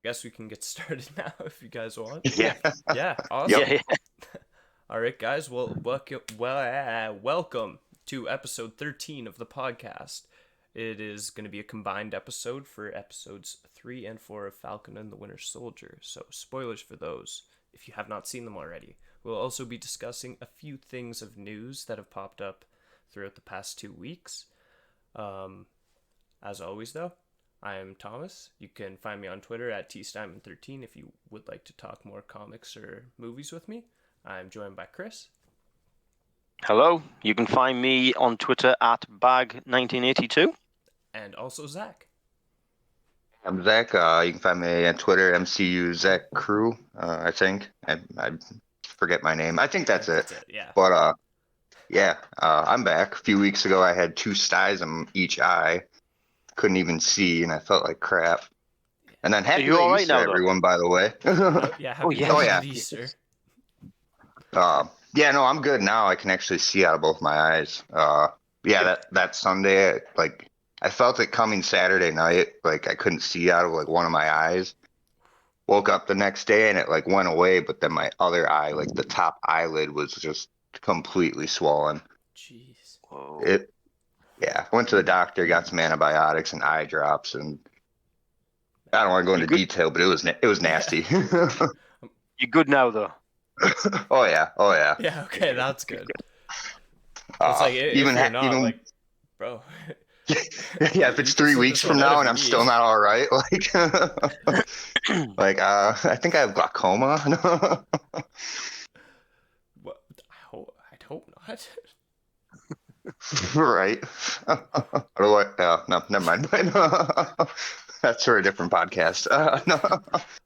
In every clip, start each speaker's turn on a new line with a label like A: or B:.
A: guess we can get started now if you guys want.
B: Yeah.
A: Yeah,
B: Yep.
A: awesome. All right, guys. Welcome to episode 13 of the podcast. It is going to be a combined episode for episodes 3 and 4 of Falcon and the Winter Soldier. So, spoilers for those if you have not seen them already. We'll also be discussing a few things of news that have popped up throughout the past 2 weeks. As always, though, I am Thomas. You can find me on Twitter at tsteinman13 if you would like to talk more comics or movies with me. I'm joined by Chris.
B: Hello. You can find me on Twitter at bag1982.
A: And also Zach.
C: I'm Zach. You can find me on Twitter, MCU Zach Crew. I think I forget my name. I think that's it.
A: Yeah.
C: But I'm back. A few weeks ago, I had 2 styes in each eye. Couldn't even see, and I felt like crap. And then happy
B: you all right
C: Easter,
B: now, though?
C: everyone. By the way.
A: Happy Easter.
C: No, I'm good now. I can actually see out of both my eyes. That Sunday, I felt it coming Saturday night. Like I couldn't see out of one of my eyes. Woke up the next day and it went away, but then my other eye, the top eyelid, was just completely swollen.
A: Jeez.
B: Whoa.
C: Went to the doctor, got some antibiotics and eye drops, and I don't want to go into detail, but it was nasty.
B: You're good now, though.
C: Oh yeah.
A: Yeah. Okay, that's good. Bro.
C: Yeah, if it's 3 weeks from now and I'm still not all right, I think I have glaucoma.
A: What? I'd hope not.
C: Right. No, never mind. That's for a different podcast. No.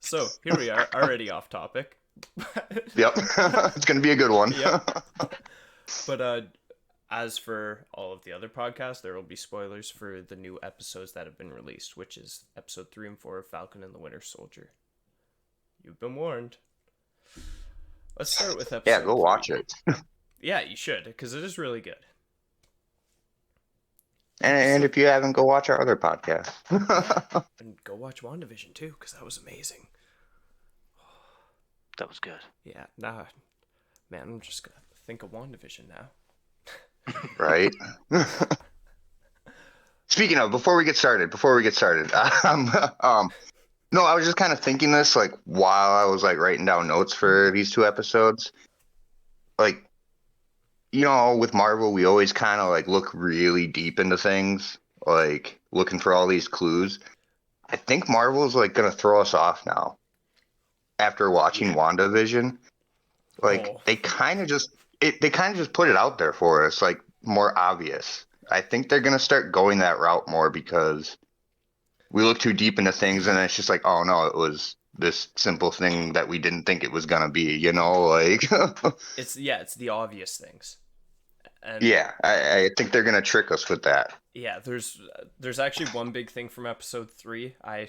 A: So here we are, already off topic.
C: Yep. It's gonna be a good one.
A: Yep. But as for all of the other podcasts, there will be spoilers for the new episodes that have been released, which is episode 3 and 4 of Falcon and the Winter Soldier. You've been warned. Let's start with episode.
C: Yeah, go watch it.
A: Yeah, you should, because it is really good.
C: And if you haven't, go watch our other podcast.
A: And go watch WandaVision too, because that was amazing.
B: That was good.
A: Yeah, nah, man, I'm just gonna think of WandaVision now.
C: Right. Speaking of, before we get started, no, I was just kind of thinking this while I was writing down notes for these 2 episodes. With Marvel, we always kind of look really deep into things, looking for all these clues. I think Marvel's gonna throw us off now after watching WandaVision. They kind of just put it out there for us, more obvious. I think they're gonna start going that route more because we look too deep into things and it's just oh no, it was this simple thing that we didn't think it was gonna be,
A: It's the obvious things. And
C: I think they're gonna trick us with that.
A: Yeah, there's actually one big thing from episode 3 I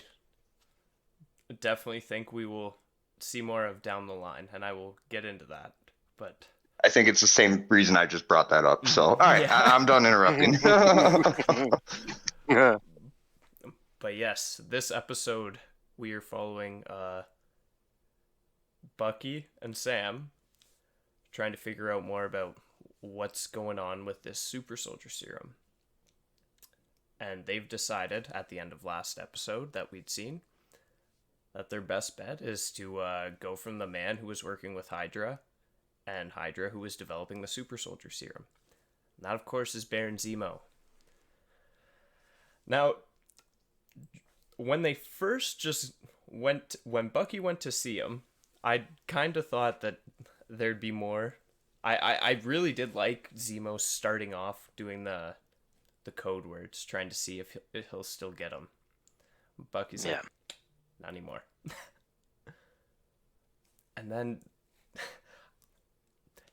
A: definitely think we will see more of down the line, and I will get into that. But
C: I think it's the same reason I just brought that up. So all right,
A: Yeah.
C: I'm done interrupting.
B: Yeah.
A: But yes, this episode we are following Bucky and Sam trying to figure out more about what's going on with this super soldier serum. And they've decided at the end of last episode that we'd seen that their best bet is to go from the man who was working with Hydra and Hydra who was developing the super soldier serum. And that, of course, is Baron Zemo. Now, when Bucky went to see him, I kind of thought that there'd be more. I really did like Zemo starting off doing the code words, trying to see if he'll still get them. Bucky's like, not anymore. And then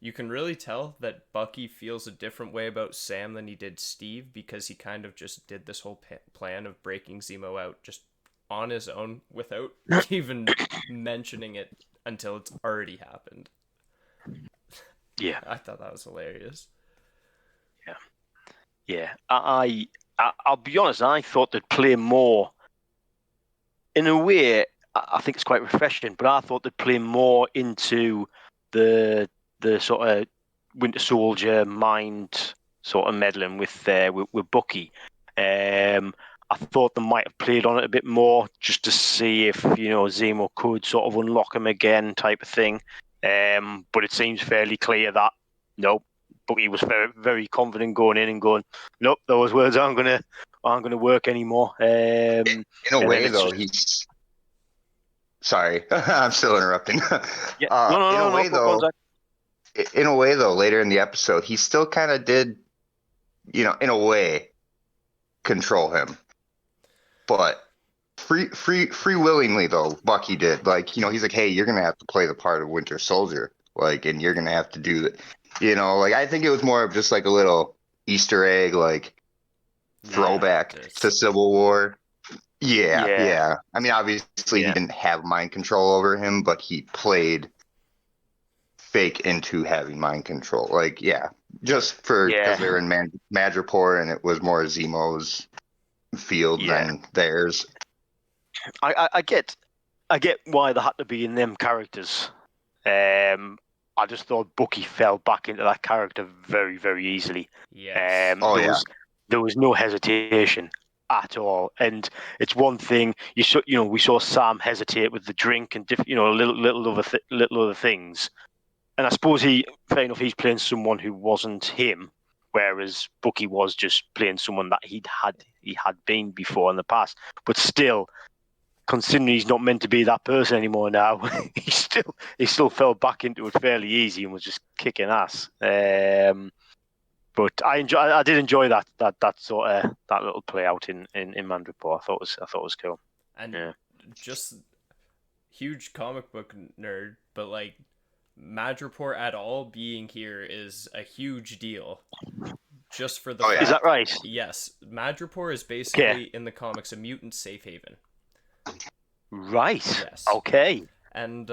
A: you can really tell that Bucky feels a different way about Sam than he did Steve, because he kind of just did this whole plan of breaking Zemo out just on his own without even mentioning it until it's already happened.
B: Yeah.
A: I thought that was hilarious.
B: Yeah. I'll be honest, I thought they'd play more. In a way, I think it's quite refreshing. But I thought they'd play more into the sort of Winter Soldier mind sort of meddling with Bucky. I thought they might have played on it a bit more just to see if Zemo could sort of unlock him again, type of thing. But it seems fairly clear that nope, Bucky was very, very confident going in and going, nope, those words aren't gonna work anymore.
C: In a way, though,
B: just...
C: he's sorry, I'm still interrupting.
B: Yeah, no,
C: In a way, though, later in the episode, he still kind of did, in a way, control him, but free willingly though. Bucky did, like, he's like, hey, you're gonna have to play the part of Winter Soldier, like, and you're gonna have to do that. Like, I think it was more of just like a little Easter egg, like throwback to Civil War. Yeah. I mean, obviously he didn't have mind control over him, but he played fake into having mind control. Like, just because they were in Madripoor and it was more Zemo's field than theirs.
B: I get why they had to be in them characters. I just thought Bucky fell back into that character very, very easily.
A: Yes.
B: There was no hesitation at all, and it's one thing we saw Sam hesitate with the drink and little other things, and I suppose fair enough, he's playing someone who wasn't him, whereas Bucky was just playing someone that he had been before in the past, but still. Considering he's not meant to be that person anymore now, he still fell back into it fairly easy and was just kicking ass. But I did enjoy that sort of that little play out in Madripoor. I thought it was cool.
A: And just huge comic book nerd, but like Madripoor at all being here is a huge deal. Just for the fact,
B: is that right?
A: Yes, Madripoor is basically in the comics a mutant safe haven.
B: Right.
A: Yes.
B: Okay.
A: And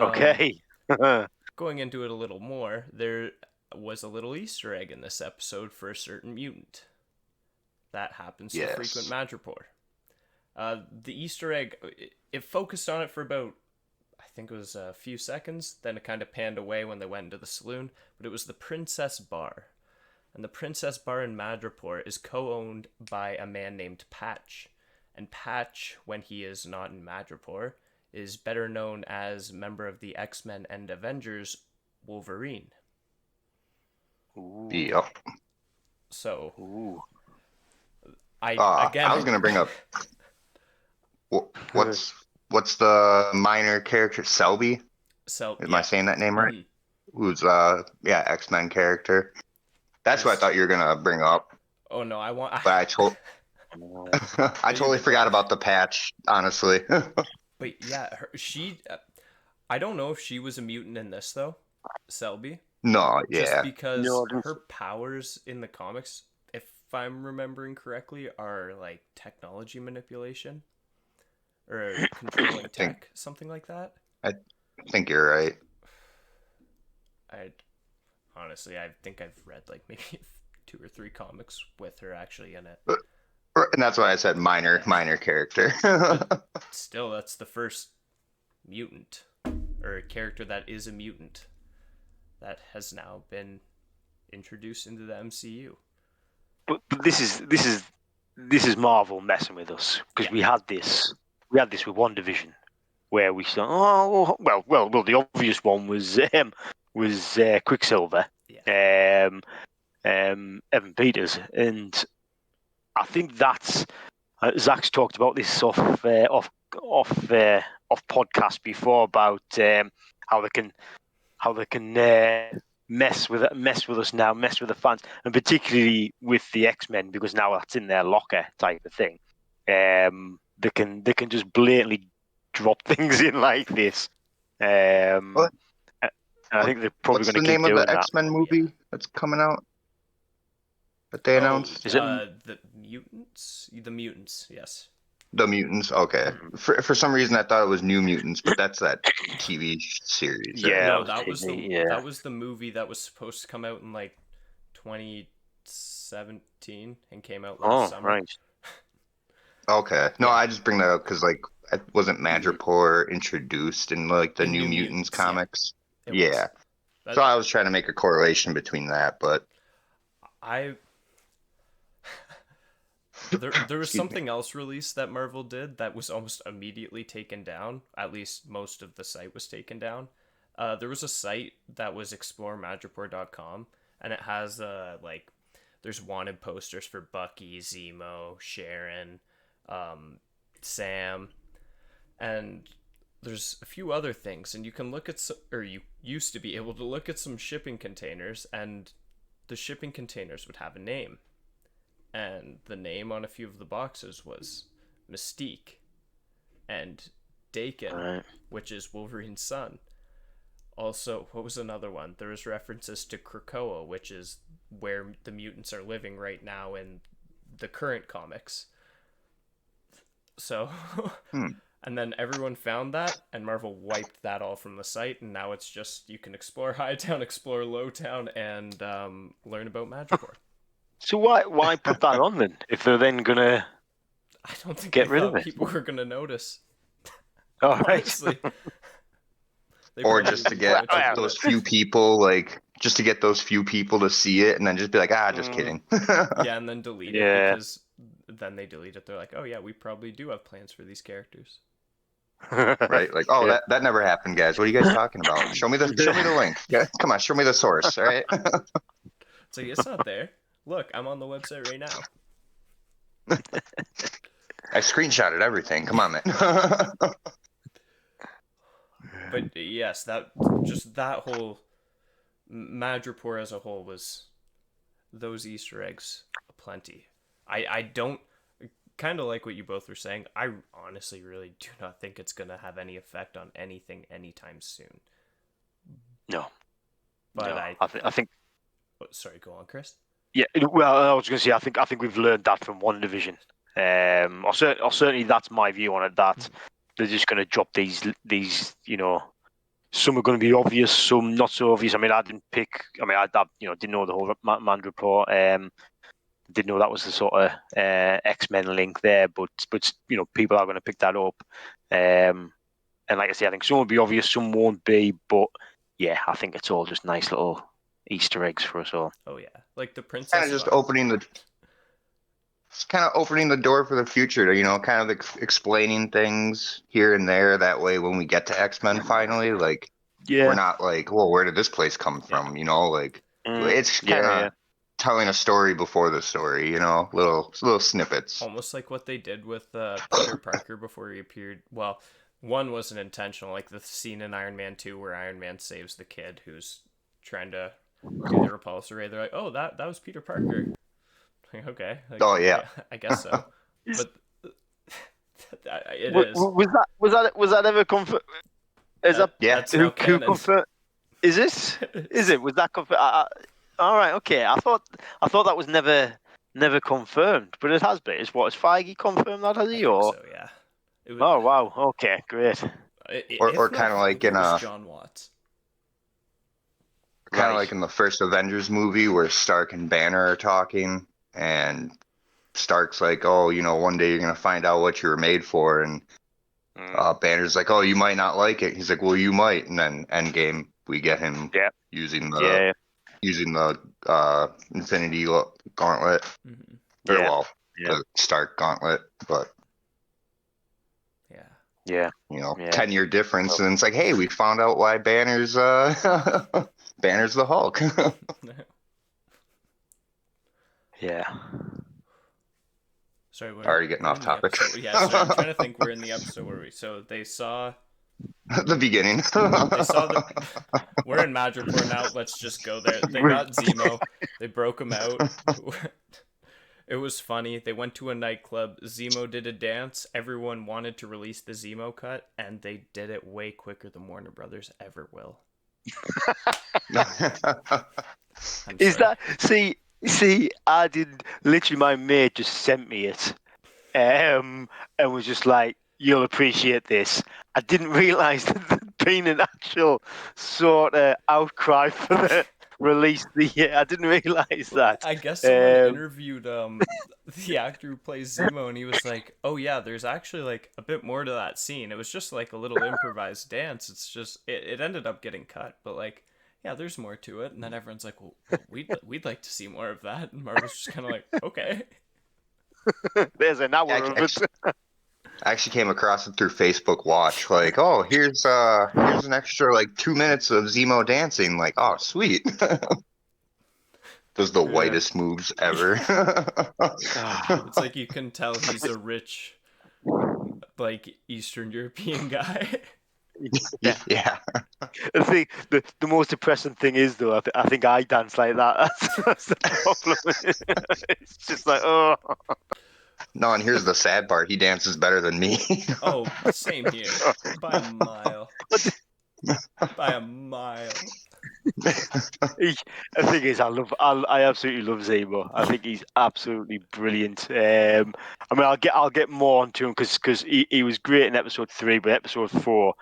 A: going into it a little more, there was a little Easter egg in this episode for a certain mutant that happens to frequent Madripoor. The Easter egg, it focused on it for about, I think it was a few seconds, then it kind of panned away when they went into the saloon, but it was the Princess Bar. And the Princess Bar in Madripoor is co-owned by a man named Patch. And Patch, when he is not in Madripoor, is better known as member of the X-Men and Avengers, Wolverine.
B: Ooh.
C: Yep.
A: So,
C: I was gonna bring up what's the minor character, Selby? Am I saying that name right? Mm-hmm. Who's X-Men character? That's what I thought you were gonna bring up.
A: Oh no,
C: but I totally forgot about the Patch, honestly.
A: But yeah, I don't know if she was a mutant in this though, Selby.
C: No,
A: just because her powers in the comics, if I'm remembering correctly, are like technology manipulation or controlling tech, something like that.
C: I think you're right.
A: I think I've read like maybe 2 or 3 comics with her actually in it.
C: And that's why I said minor character.
A: Still, that's the first mutant or character that is a mutant that has now been introduced into the MCU.
B: But this is Marvel messing with us because we had this with WandaVision where we saw the obvious one was Quicksilver, Evan Peters, and I think that's Zach's talked about this off podcast before about how they can mess with us now, mess with the fans, and particularly with the X-Men because now that's in their locker type of thing. They can just blatantly drop things in like this. I think they're probably going to keep doing that. What's the name of the
C: X-Men movie that's coming out? That they announced?
A: Is it the Mutants? The Mutants, yes.
C: The Mutants, okay. For some reason, I thought it was New Mutants, but that's that TV series.
A: Right? No, that was the movie that was supposed to come out in like 2017 and came out last summer.
B: Right.
C: Okay. No, I just bring that up because like wasn't Madripoor introduced in like the
A: In
C: New
A: New
C: Mutants
A: Mutants, yeah.
C: comics?
A: It
C: Yeah.
A: was.
C: So I was trying to make a correlation between that, but
A: There was
C: Excuse me.
A: something else released that Marvel did that was almost immediately taken down. At least most of the site was taken down. There was a site that was exploremadripoor.com, and it has like there's wanted posters for Bucky, Zemo, Sharon, Sam, and there's a few other things. And you can look at or you used to be able to look at some shipping containers, and the shipping containers would have a name. And the name on a few of the boxes was Mystique and Dakin,
B: Right.
A: which is Wolverine's son. Also, what was another one? There was references to Krakoa, which is where the mutants are living right now in the current comics. So, and then everyone found that, and Marvel wiped that all from the site, and now it's just you can explore Hightown, explore Lowtown, and learn about Madripoor.
B: So why put that on then? If they're then gonna
A: I don't think
B: get
A: they
B: rid
A: thought
B: of it.
A: people were gonna notice.
B: All right.
A: Honestly. They
C: or
A: probably
C: just to get
A: wiped it.
C: those few people, like just to get those few people to see it, and then just be like, just kidding.
A: Yeah, and then delete it
B: Yeah.
A: because then they delete it. They're like, oh yeah, we probably do have plans for these characters.
C: Right? Like,
B: Yeah.
C: that never happened, guys. What are you guys talking about? Show me the link. Yeah, come on, show me the source. All right.
A: It's like it's not there. Look, I'm on the website right now.
C: I screenshotted everything. Come on, man.
A: But yes, that whole Madripoor as a whole was those Easter eggs aplenty. I don't kind of like what you both were saying. I honestly really do not think it's gonna have any effect on anything anytime soon.
B: No.
A: But
B: No. I think.
A: Oh, sorry, go on, Chris.
B: Yeah. Well, I was going to say I think we've learned that from WandaVision. Or certainly that's my view on it. That they're just going to drop these. Some are going to be obvious, some not so obvious. I mean, I didn't didn't know the whole Madripoor. Didn't know that was the sort of X-Men link there, but people are going to pick that up. And like I say, I think some will be obvious, some won't be. But yeah, I think it's all just nice little Easter eggs for us all.
A: Oh yeah, like the princess.
C: Kind of just opening the door for the future to, kind of explaining things here and there. That way, when we get to X-Men finally, like, we're not like, well, where did this place come from? It's kind of telling a story before the story, little snippets.
A: Almost like what they did with Peter Parker before he appeared. Well, one wasn't intentional, like the scene in Iron Man 2 where Iron Man saves the kid who's trying to do the repulsor ray. They're like, oh, that was Peter Parker. Like, okay. Like,
C: Oh yeah,
A: I guess so. But it is.
B: Was that ever confirmed? Is that
C: yeah?
A: That's
B: who
A: now canon.
B: confirmed? Is this? Is it? Was that confirmed? All right. Okay. I thought that was never confirmed, but it has been. Is Feige confirmed that, has he? Or
A: so yeah.
B: Oh wow. Okay. Great.
C: Or kind of like in
A: John Watts.
C: Kind of like in the first Avengers movie where Stark and Banner are talking, and Stark's like, oh, one day you're going to find out what you were made for. And Banner's like, oh, you might not like it. He's like, well, you might. And then Endgame, we get him using the Infinity Gauntlet.
A: Mm-hmm.
C: Or, the Stark Gauntlet. But,
A: yeah.
C: 10-year difference. And it's like, hey, we found out why Banner's Banner's the Hulk.
B: Yeah.
A: Sorry, we're
C: already getting off topic.
A: Yeah, sorry, I'm trying to think where in the episode were we. So they saw
C: the beginning.
A: They saw we're in Madripoor now. Let's just go there. They got Zemo. They broke him out. It was funny. They went to a nightclub. Zemo did a dance. Everyone wanted to release the Zemo cut, and they did it way quicker than Warner Brothers ever will.
B: Is that see? I did literally. My mate just sent me it, and was just like, "You'll appreciate this." I didn't realise that there'd been an actual sort of outcry for released the. Yeah, I didn't realize that.
A: I guess someone interviewed the actor who plays Zemo, and he was like, "Oh yeah, there's actually like a bit more to that scene. It was just like a little improvised dance. It's just it ended up getting cut, but like yeah, there's more to it." And then everyone's like, "Well, we'd like to see more of that." And Marvel's just kind of like, "Okay."
B: There's an hour
C: I
B: of it.
C: actually came across it through Facebook Watch. Like, oh, here's an extra like 2 minutes of Zemo dancing. Like, oh, sweet. Does the
B: Yeah.
C: whitest moves ever.
A: It's like you can tell he's a rich, like Eastern European guy.
B: Yeah.
C: Yeah.
B: The thing, the most depressing thing is though, I think I dance like that. That's the problem. It's just like, oh.
C: No, and here's the sad part. He dances better than me.
A: Oh, same here. By a mile. By a mile.
B: The thing is, I absolutely love Zemo. I think he's absolutely brilliant. I mean, I'll get more onto him because he was great in episode 3, but episode 4,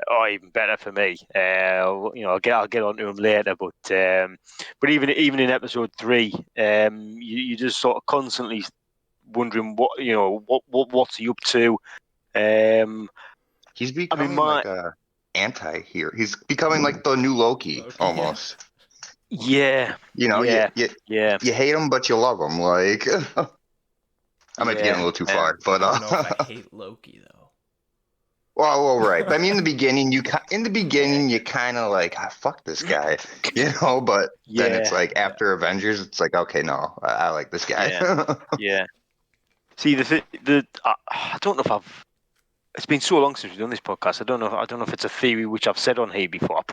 B: oh, even better for me. I'll get onto him later, but even in episode 3, you just sort of constantly wondering what's he up to.
C: He's becoming like a anti-hero. He's becoming like the new Loki, almost.
B: Yeah.
C: You know,
B: yeah.
C: you hate him, but you love him. Like, I might be getting a little too far, but
A: I don't know if I hate Loki though.
C: well, right. But I mean, in the beginning, you kind of like, fuck this guy, But then it's like after Avengers, it's like, okay, no, I like this guy.
B: Yeah. See, I don't know if I've. It's been so long since we've done this podcast. I don't know if it's a theory which I've said on here before. I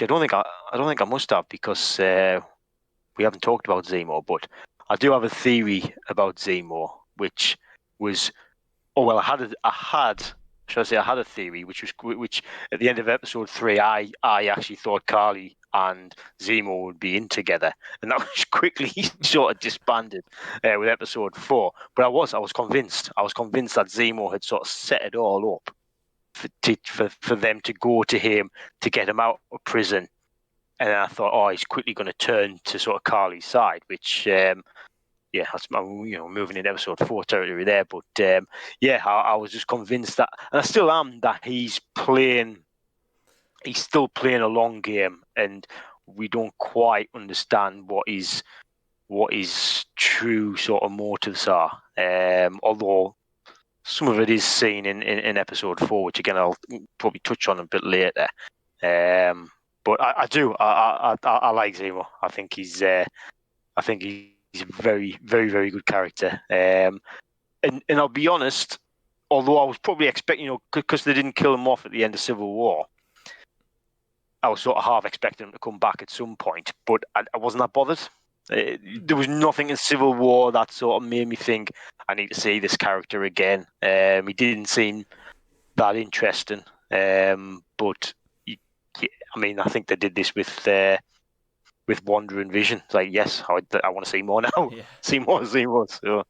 B: don't think I must have because we haven't talked about Zemo. But I do have a theory about Zemo, which was, I had a theory which at the end of episode 3, I actually thought Carly and Zemo would be in together, and that was quickly sort of disbanded with episode 4. But I was convinced that Zemo had sort of set it all up for them to go to him to get him out of prison, and then I thought, oh, he's quickly going to turn to sort of Carly's side, which. That's moving in episode 4 territory there, but I was just convinced that, and I still am, that he's still playing a long game, and we don't quite understand what his true sort of motives are. Although some of it is seen in episode 4, which again I'll probably touch on a bit later. But I do I like Zemo. I think he's a very, very, very good character. And I'll be honest, although I was probably expecting, because they didn't kill him off at the end of Civil War, I was sort of half expecting him to come back at some point, but I wasn't that bothered. There was nothing in Civil War that sort of made me think I need to see this character again. He didn't seem that interesting, but I mean, I think they did this with Wonder and Vision. It's like, yes, I want to see more now.
A: Yeah.
B: See more. So,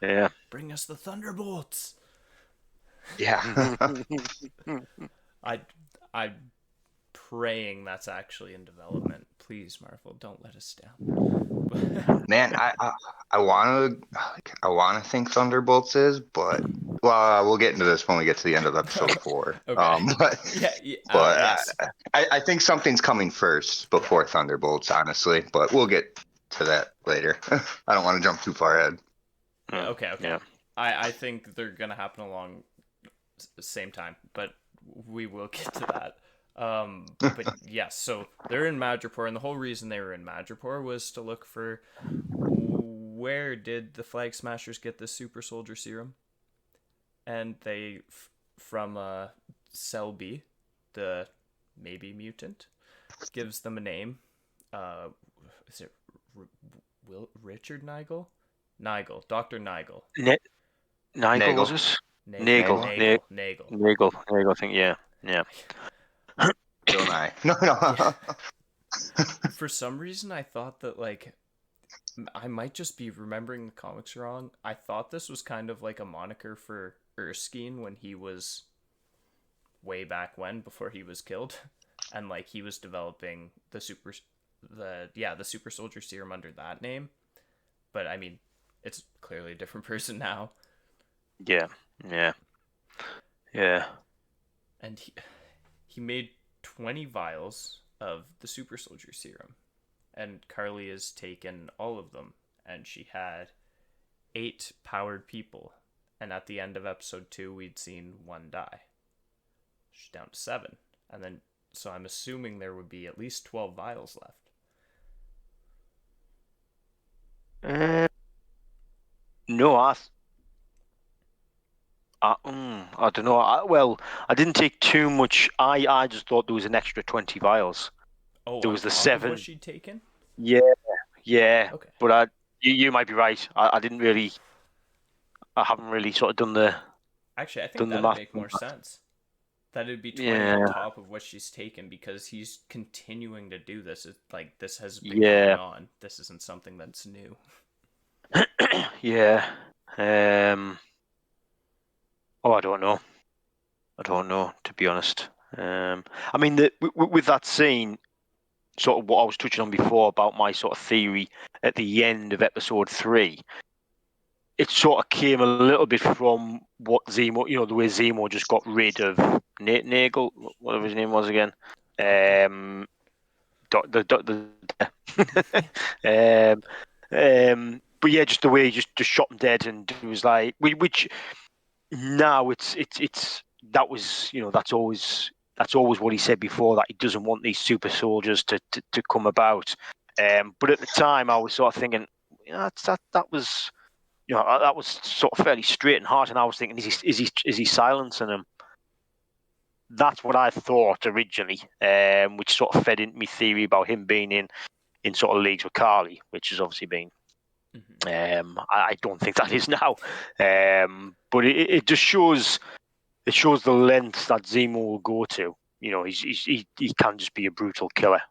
B: yeah.
A: Bring us the Thunderbolts.
C: Yeah.
A: I'm praying that's actually in development. Please, Marvel, don't let us down.
C: Man, I want to think Thunderbolts is, but we'll get into this when we get to the end of episode 4.
A: Okay.
C: But
A: yes.
C: I think something's coming first before Thunderbolts, honestly. But we'll get to that later. I don't want to jump too far ahead.
A: Okay.
B: Yeah.
A: I think they're gonna happen along the same time, but we will get to that. But yes, so they're in Madripoor, and the whole reason they were in Madripoor was to look for where did the Flag Smashers get the super soldier serum, and they from Selby, the maybe mutant, gives them a name. Is it Richard Nigel? Dr. Nigel.
B: Nigel, was it? Nagel. I think, yeah.
C: Don't I? No.
A: For some reason, I thought that, like, I might just be remembering the comics wrong. I thought this was kind of like a moniker for Erskine when he was way back when, before he was killed. And, like, he was developing the super the super soldier serum under that name. But I mean, it's clearly a different person now.
B: Yeah.
A: And he made 20 vials of the super soldier serum, and Carly has taken all of them, and she had 8 powered people, and at the end of episode 2 we'd seen 1 die. She's down to 7, and then so I'm assuming there would be at least 12 vials left.
B: No, I don't know. Well, I didn't take too much. I just thought there was an extra 20 vials.
A: Oh,
B: there
A: on
B: was the
A: top
B: 7.
A: Of what she'd taken?
B: Yeah.
A: Okay.
B: But you might be right. I didn't really. I haven't really sort of done the.
A: Actually, I think
B: done the
A: that'd
B: math
A: make
B: on
A: more
B: that.
A: sense. That'd be 20
B: Yeah.
A: on top of what she's taken, because he's continuing to do this. It's like this has been
B: Yeah.
A: going on. This isn't something that's new.
B: Yeah. Oh, I don't know. To be honest. I mean, with that scene, sort of what I was touching on before about my sort of theory at the end of episode 3, it sort of came a little bit from what Zemo, the way Zemo just got rid of Nagel, whatever his name was again. But yeah, just the way he just shot him dead, and it was like, which now it's that was that's always what he said before, that he doesn't want these super soldiers to come about. But at the time, I was sort of thinking, that was that was sort of fairly straight and hard, and I was thinking, is he silencing him? That's what I thought originally, which sort of fed into my theory about him being in sort of leagues with Carly, which has obviously been. I don't think that is now, but it just shows. It shows the lengths that Zemo will go to. He can just be a brutal killer,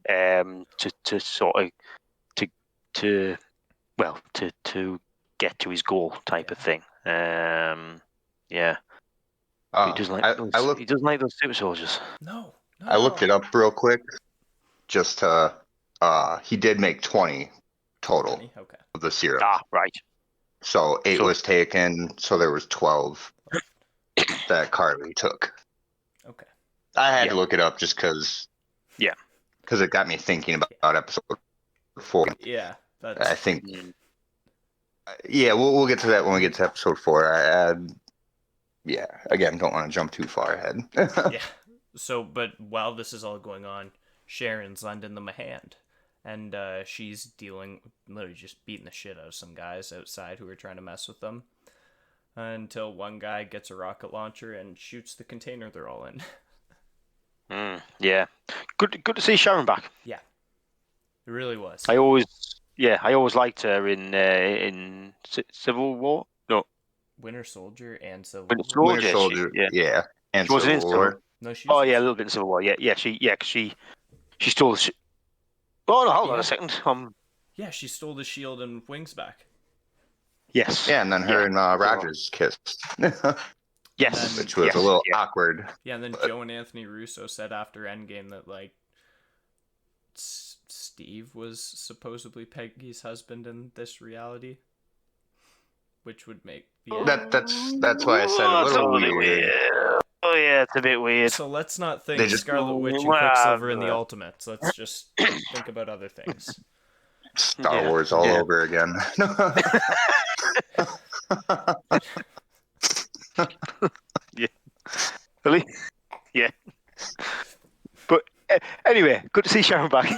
B: to sort of to get to his goal type of thing. Yeah. He doesn't like those. He doesn't like those super soldiers.
A: No.
C: I looked it up real quick, just to. He did make 20 total
A: 20? Okay.
C: of the serum.
B: Right.
C: So 8 was taken, so there was 12 that Carly took.
A: Okay.
C: I had to look it up just because.
B: Yeah.
C: Because it got me thinking about episode 4.
A: Yeah.
C: I think. Yeah, we'll get to that when we get to episode 4. Yeah, again, don't want to jump too far ahead.
A: Yeah. So, but while this is all going on, Sharon's lending them a hand. And she's literally just beating the shit out of some guys outside who are trying to mess with them. Until one guy gets a rocket launcher and shoots the container they're all in.
B: Yeah. Good to see Sharon back.
A: Yeah. It really was.
B: I always liked her in Civil War. No.
A: Winter Soldier and Civil
B: War.
C: Winter Soldier, yeah. And
B: she wasn't in
C: War.
A: No, she
B: was.
A: Oh,
B: yeah, a little bit in Civil War. Yeah, she stole the. Oh no! Hold on a second.
A: Yeah, she stole the shield and wings back.
B: Yes.
C: Yeah, and then her and Rogers kissed.
B: Yes,
C: which was a little awkward.
A: Yeah, and then Joe and Anthony Russo said after Endgame that Steve was supposedly Peggy's husband in this reality, which would make
C: that's why I said a little weird.
B: Oh yeah, it's a bit weird.
A: So let's not think Scarlet Witch and Quicksilver in the Ultimates. Let's just think about other things.
C: Star Wars all over again.
B: Yeah. Really? Yeah. But anyway, good to see Sharon back.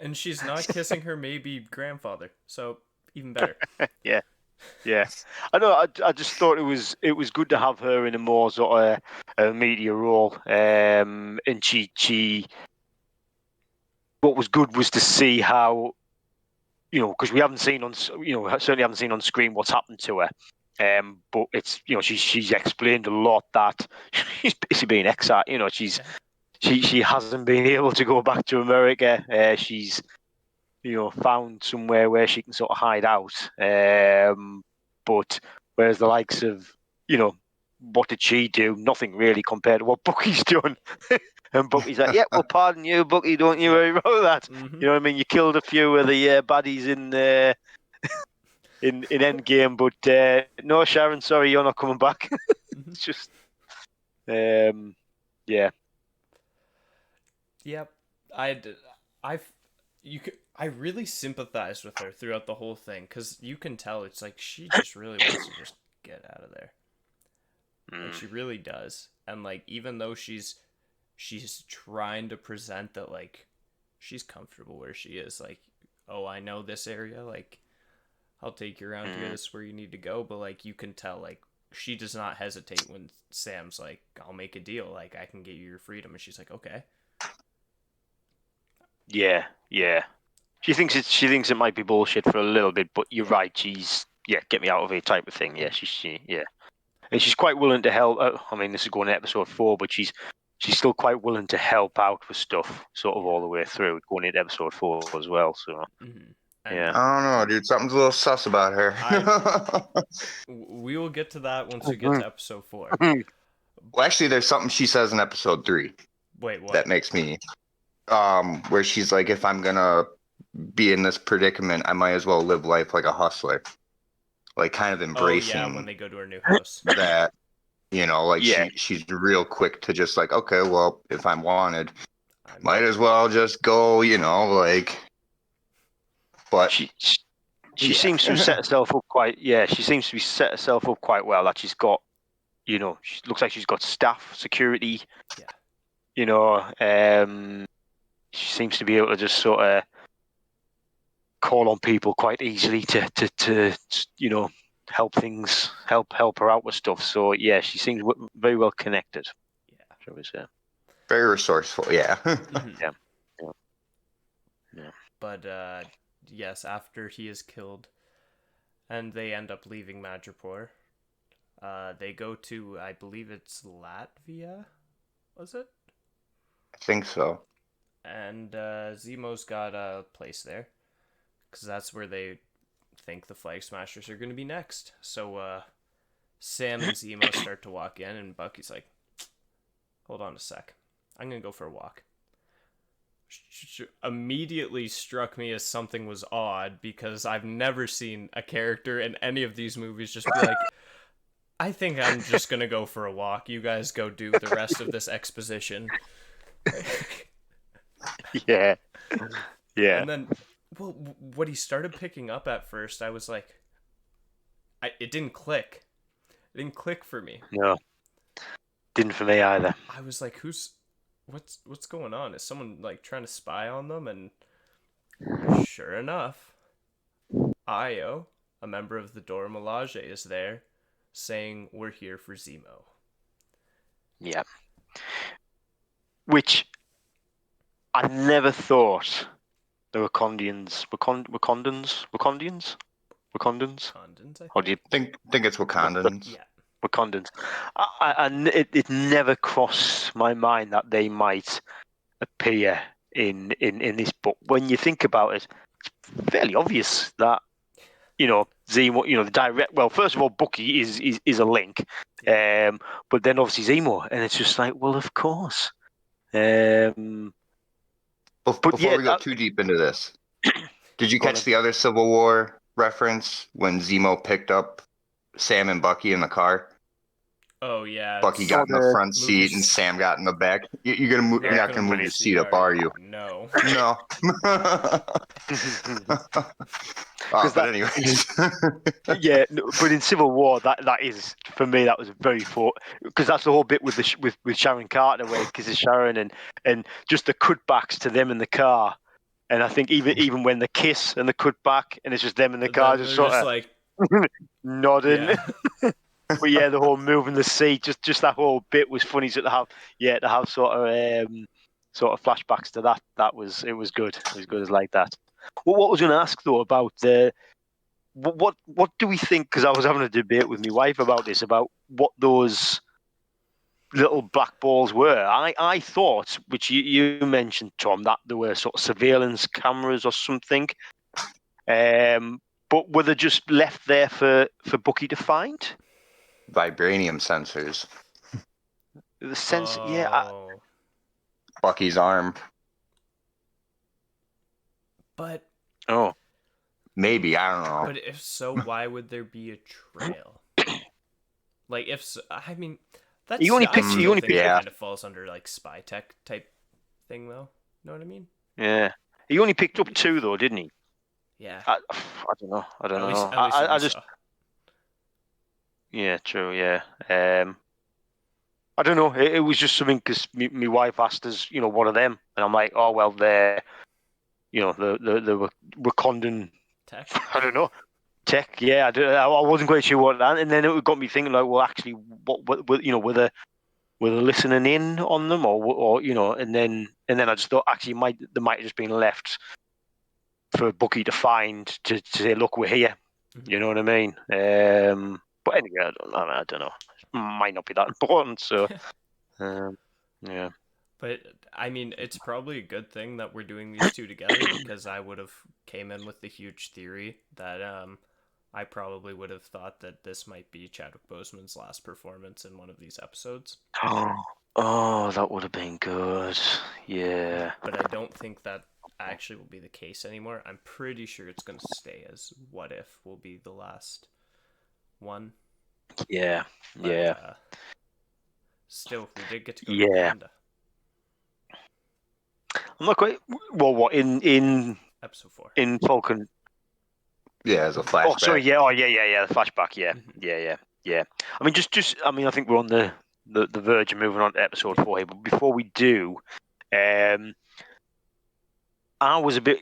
A: And she's not kissing her maybe grandfather, so even better.
B: Yeah. I know. I just thought it was good to have her in a more sort of media role. And she. What was good was to see how, because we haven't seen certainly haven't seen on screen what's happened to her. But it's she's explained a lot that she's basically being exiled. She hasn't been able to go back to America. She's found somewhere where she can sort of hide out. But whereas the likes of what did she do? Nothing really compared to what Bucky's done. And Bucky's like, yeah, well, pardon you, Bucky, don't you worry about that.
A: Mm-hmm.
B: You know what I mean? You killed a few of the baddies in Endgame, but no, Sharon, sorry, you're not coming back.
A: Mm-hmm.
B: It's just, yeah.
A: Yep. I really sympathized with her throughout the whole thing, because you can tell it's like she just really wants to just get out of there. Like, she really does. And like, even though she's trying to present that like she's comfortable where she is, like, oh, I know this area, like I'll take you around here, this is where you need to go, but like you can tell like she does not hesitate when Sam's like, I'll make a deal, like I can get you your freedom, and she's like, okay.
B: Yeah. She thinks it might be bullshit for a little bit, but you're right. She's get me out of here type of thing. Yeah, she and she's quite willing to help. I mean, this is going to episode 4, but she's still quite willing to help out with stuff, sort of all the way through, going into episode 4 as well. So
A: And
C: I don't know, dude. Something's a little sus about her.
A: we will get to that once we get to episode 4.
C: Well, actually, there's something she says in episode 3.
A: Wait, what?
C: That makes me, where she's like, if I'm gonna be in this predicament, I might as well live life like a hustler. Like, kind of embracing.
A: Oh, yeah, when they go to her new house.
C: That, like she's real quick to just like, okay, well, if I'm wanted, might as well just go, like. But
B: she seems to set herself up quite. Yeah, she seems to be set herself up quite well. That she's got, she looks like she's got staff, security.
A: Yeah.
B: She seems to be able to just sort of call on people quite easily to help her out with stuff. So yeah, she seems very well connected.
A: Yeah,
B: shall we say?
C: Very resourceful. Yeah.
B: Yeah.
A: But yes, after he is killed, and they end up leaving Madripoor, they go to, I believe it's Latvia. Was it?
C: I think so.
A: And Zemo's got a place there, because that's where they think the Flag Smashers are going to be next. So Sam and Zemo start to walk in, and Bucky's like, hold on a sec, I'm going to go for a walk. Immediately struck me as something was odd, because I've never seen a character in any of these movies just be like, I think I'm just going to go for a walk. You guys go do the rest of this exposition.
B: Yeah.
A: And then, well, what he started picking up at first, I was like, it didn't click. It didn't click for me.
B: No. Didn't for me either.
A: I was like, what's going on? Is someone like trying to spy on them? And sure enough, Io, a member of the Dora Milaje, is there saying, we're here for Zemo.
B: Yeah. Which I never thought the Wakandans. Wakandans? Or do you
C: think it's Wakandans?
A: Yeah.
B: Wakandans. It never crossed my mind that they might appear in this book. When you think about it, it's fairly obvious that Zemo, the direct. Well, first of all, Bucky is a link, but then obviously Zemo, and it's just like, well, of course.
C: Before we go too deep into this, did you catch the other Civil War reference when Zemo picked up Sam and Bucky in the car?
A: Oh yeah.
C: Bucky got in the front seat and Sam got in the back. You're not gonna move your seat up, are you?
A: No.
C: No. But anyways.
B: Yeah, but in Civil War, that is, for me, that was very because that's the whole bit with Sharon Carter, where because it's Sharon and just the cutbacks to them in the car, and I think even when the kiss and the cutback, and it's just them in the car, just sort of like nodding. Yeah. But yeah, the whole moving the seat, just that whole bit was funny to have sort of flashbacks to that. It was good. It was good as like that. Well, what I was going to ask though about what do we think? Because I was having a debate with my wife about this, about what those little black balls were. I thought, which you mentioned, Tom, that there were sort of surveillance cameras or something. But were they just left there for Bucky to find?
C: Vibranium sensors.
B: The sense,
A: Oh.
C: Bucky's arm.
A: But
C: Maybe, I don't know.
A: But if so, why would there be a trail? Like, if so, I mean, that's
B: He only
A: I
B: picked-
A: still
B: he only
A: think
C: picked-
A: that
C: Yeah.
A: kind of falls under like spy tech type thing, though. Know what I mean?
B: yeah. He only picked up 2 though, didn't he?
A: Yeah.
B: I don't know. I don't
A: At
B: know.
A: least that
B: I
A: we
B: just
A: saw.
B: yeah, true. Yeah. I don't know. It was just something because my wife asked us, what are them? And I'm like, oh well, they're the Wakandan.
A: Tech.
B: I don't know. Tech. Yeah, I wasn't quite sure what that. And then it got me thinking, like, well, actually, what were they listening in on them, or and then I just thought actually they might have just been left for Bucky to find to say, look, we're here.
A: Mhm.
B: You know what I mean? But anyway, I don't know. It might not be that important. So, yeah.
A: But I mean, it's probably a good thing that we're doing these two together because I would have came in with the huge theory that I probably would have thought that this might be Chadwick Boseman's last performance in one of these episodes.
B: Oh, that would have been good. Yeah.
A: But I don't think that actually will be the case anymore. I'm pretty sure it's going to stay as What If will be the last one.
B: Yeah.
A: But,
B: Yeah.
A: still, we did get to go to
B: Yeah.
A: Wakanda.
B: I'm not quite. Well, what in
A: Episode 4.
B: in Falcon?
C: Yeah, as a flashback.
B: Oh, sorry. Yeah. Oh, yeah. The flashback. Yeah.
A: Mhm.
B: Yeah. I mean, just. I mean, I think we're on the verge of moving on to episode 4 here. But before we do, I was a bit.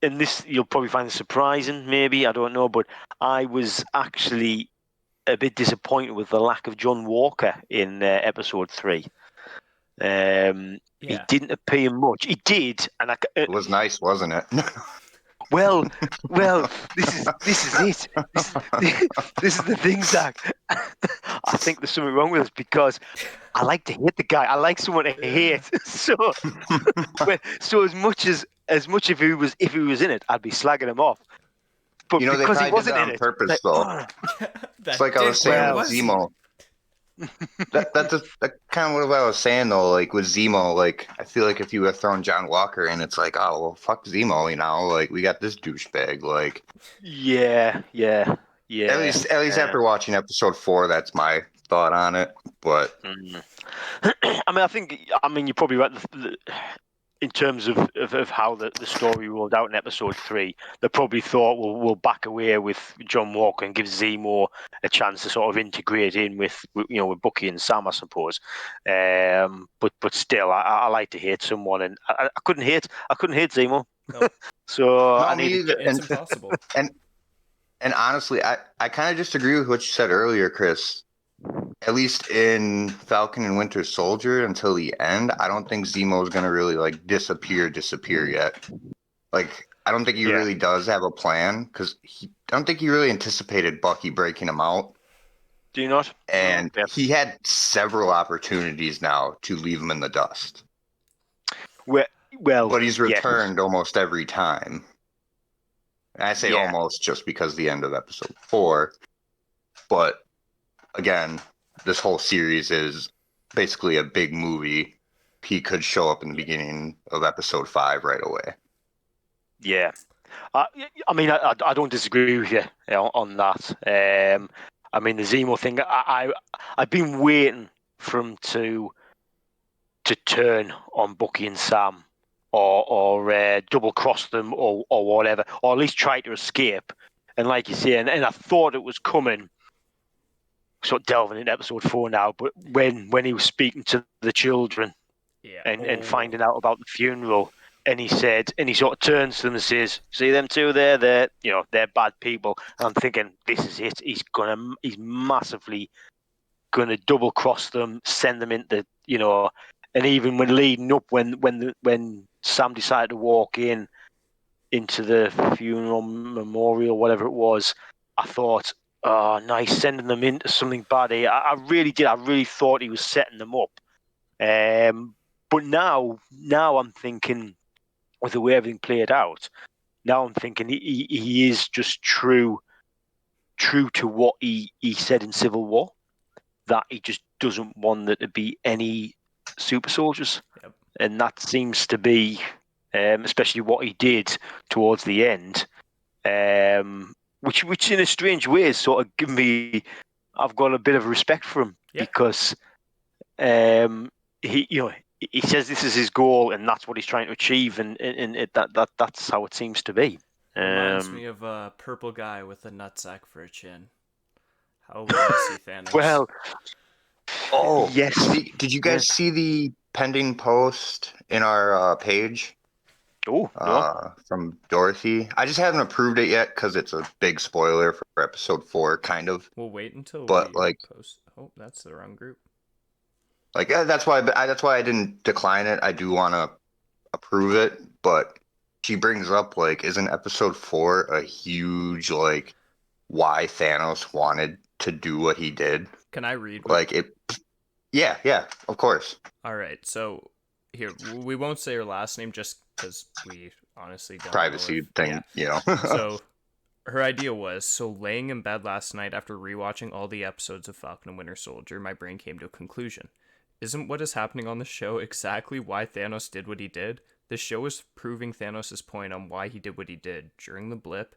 B: And this you'll probably find surprising. Maybe I don't know, but I was actually a bit disappointed with the lack of John Walker in episode 3. He didn't appear much. He did, and
C: It was nice, wasn't it?
B: well, this is it. This is the thing, Zach. I think there's something wrong with us because I like to hate the guy. I like someone to hate. So as much if he was in it, I'd be slagging him off. But
C: They
B: because he
C: probably did
B: wasn't
C: that
B: in
C: on
B: it,
C: purpose,
B: like,
C: though. It's like I was saying with Zemo. That's kind of what I was saying though. Like with Zemo, like I feel like if you had thrown John Walker in, it's like, oh well, fuck Zemo, Like we got this douchebag. Like
B: yeah.
C: at least after watching episode 4, that's my thought on it. But
B: I mean, you're probably right. In terms of how the story rolled out in episode 3, they probably thought we'll back away with John Walker and give Zemo a chance to sort of integrate in with Bucky and Sam, I suppose. But still, I like to hate someone, and I couldn't hate Zemo.
A: Nope.
B: So
C: no,
B: I
C: me
B: need
C: either.
A: It's impossible.
C: And honestly, I kind of disagree with what you said earlier, Chris. At least in Falcon and Winter Soldier until the end, I don't think Zemo's gonna really like disappear yet. Like I don't think he really does have a plan because I don't think he really anticipated Bucky breaking him out.
B: Do you not?
C: And he had several opportunities now to leave him in the dust.
B: Well,
C: but he's returned almost every time. And I say almost just because the end of episode 4. But again, this whole series is basically a big movie. He could show up in the beginning of episode 5 right away.
B: Yeah. I mean, I don't disagree with you on that. I mean, the Zemo thing, I've been waiting for him to turn on Bucky and Sam or double cross them or whatever, or at least try to escape. And like you say, and I thought it was coming, sort of delving into episode 4 now, but when he was speaking to the children and finding out about the funeral, and he said, and he sort of turns to them and says, "See them two there? They're bad people." And I'm thinking, this is it. He's massively gonna double cross them, send them into, and even when leading up, when Sam decided to walk into the funeral memorial, whatever it was, I thought, oh, nice, sending them into something bad here. I really did. I really thought he was setting them up. But now I'm thinking, with the way everything played out, now I'm thinking he is just true to what he said in Civil War. that he just doesn't want there to be any super soldiers.
A: Yep.
B: And that seems to be, especially what he did towards the end, which in a strange way is sort of given me, I've got a bit of respect for him because he says this is his goal and that's what he's trying to achieve, and that's how it seems to be.
A: Reminds me of a purple guy with a nutsack for a chin. How will I see Thanos?
B: Well,
C: Oh,
B: yes.
C: Did you guys see the pending post in our page?
B: Oh, no.
C: From Dorothy. I just haven't approved it yet because it's a big spoiler for episode 4, kind of.
A: We'll wait until
C: But
A: we
C: like,
A: post. Oh, that's the wrong group.
C: like that's why I didn't decline it. I do want to approve it, but she brings up like, isn't episode 4 a huge like why Thanos wanted to do what he did?
A: Can I read?
C: Like it. Yeah, of course.
A: All right, so here we won't say her last name just because we honestly don't
C: Privacy
A: know
C: thing, you know.
A: So her idea was, so laying in bed last night after rewatching all the episodes of Falcon and Winter Soldier, my brain came to a conclusion. Isn't what is happening on the show exactly why Thanos did what he did? The show is proving Thanos' point on why he did what he did. During the blip,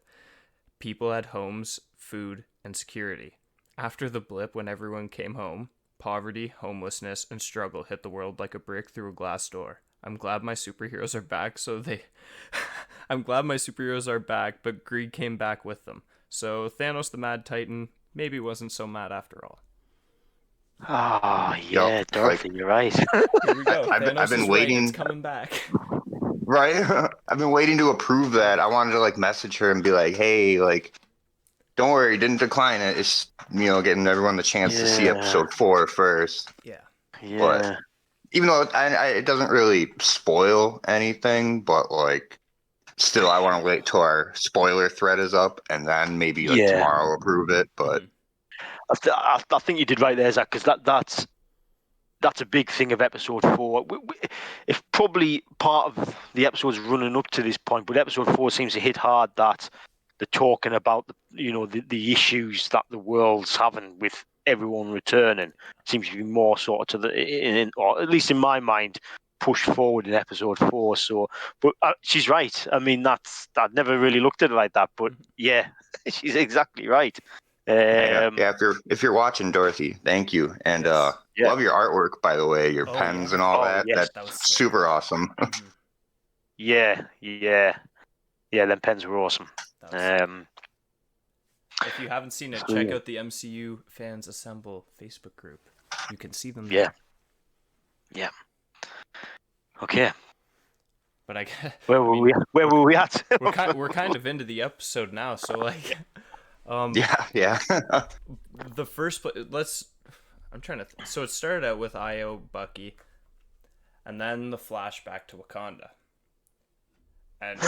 A: people had homes, food, and security. After the blip, when everyone came home, poverty, homelessness, and struggle hit the world like a brick through a glass door. I'm glad my superheroes are back, I'm glad my superheroes are back, but greed came back with them. So Thanos the Mad Titan maybe wasn't so mad after all.
B: Oh, yeah, Dorothy, you're right.
A: Here we go.
C: I've been waiting.
A: Right. It's coming back.
C: Right? I've been waiting to approve that. I wanted to like message her and be like, hey, like, don't worry, didn't decline it. It's, getting everyone the chance to see episode 4 first.
A: Yeah.
C: But even though it doesn't really spoil anything, but like, still, I want to wait till our spoiler thread is up and then maybe like tomorrow approve it. But
B: I think you did right there, Zach, because that's a big thing of episode 4. If probably part of the episodes running up to this point, but episode 4 seems to hit hard that they're talking about the issues that the world's having with everyone returning. Seems to be more sort of or at least in my mind, pushed forward in episode 4. So, but she's right. I mean, I've never really looked at it like that, but yeah, she's exactly right.
C: If you're watching, Dorothy, thank you, and love your artwork, by the way, your pens and all that.
B: Yes,
C: That's super awesome.
B: Yeah, them pens were awesome.
A: If you haven't seen it, check out the MCU Fans Assemble Facebook group. You can see them
B: there. Yeah. Okay.
A: But
B: where were we at?
A: we're kind of into the episode now, so like.
C: Yeah.
A: The first I'm trying to. So it started out with Io, Bucky, and then the flashback to Wakanda, and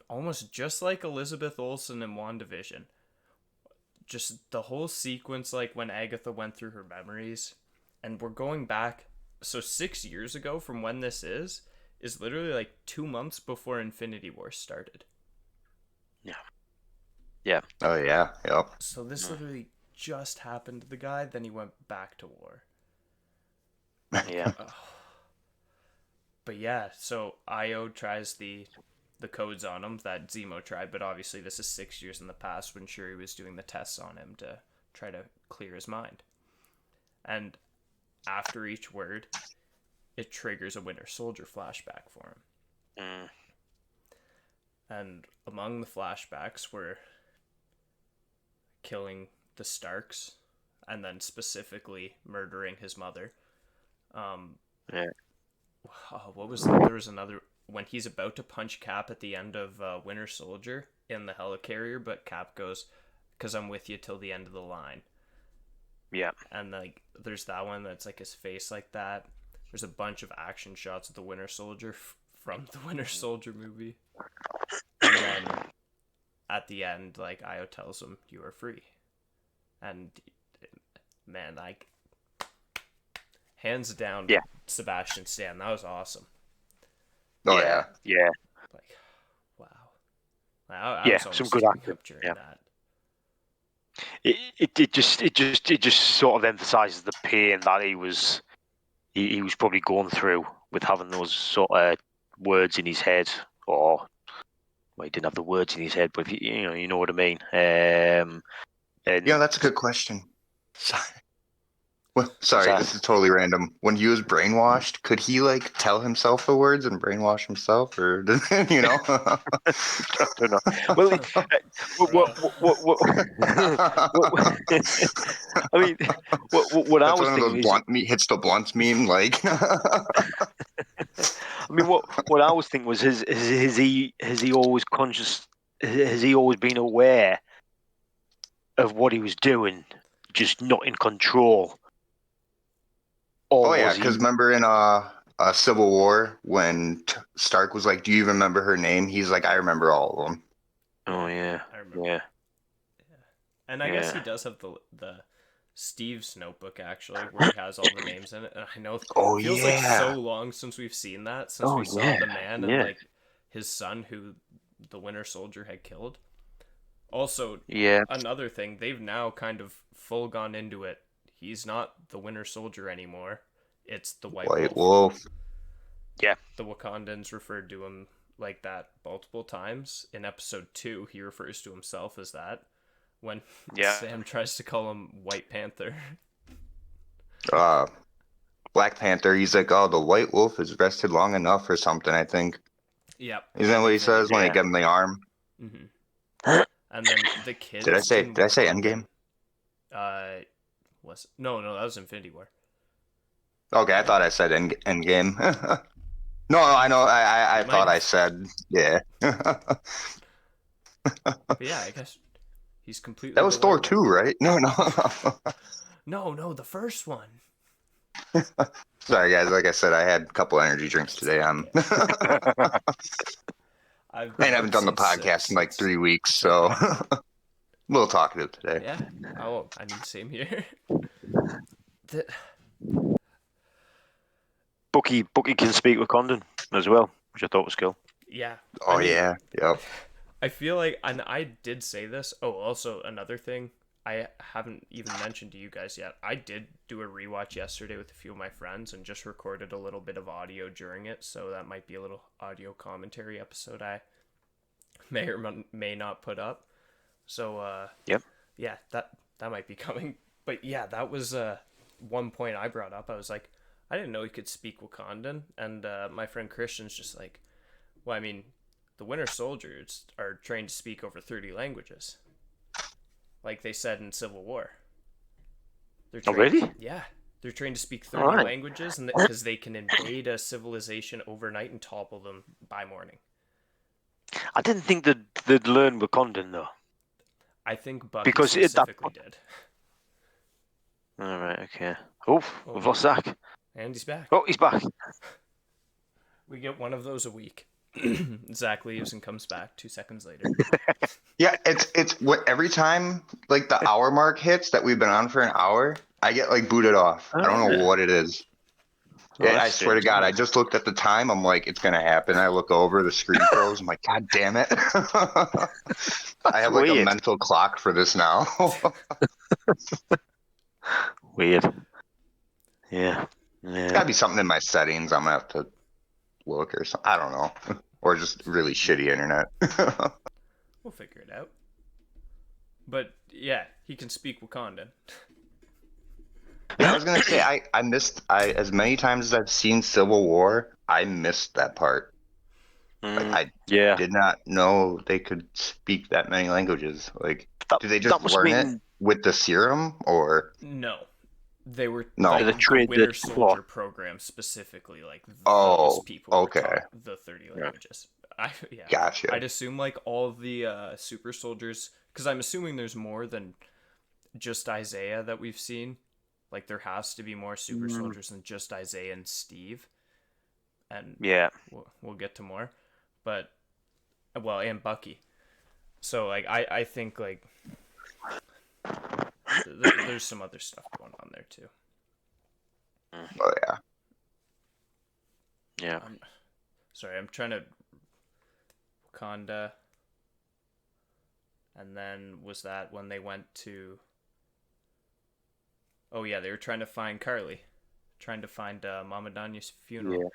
A: almost just like Elizabeth Olsen in WandaVision. Just the whole sequence, like when Agatha went through her memories, and we're going back. So 6 years ago from when this is literally like 2 months before Infinity War started.
B: Yeah.
C: Oh yeah. Yep.
A: So this literally just happened to the guy. Then he went back to war.
B: Yeah.
A: But yeah, so Io tries the codes on him that Zemo tried, but obviously this is 6 years in the past when Shuri was doing the tests on him to try to clear his mind. And after each word, it triggers a Winter Soldier flashback for him. And among the flashbacks were killing the Starks and then specifically murdering his mother. What was that? There was another when he's about to punch Cap at the end of Winter Soldier in the helicarrier, but Cap goes, "'Cause I'm with you till the end of the line."
B: Yeah.
A: And like there's that one that's like his face like that. There's a bunch of action shots of the Winter Soldier from the Winter Soldier movie. And then at the end, like Io tells him, "You are free." And man, like hands down, Sebastian Stan, that was awesome.
C: Oh yeah.
A: Like, wow. I was
B: some good acting.
A: During that.
B: it just sort of emphasizes the pain that he was probably going through with having those sort of words in his head, or well, he didn't have the words in his head, but you know what I mean. And
C: Yeah, that's a good question. Well, sorry, this is totally random. When he was brainwashed, could he like tell himself the words and brainwash himself, or you know?
B: I don't know. Well, I mean, what I
C: That's
B: was
C: one of those
B: thinking is,
C: blunt meat hits the blunts meme, like.
B: I mean, what I was thinking was, has he always conscious? Has he always been aware of what he was doing, just not in control? Or
C: Oh yeah,
B: was
C: because
B: he?
C: remember in Civil War when Stark was like, "Do you even remember her name?" He's like, "I remember all of them."
B: Oh yeah,
A: I remember.
B: yeah.
A: And I guess he does have the Steve's notebook actually, where he has all the names in it. And I know it
C: Oh
A: feels like so
C: yeah.
A: long since we've seen that, since
B: Oh
A: we saw
B: yeah,
A: the man and
B: yeah,
A: like his son who the Winter Soldier had killed. Also,
B: yeah.
A: another thing, they've now kind of full gone into it. He's not the Winter Soldier anymore. It's the White
C: White
A: Wolf.
C: Wolf.
B: Yeah.
A: The Wakandans referred to him like that multiple times. In episode 2, he refers to himself as that. When Sam tries to call him White Panther.
C: Black Panther. He's like, "Oh, the White Wolf has rested long enough or something." I think.
A: Yep.
C: Isn't that what he says when they
B: Yeah.
C: get him the arm?
A: Mm-hmm. And then the kids.
C: Did I say
A: Wakanda,
C: Endgame?
A: Was no, that was Infinity War.
C: Okay, I thought I said Endgame. No, I know. I thought I said yeah.
A: But yeah, I guess he's completely.
C: That was Thor 2, right? No.
A: No, the first one.
C: Sorry, guys. Like I said, I had a couple energy drinks today.
A: I
C: haven't done the podcast in like 3 weeks, so a little talkative today.
A: Yeah. Oh, I mean, same here.
B: Bucky can speak Wakandan as well, which I thought was cool.
A: Yeah.
C: Oh, yeah. Yep.
A: I feel like, and I did say this. Oh, also another thing I haven't even mentioned to you guys yet. I did do a rewatch yesterday with a few of my friends and just recorded a little bit of audio during it. So that might be a little audio commentary episode I may or may not put up. So,
B: Yep.
A: Yeah, that might be coming. But yeah, that was one point I brought up. I was like, I didn't know he could speak Wakandan. And my friend Christian's just like, well, I mean, the Winter Soldiers are trained to speak over 30 languages. Like they said in Civil War.
B: Oh, really?
A: Yeah. They're trained to speak 30 languages and because they can invade a civilization overnight and topple them by morning.
B: I didn't think they'd learn Wakandan, though.
A: I think Bucky specifically did.
B: All right, okay. We've lost Zach.
A: And he's back.
B: Oh, he's back.
A: We get one of those a week. Zach leaves and comes back 2 seconds later.
C: Yeah, it's what every time like the hour mark hits that we've been on for an hour, I get like booted off. I don't know what it is. I swear to God, I just looked at the time. I'm like, it's gonna happen. I look over, the screen froze. I'm like, God damn it! I have like a mental clock for this now.
B: Weird. Yeah.
C: It's gotta be something in my settings. I'm gonna have to look or something. I don't know, or just really shitty internet.
A: We'll figure it out. But yeah, he can speak Wakandan.
C: Yeah, I was gonna say I missed as many times as I've seen Civil War, I missed that part. Like I did not know they could speak that many languages. Like, do they just learn it with the serum or
A: no? They were
B: the
A: Winter Soldier program specifically. Like those people were taught the 30 languages.
C: Gotcha.
A: I'd assume like all the super soldiers, because I'm assuming there's more than just Isaiah that we've seen. Like there has to be more super soldiers than just Isaiah and Steve. And we'll get to more, but and Bucky. So like I think like there's some other stuff going on there too.
C: Oh yeah.
B: Yeah.
A: I'm trying to Wakanda. And then was that when they went to Oh yeah, they were trying to find Carly, trying to find Mama Danya's funeral.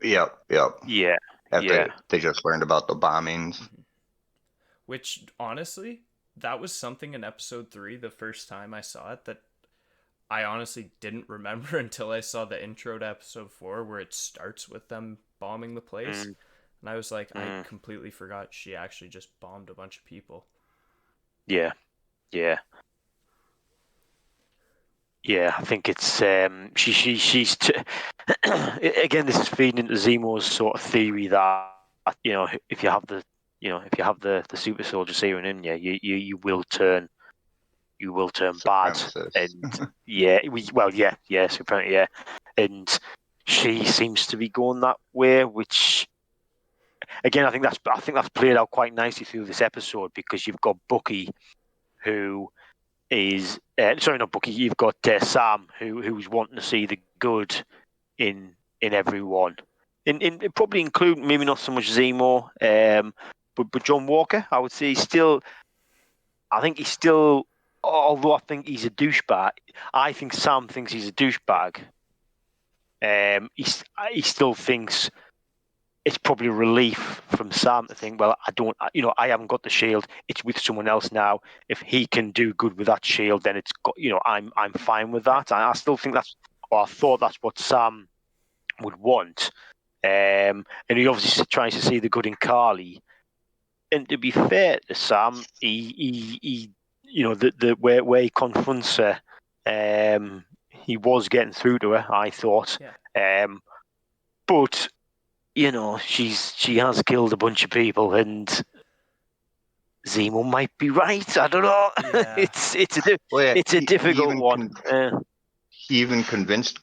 C: Yep.
B: Yeah.
C: After they just learned about the bombings.
A: Mm-hmm. Which honestly, that was something in episode 3, the first time I saw it, that I honestly didn't remember until I saw the intro to episode 4, where it starts with them bombing the place. And I was like, I completely forgot she actually just bombed a bunch of people.
B: Yeah. I think it's she's again. This is feeding into Zemo's sort of theory that if you have the super soldier serum in you will turn bad.
C: Supremacist.
B: And so apparently and she seems to be going that way, which again I think that's played out quite nicely through this episode, because you've got Bucky, who is sorry, not Bucky. You've got Sam, who's wanting to see the good in everyone, in probably include maybe not so much Zemo, but John Walker. I would say I think he's still, although I think he's a douchebag. I think Sam thinks he's a douchebag. He still thinks it's probably a relief from Sam to think, well, I haven't got the shield. It's with someone else now. If he can do good with that shield, then it's got, I'm fine with that. I still think I thought that's what Sam would want. And he obviously tries to see the good in Carly. And to be fair to Sam, he where he confronts her, he was getting through to her, I thought.
A: Yeah.
B: But she has killed a bunch of people, and Zemo might be right. I don't know.
A: Yeah.
B: it's a difficult one.
C: He even convinced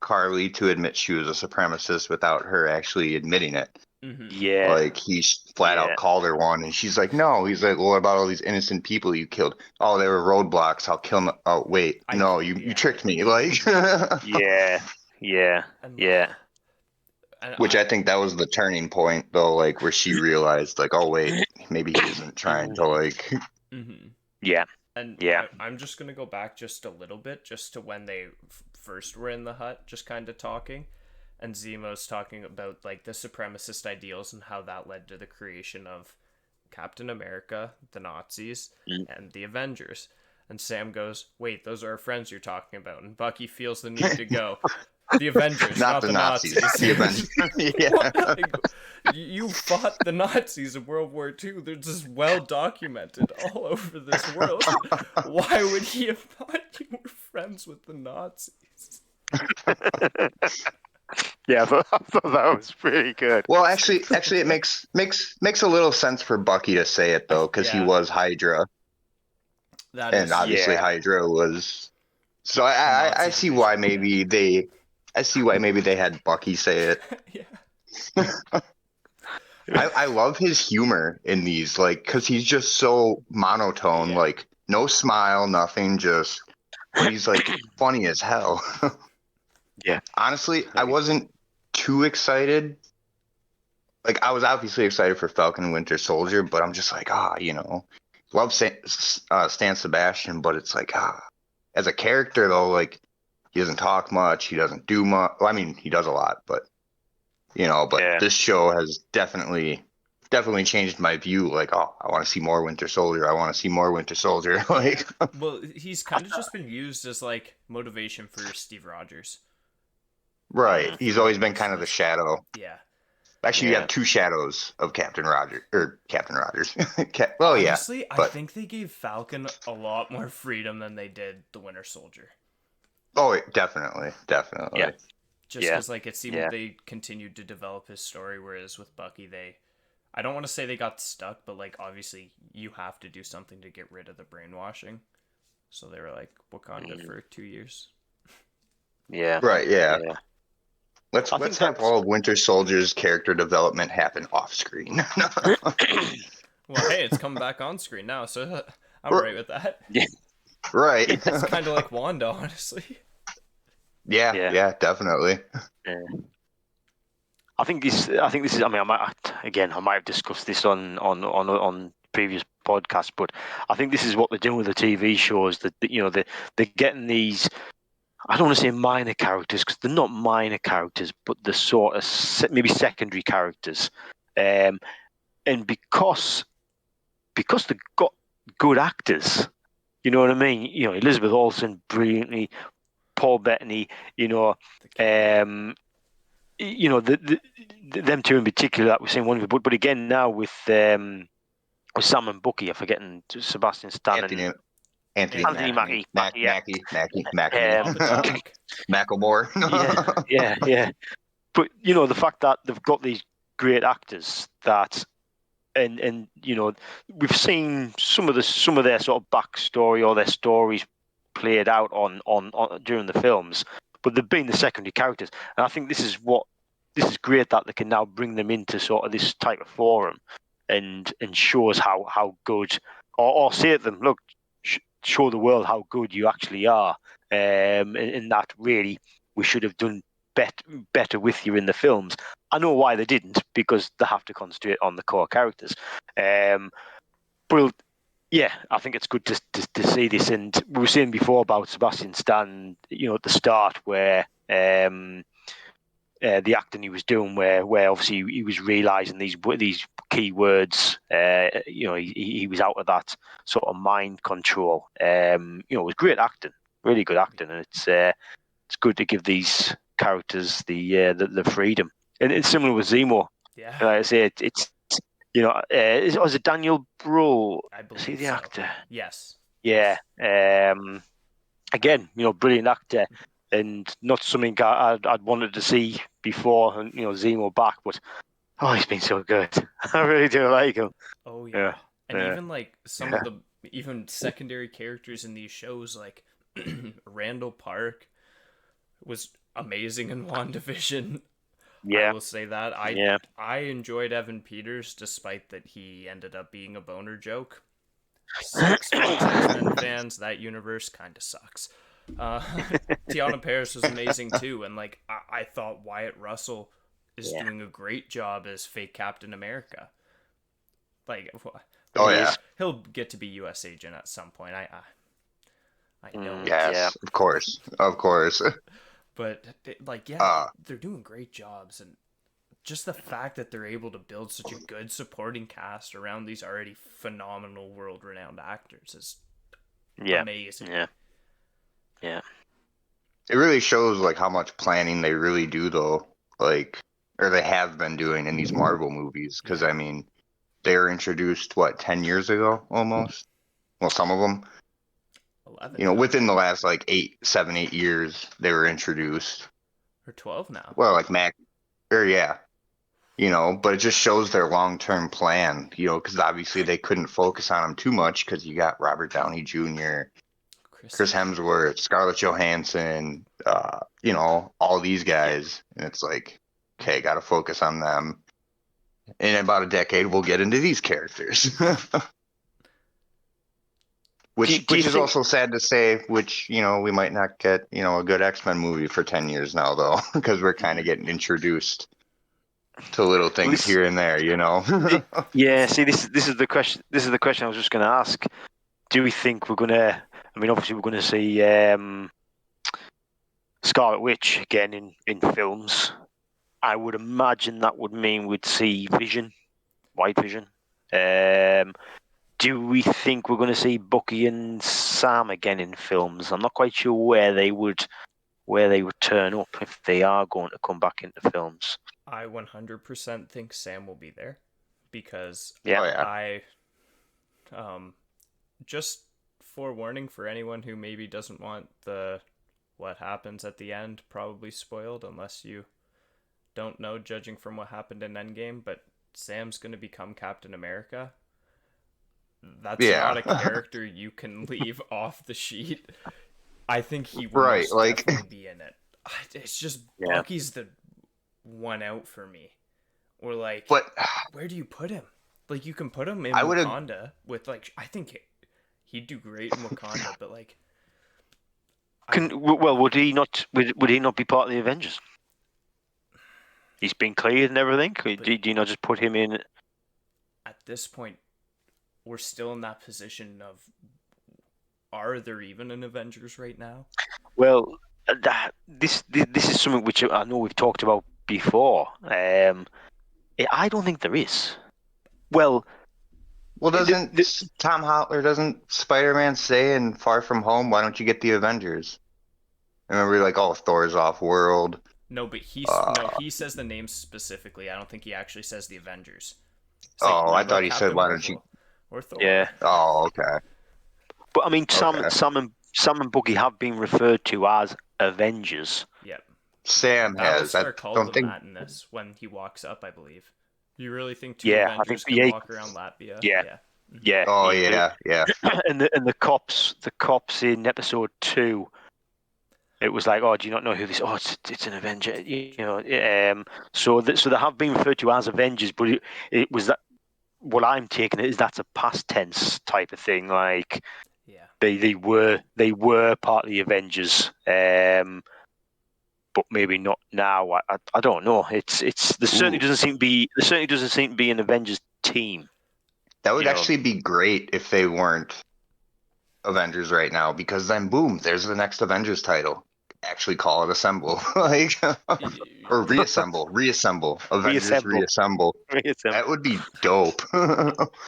C: Carly to admit she was a supremacist without her actually admitting it.
A: Mm-hmm.
B: Yeah.
C: Like, he flat out called her one, and she's like, no. He's like, well, what about all these innocent people you killed? Oh, they were roadblocks. I'll kill them. Oh, wait. You tricked me. Like,
B: yeah.
C: Which I think that was the turning point, though, like, where she realized, like, oh, wait, maybe he isn't trying to, like...
A: Mm-hmm.
B: Yeah.
A: And I'm just going to go back just a little bit, just to when they first were in the hut, just kind of talking. And Zemo's talking about, like, the supremacist ideals and how that led to the creation of Captain America, the Nazis, and the Avengers. And Sam goes, wait, those are our friends you're talking about. And Bucky feels the need to go... The Avengers, not the Nazis.
C: The Avengers.
A: Yeah. You fought the Nazis in World War II. They're just well documented all over this world. Why would he have thought you were friends with the Nazis?
B: Yeah, I thought that was pretty good.
C: Well, actually, it makes a little sense for Bucky to say it, though, because he was Hydra, and obviously Hydra was. So I see why maybe they. I see why maybe they had Bucky say it.
A: Yeah.
C: I love his humor in these, like, because he's just so monotone, like, no smile, nothing, just, he's, like, funny as hell.
B: Yeah.
C: Honestly, I wasn't too excited. Like, I was obviously excited for Falcon and Winter Soldier, but I'm just like, love Stan Sebastian, but it's like, as a character, though, like, he doesn't talk much. He doesn't do much. Well, I mean, he does a lot, but this show has definitely changed my view. Like, I want to see more Winter Soldier. I want to see more Winter Soldier. Like,
A: well, he's kind of just been used as like motivation for Steve Rogers.
C: Right. He's always been kind of the shadow.
A: Yeah.
C: Actually, you have two shadows of Captain Rogers.
A: Honestly, I think they gave Falcon a lot more freedom than they did the Winter Soldier.
C: Oh, definitely.
B: Yeah.
A: Just because, like, it seemed they continued to develop his story, whereas with Bucky, I don't want to say they got stuck, but, like, obviously you have to do something to get rid of the brainwashing. So they were like, Wakanda for 2 years.
B: Yeah.
C: Right, yeah. Let's have all of Winter Soldier's character development happen off screen.
A: Well, hey, it's coming back on screen now, so I'm right with that.
B: Yeah.
C: Right.
A: It's kind of like Wanda, honestly.
C: Yeah, definitely.
B: Yeah. I think this is. I mean, I might have discussed this on previous podcast, but I think this is what they're doing with the TV shows. That they're getting these. I don't want to say minor characters because they're not minor characters, but they're sort of maybe secondary characters, and because they've got good actors, you know what I mean. Elizabeth Olsen brilliantly, Paul Bettany, them two in particular that we've seen one. But again now with Sam and Bucky, I'm forgetting Sebastian Stan and Anthony Mackie.
C: Macklemore.
B: yeah. But the fact that they've got these great actors that, and we've seen some of their sort of backstory or their stories played out on during the films, but they've been the secondary characters, and I think this is great that they can now bring them into sort of this type of forum, and show us how good, or say to them, look, show the world how good you actually are, and that really we should have done better with you in the films. I know why they didn't, because they have to concentrate on the core characters. But yeah, I think it's good to see this. And we were saying before about Sebastian Stan, at the start, where the acting he was doing, where obviously he was realising these key words. He was out of that sort of mind control. It was great acting, really good acting, and it's good to give these characters the freedom. And it's similar with Zemo.
A: Yeah.
B: I say it's was it Daniel Bro?
A: I believe
B: Is he the actor?
A: Yes.
B: Yeah. Again, brilliant actor, and not something I'd wanted to see before, and Zemo back, but he's been so good. I really do like him.
A: Oh yeah. And even like some of the even secondary characters in these shows, like Randall Park was amazing in WandaVision.
B: Yeah.
A: I will say that. I enjoyed Evan Peters, despite that he ended up being a boner joke. Sucks for X-Men fans. That universe kind of sucks. Tiana Paris was amazing too, and like I thought Wyatt Russell is doing a great job as fake Captain America. Like, he'll get to be U.S. agent at some point. I know.
C: Yes, of course.
A: But they're doing great jobs, and just the fact that they're able to build such a good supporting cast around these already phenomenal, world-renowned actors is amazing.
B: Yeah.
C: It really shows like how much planning they really do, though. Like, or they have been doing in these Marvel movies, because I mean, they were introduced 10 years ago almost. Well, some of them.
A: 11.
C: Within the last 8 years, they were introduced.
A: Or 12 now.
C: Well, like Mac, or yeah. But it just shows their long-term plan, because obviously they couldn't focus on them too much, because you got Robert Downey Jr., Chris Hemsworth, Scarlett Johansson, all these guys. And it's like, okay, got to focus on them. In about a decade, we'll get into these characters. Which is also sad to say, which, we might not get, a good X-Men movie for 10 years now, though, because we're kind of getting introduced to little things here and there,
B: Yeah, see, this is the question. This is the question I was just going to ask. Do we think we're going to? I mean, obviously, we're going to see Scarlet Witch again in films. I would imagine that would mean we'd see White Vision. Do we think we're going to see Bucky and Sam again in films? I'm not quite sure where they would turn up if they are going to come back into films.
A: I 100% think Sam will be there, because
B: I
A: just forewarning for anyone who maybe doesn't want what happens at the end probably spoiled, unless you don't know, judging from what happened in Endgame, but Sam's going to become Captain America. That's not a character you can leave off the sheet. I think he will definitely be in it. It's just Bucky's the one out for me. Or where do you put him? Like, you can put him in Wakanda with I think he'd do great in Wakanda, but
B: would he not? Would he not be part of the Avengers? He's been cleared and everything. Do you not just put him in?
A: At this point, we're still in that position of, are there even an Avengers right now?
B: Well, this is something which I know we've talked about before. I don't think there is. Well,
C: Well, doesn't Spider-Man say in Far From Home, why don't you get the Avengers? Remember, like, oh, Thor's off-world.
A: No, but he says the names specifically. I don't think he actually says the Avengers. It's like,
C: Oh,
A: what
C: I thought
A: about
C: he said,
A: Captain
C: why don't you?
A: Marvel or Thor?
B: yeah.
C: Oh, okay.
B: But I mean,
C: Okay.
B: Sam and Buggy have been referred to as Avengers.
A: Yep.
C: Sam has. I
A: Battlestar called
C: don't
A: them
C: think.
A: that in this when he walks up, I believe. You really think two
B: Yeah, I think
A: Avengers can walk around Latvia?
B: yeah. Yeah.
C: Oh, yeah.
B: And the cops in episode 2, it was like, oh, do you not know who this? Oh, it's an Avenger, you know. So they have been referred to as Avengers, but it was that. What I'm taking it is that's a past tense type of thing. Like,
A: Yeah.
B: they were part of the Avengers, but maybe not now. I don't know. It's there certainly doesn't seem to be an Avengers team.
C: That would
B: You know.
C: actually be great if they weren't Avengers right now, because then boom, there's the next Avengers title. Actually call it Assemble. Like or reassemble. Avengers
B: Reassemble.
C: reassemble. That would be dope.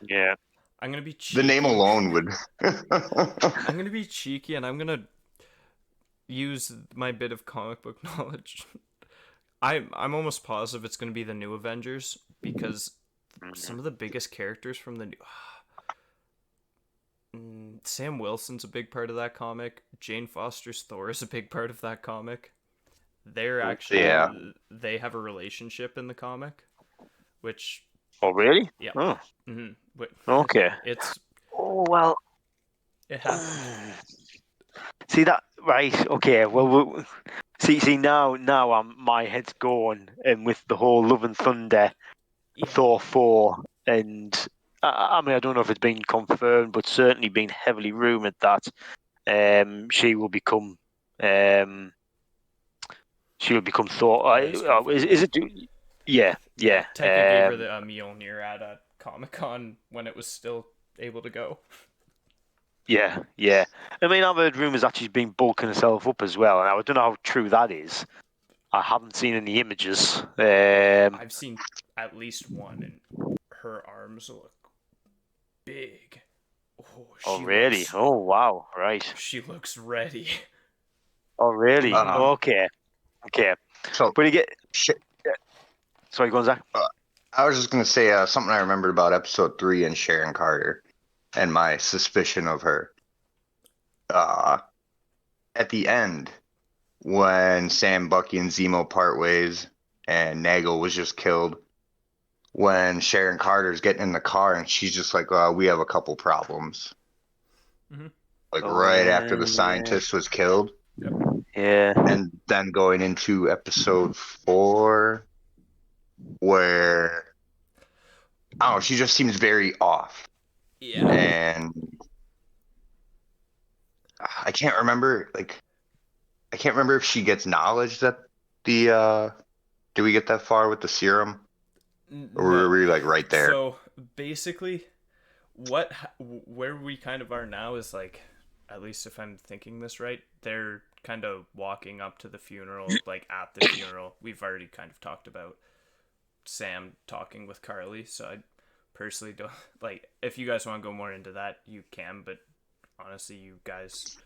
B: Yeah.
A: I'm gonna be cheeky.
C: The name alone would.
A: I'm gonna be cheeky, and I'm gonna use my bit of comic book knowledge. I'm almost positive it's gonna be the new Avengers, because some of the biggest characters from the new Sam Wilson's a big part of that comic. Jane Foster's Thor is a big part of that comic. They're actually they have a relationship in the comic, which.
B: Oh really?
A: Yeah.
B: Oh.
A: Mm-hmm. But
B: Okay.
A: It's.
B: Oh well.
A: It happened.
B: See that right? Okay. Well, see now my head's going, and with the whole Love and Thunder, Thor 4, and I mean I don't know if it's been confirmed, but certainly been heavily rumored that she will become Thor. Is it? Yeah.
A: Taika gave her the Mjolnir at a Comic-Con when it was still able to go.
B: Yeah. I mean, I've heard rumours that she's been bulking herself up as well, and I don't know how true that is. I haven't seen any images.
A: I've seen at least one, and her arms look big.
B: Oh, really? Oh, wow. Right.
A: She looks ready.
B: Oh, really? Okay.
C: So,
B: but you get. Sorry, go on, Zach.
C: I was just gonna say something I remembered about episode 3 and Sharon Carter, and my suspicion of her. At the end, when Sam, Bucky, and Zemo part ways, and Nagel was just killed, when Sharon Carter's getting in the car and she's just like, we have a couple problems.
A: Mm-hmm.
C: Like right after the scientist was killed.
A: Yep.
B: Yeah.
C: And then going into episode 4, where I don't know, she just seems very off.
A: Yeah.
C: And I can't remember if she gets knowledge that the do we get that far with the serum? Or were we like right there?
A: So basically, where we kind of are now is like, at least if I'm thinking this right, they're kind of walking up to the funeral, like at the funeral. We've already kind of talked about Sam talking with Carly, so I personally don't like. If you guys want to go more into that, you can. But honestly, you guys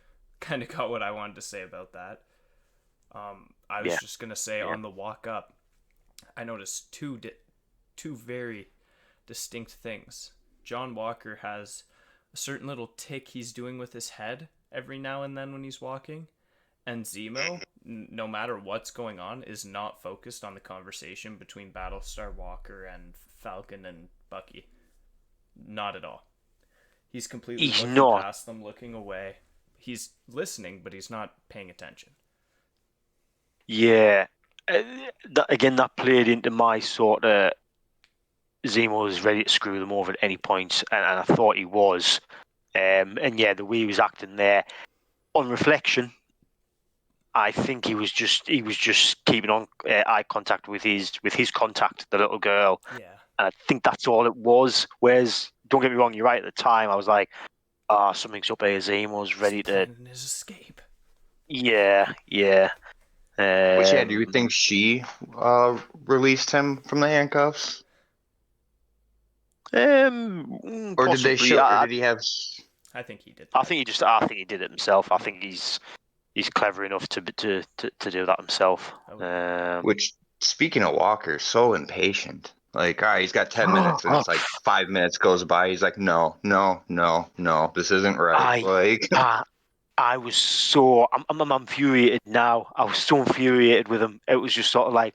A: kind of got what I wanted to say about that. I was just gonna say on the walk up, I noticed two very distinct things. John Walker has a certain little tick he's doing with his head every now and then when he's walking, and Zemo, no matter what's going on, is not focused on the conversation between Battlestar Walker and Falcon and Bucky. Not at all. He's completely looking past them, looking away. He's listening, but he's not paying attention.
B: Yeah. That played into my sort of Zemo was ready to screw them over at any point, and I thought he was. And yeah, the way he was acting there, on reflection, I think he was just keeping on eye contact with his contact, the little girl.
A: Yeah.
B: And I think that's all it was. Whereas don't get me wrong, you're right. At the time, I was like, something's up here. Zemo's ready to.
A: Planning his escape.
B: Yeah.
C: But yeah, do you think she released him from the handcuffs, or did they
B: possibly.
C: show? Or did he have?
A: I think he did.
B: I think he did it himself. I think he's clever enough to do that himself.
C: Which, speaking of Walker, so impatient. Like, all right, he's got 10 minutes, and it's like 5 minutes goes by. He's like, no, this isn't right.
B: I was so I'm infuriated now. I was so infuriated with him. It was just sort of like,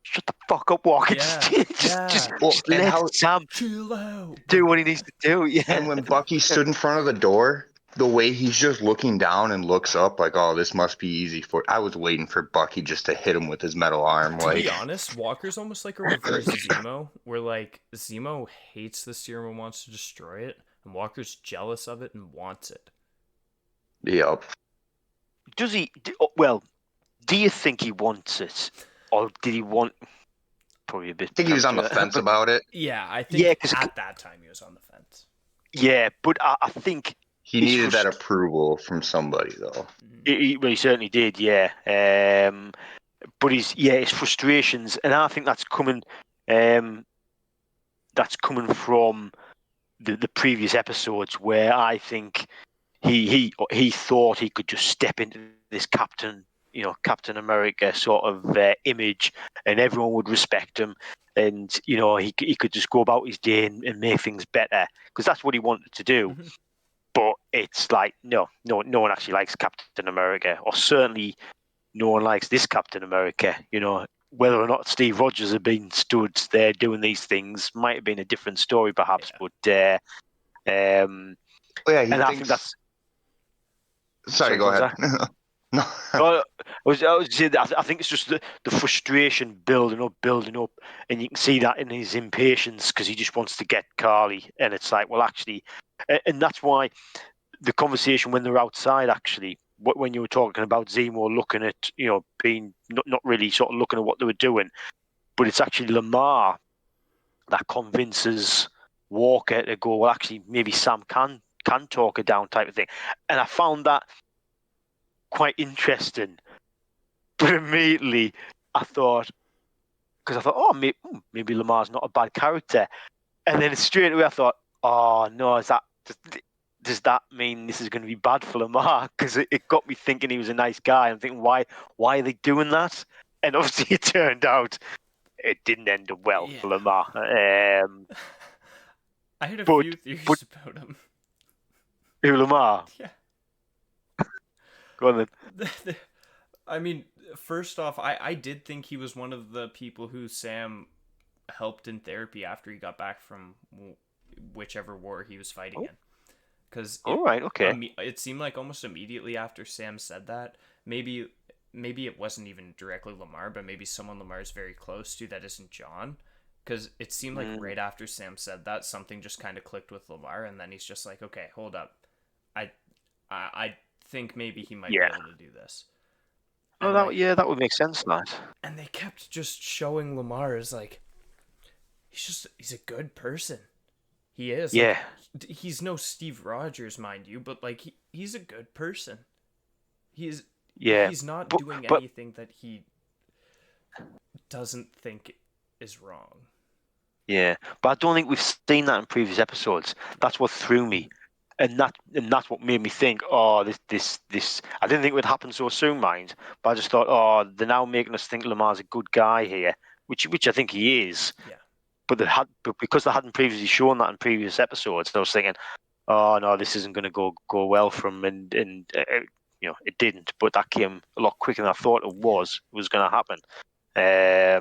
B: shut the fuck up, Walker. Just let Sam
A: chill out.
B: Do what he needs to do. Yeah.
C: And when Bucky stood in front of the door, the way he's just looking down and looks up, like, oh, this must be easy for. I was waiting for Bucky just to hit him with his metal arm.
A: To be honest, Walker's almost like a reverse Zemo, where like Zemo hates the serum and wants to destroy it, and Walker's jealous of it and wants it.
C: Yep.
B: Does he? Well, do you think he wants it, or did he want? Probably a bit.
C: I think he was on the fence about it.
A: Yeah, I think at that time he was on the fence.
B: Yeah, but I think
C: he needed that approval from somebody, though.
B: He certainly did. Yeah. But his frustrations, and I think that's coming. That's coming from the previous episodes where I think he thought he could just step into this Captain America sort of image, and everyone would respect him, and he could just go about his day and make things better, because that's what he wanted to do. Mm-hmm. But it's like no one actually likes Captain America, or certainly no one likes this Captain America. Whether or not Steve Rogers had been stood there doing these things might have been a different story, perhaps. Yeah. But I think that's.
C: Sorry, go ahead. No.
B: I think it's just the frustration building up, and you can see that in his impatience, because he just wants to get Carly, and it's like, well, actually, and that's why the conversation when they're outside, actually, when you were talking about Zemo looking at, being not really sort of looking at what they were doing, but it's actually Lamar that convinces Walker to go, well, actually, maybe Sam can talk her down, type of thing, and I found that quite interesting. But immediately I thought, oh, maybe Lamar's not a bad character, and then straight away I thought, oh no, does that mean this is going to be bad for Lamar? Because it got me thinking he was a nice guy. I'm thinking, why are they doing that? And obviously it turned out it didn't end up well for Lamar.
A: I had a few theories about him.
B: Who, Lamar?
A: Yeah.
B: Go on then.
A: I mean, first off, I did think he was one of the people who Sam helped in therapy after he got back from whichever war he was fighting in. Because it seemed like almost immediately after Sam said that, maybe it wasn't even directly Lamar, but maybe someone Lamar's very close to that isn't John. Because it seemed like right after Sam said that, something just kind of clicked with Lamar, and then he's just like, okay, hold up. I think maybe he might be able to do this.
B: And that would make sense, lad.
A: And they kept just showing Lamar as like, he's a good person. He is.
B: Yeah.
A: Like, he's no Steve Rogers, mind you, but like he's a good person. He's not doing anything that he doesn't think is wrong.
B: Yeah, but I don't think we've seen that in previous episodes. That's what threw me. And that's what made me think, oh, this I didn't think it would happen so soon, mind. But I just thought, oh, they're now making us think Lamar's a good guy here, which I think he is. Yeah. But because they hadn't previously shown that in previous episodes, I was thinking, oh no, this isn't going to go well for him, and it didn't. But that came a lot quicker than I thought it was going to happen.
A: I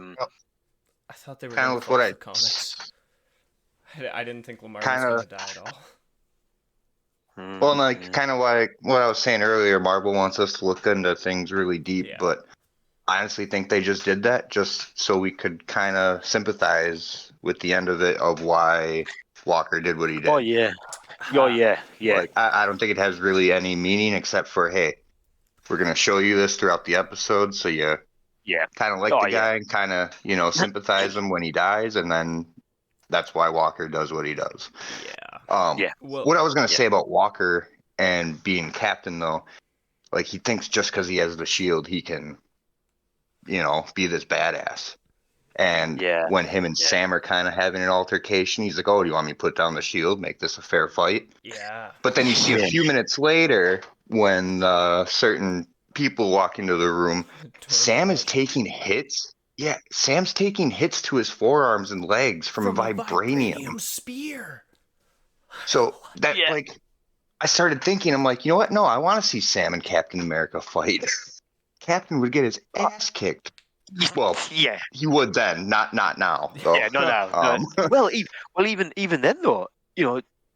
A: thought they were kind of what the comics. I didn't think Lamar was going to die at all.
C: Well, like kind of like what I was saying earlier, Marvel wants us to look into things really deep, but I honestly think they just did that just so we could kind of sympathize with the end of it, of why Walker did what he did.
B: Oh yeah.
C: Like, I don't think it has really any meaning except for, hey, we're gonna show you this throughout the episode, so you kind of like the guy and kind of sympathize him when he dies, and then That's why Walker does what he does.
A: Yeah.
B: Yeah.
A: Well,
C: What I was gonna say about Walker and being captain, though, like he thinks just because he has the shield, he can, be this badass. And
B: Yeah.
C: when him and Sam are kind of having an altercation, he's like, "Oh, do you want me to put down the shield, make this a fair fight?"
A: yeah.
C: But then you see a few minutes later when certain people walk into the room, Sam is taking hits. Yeah, Sam's taking hits to his forearms and legs from a vibranium.
A: spear.
C: So that
B: Yeah.
C: like, I started thinking, I'm like, you know what? No, I want to see Sam and Captain America fight. Captain would get his ass kicked. Well,
B: Yeah.
C: he would then, not now, though.
B: Yeah. No. Well, even then though,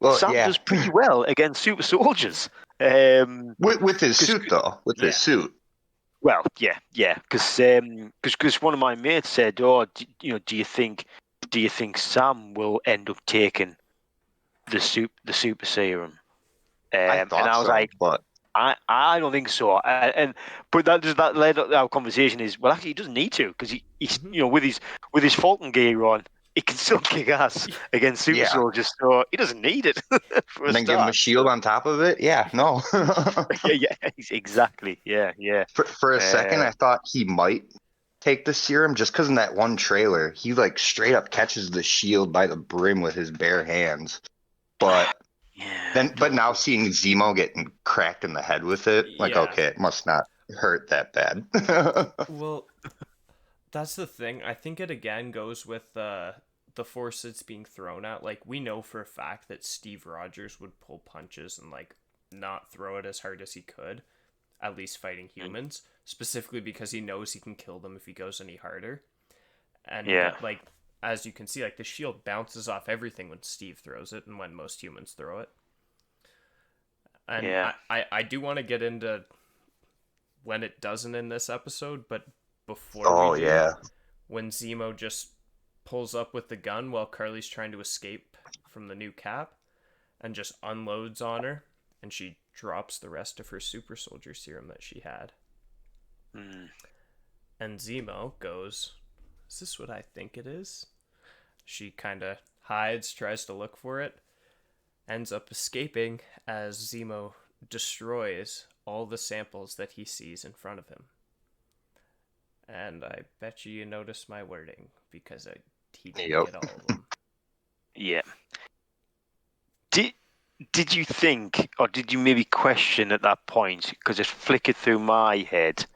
C: Well,
B: Sam
C: yeah,
B: does pretty well against super soldiers. With
C: with his suit though, with his suit.
B: Well, yeah, because one of my mates said, "Oh, do you think Sam will end up taking the super serum?"
C: I
B: And
C: thought
B: I was
C: so,
B: like,
C: but
B: I don't think so. But that led up our conversation is, well, actually, he doesn't need to because he's with his Falcon gear on, he can still kick ass against super
C: yeah.
B: soldiers, so he doesn't need it for a
C: And then give him a
B: start.
C: shield on top of it. Yeah, no.
B: Yeah, exactly. Yeah.
C: For a second, I thought he might take the serum just because in that one trailer, he like straight up catches the shield by the brim with his bare hands. But
B: Yeah.
C: but now seeing Zemo getting cracked in the head with it, like,
A: Yeah.
C: okay, it must not hurt that bad.
A: Well, that's the thing. I think it again goes with the force that's being thrown at. Like, we know for a fact that Steve Rogers would pull punches and like not throw it as hard as he could, at least fighting humans, specifically because he knows he can kill them if he goes any harder. And like, as you can see, like the shield bounces off everything when Steve throws it and when most humans throw it. And I do want to get into when it doesn't in this episode, but before we do, when Zemo just pulls up with the gun while Carly's trying to escape from the new Cap and just unloads on her, and she drops the rest of her super soldier serum that she had. And Zemo goes, "Is this what I think it is?" She kind of hides, tries to look for it, ends up escaping as Zemo destroys all the samples that he sees in front of him. And I bet you noticed my wording, because he didn't get all of them.
B: Yeah. Did you think, or did you maybe question at that point, because it flickered through my head,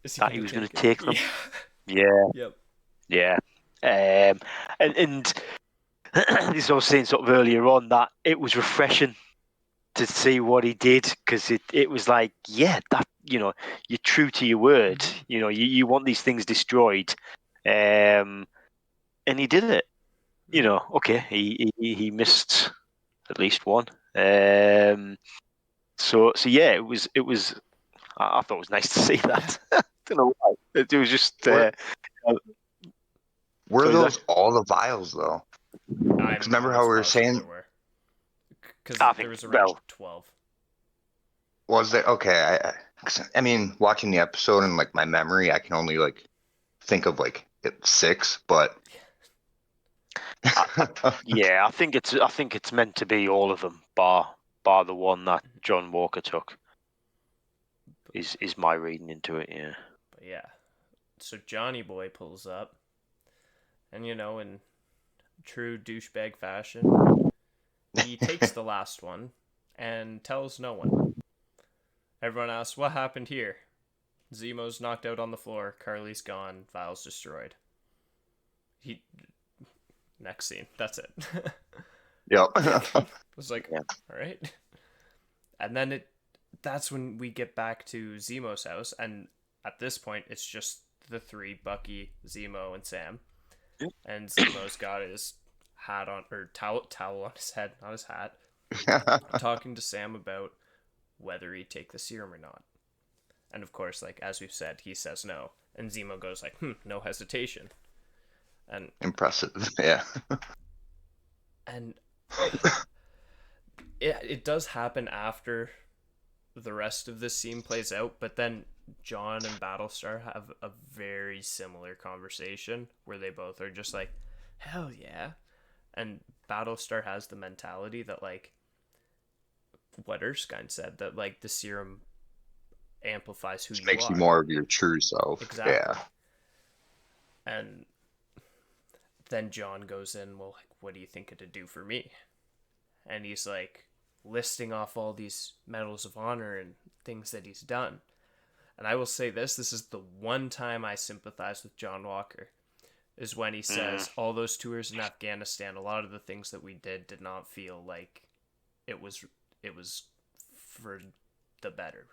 B: that he was going to take them? Yeah.
A: Yep.
B: Yeah. And this is what I was saying sort of earlier on, that it was refreshing to see what he did, because it was like, yeah, that, you're true to your word. You want these things destroyed, and he did it. Okay, he missed at least one. So yeah, it was. I thought it was nice to see that. I don't know why. It was just.
C: Were those all the vials though? Because remember how we were saying?
A: Because there was around 12.
C: Was there? Okay, I mean, watching the episode and like my memory, I can only like think of like 6, but
B: yeah, I think it's meant to be all of them, bar the one that John Walker took. Is my reading into it? Yeah.
A: But yeah, so Johnny Boy pulls up, and in true douchebag fashion, he takes the last one and tells no one. Everyone asks, "What happened here?" Zemo's knocked out on the floor. Carly's gone. Vials destroyed. Next scene. That's it.
C: Yep.
A: I was like, all right. And then that's when we get back to Zemo's house. And at this point, it's just the three, Bucky, Zemo, and Sam. And Zemo's got his hat on, or towel on his head, not his hat, talking to Sam about whether he'd take the serum or not. And of course, like, as we've said, he says no. And Zemo goes like, no hesitation. And
C: impressive. Yeah.
A: And it does happen after the rest of this scene plays out, but then John and Battlestar have a very similar conversation where they both are just like, hell yeah, And Battlestar has the mentality that, like, what Erskine said, that, like, the serum amplifies who
C: Which
A: you
C: makes
A: are.
C: you more of your true self.
A: Exactly.
C: Yeah.
A: And then John goes in, well, like, what do you think it'd do for me? And he's, like, listing off all these medals of honor and things that he's done. And I will say this is the one time I sympathize with John Walker, is when he says, all those tours in Afghanistan, a lot of the things that we did not feel like it was for the better.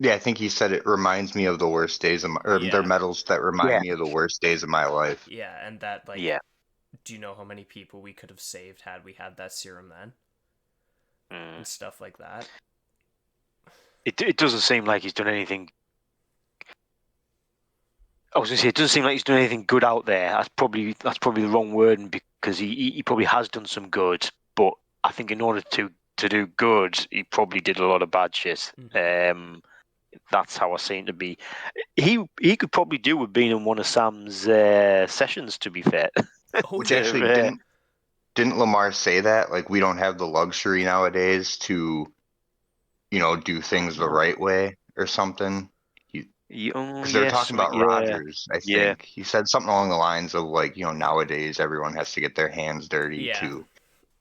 C: Yeah, I think he said it reminds me of the worst days of my, or they're medals that remind me of the worst days of my life.
A: Yeah, and that, like, do you know how many people we could have saved had we had that serum then? And stuff like that.
B: It doesn't seem like he's done anything. I was going to say, it doesn't seem like he's done anything good out there. That's probably the wrong word, because he probably has done some good, but I think in order to do good, he probably did a lot of bad shit. That's how I seem to be. He could probably do with being in one of Sam's sessions, to be fair.
C: Which actually didn't Lamar say that? Like, we don't have the luxury nowadays to, do things the right way or something. Because they're talking about Rogers, I think. He said something along the lines of, like, nowadays everyone has to get their hands dirty to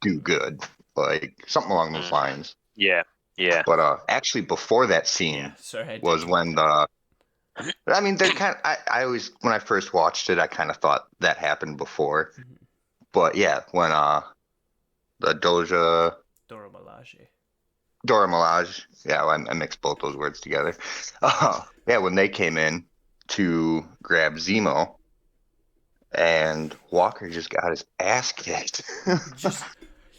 C: do good. Like, something along those lines.
B: Yeah.
C: But actually, before that scene was when I mean, they're kind of, I always, when I first watched it, I kind of thought that happened before. But yeah, when the Dora Milaje, yeah, I mixed both those words together. Yeah, when they came in to grab Zemo, and Walker just got his ass kicked.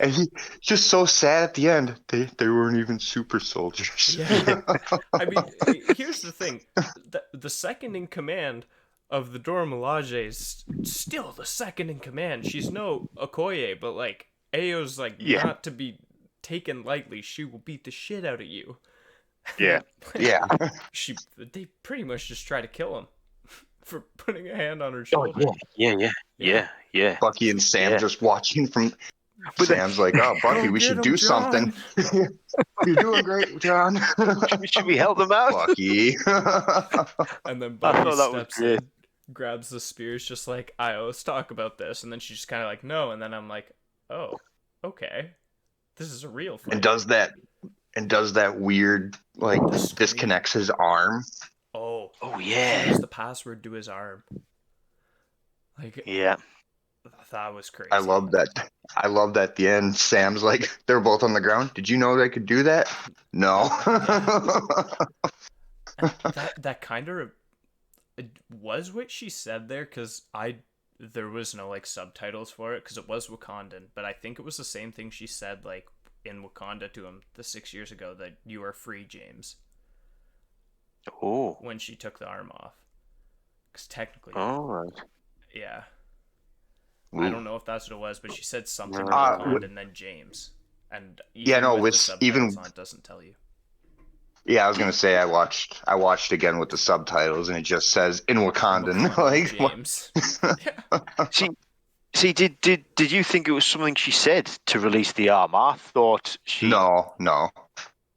C: And he's just so sad at the end. They weren't even super soldiers.
A: Yeah. I mean, here's the thing. The second in command of the Dora Milaje is still the second in command. She's no Okoye, but, like, Ao's, like, not to be taken lightly. She will beat the shit out of you.
B: Yeah.
C: Yeah.
A: They pretty much just try to kill him for putting a hand on her shoulder.
B: Yeah.
C: Bucky and Sam just watching from... But Sam's like, oh, Bucky, we should do something. You're doing great, John.
B: Should we help them out?
C: Bucky.
A: And then Bucky steps in, grabs the spears, just like, let's talk about this. And then she's just kind of like, no. And then I'm like, oh, okay. This is a real fight.
C: And does that weird, like, disconnects his arm.
A: Oh
B: yeah.
A: Here's the password to his arm. Like,
B: yeah.
A: That was crazy.
C: I love that. At the end, Sam's like, they're both on the ground. Did you know they could do that? No.
A: that kind of was what she said there, because there was no, like, subtitles for it because it was Wakandan, but I think it was the same thing she said, like, in Wakanda to him the 6 years ago, that you are free, James.
B: Oh.
A: When she took the arm off, because technically, yeah. Ooh. I don't know if that's what it was, but she said something about Wakanda and then James. And even with the subtitles on, it doesn't tell you.
C: Yeah, I was gonna say I watched again with the subtitles, and it just says in Wakandan. Like,
A: James.
B: See, did you think it was something she said to release the arm? I thought she.
C: No,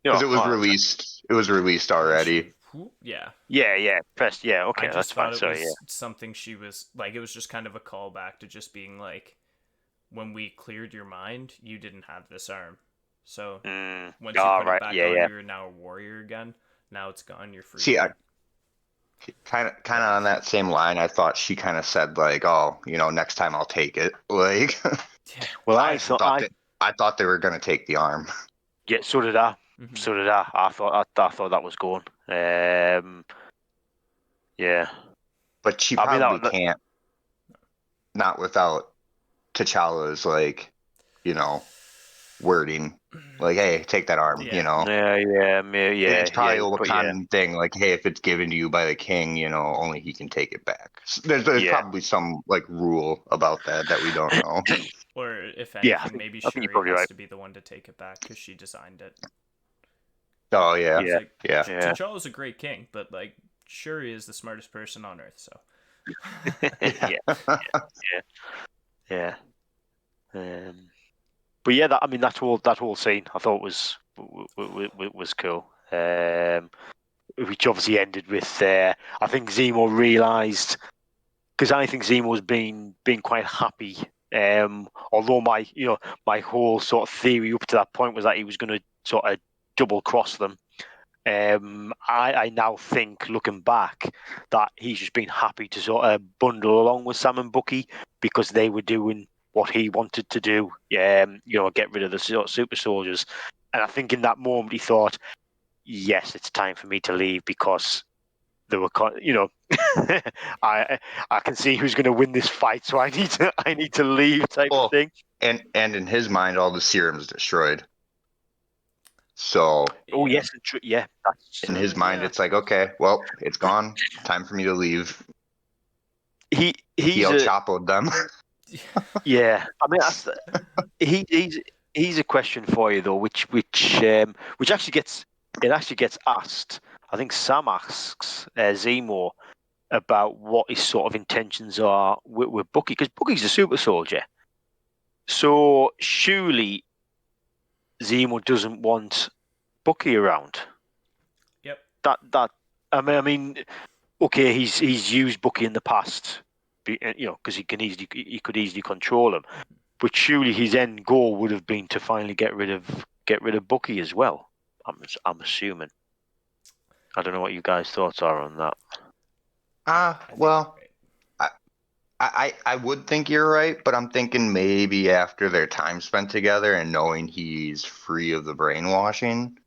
C: because it was released. It was released already.
A: Yeah.
B: Pressed. Yeah. Okay, that's fine. Sorry. Yeah.
A: Something she was like. It was just kind of a callback to just being like, when we cleared your mind, you didn't have this arm. So once you put it back on, you're now a warrior again. Now it's gone. You're free.
C: See, I kind of on that same line. I thought she kind of said, like, oh, next time I'll take it. Like,
B: well,
C: I thought they were gonna take the arm.
B: Yeah, so did I. Mm-hmm. So did I. I thought that was going. Yeah.
C: But she probably can't. Not without T'Challa's, like, wording. Like, hey, take that arm,
B: Yeah.
C: It's probably a Wakandan thing. Like, hey, if it's given to you by the king, only he can take it back. So there's probably some, like, rule about that we don't know.
A: Or if anything, maybe Shuri has to be the one to take it back because she designed it.
C: Oh, yeah.
A: T'Challa's a great king, but, like, Shuri is the smartest person on Earth, so.
B: Yeah. But yeah, that whole scene I thought was cool. Which obviously ended with I think Zemo realised, because I think Zemo's been quite happy. Although my whole sort of theory up to that point was that he was going to sort of double cross them. I now think, looking back, that he's just been happy to sort of bundle along with Sam and Bucky because they were doing what he wanted to do. Get rid of the super soldiers. And I think in that moment he thought, yes, it's time for me to leave because they were, I can see who's going to win this fight, so I need to leave type of thing.
C: And in his mind, all the serum's destroyed. So,
B: yes, yeah.
C: In his mind, it's like, okay, well, it's gone. Time for me to leave.
B: He's
C: Chapo'd them.
B: Yeah, I mean, he's a question for you though, which actually gets asked. I think Sam asks Zemo about what his sort of intentions are with Bucky, because Bucky's a super soldier. So surely Zemo doesn't want Bucky around.
A: Yep.
B: That I mean, okay, he's used Bucky in the past, because he could easily control him. But surely his end goal would have been to finally get rid of Bucky as well. I'm assuming. I don't know what you guys' thoughts are on that.
C: Well, I would think you're right, but I'm thinking maybe after their time spent together and knowing he's free of the brainwashing.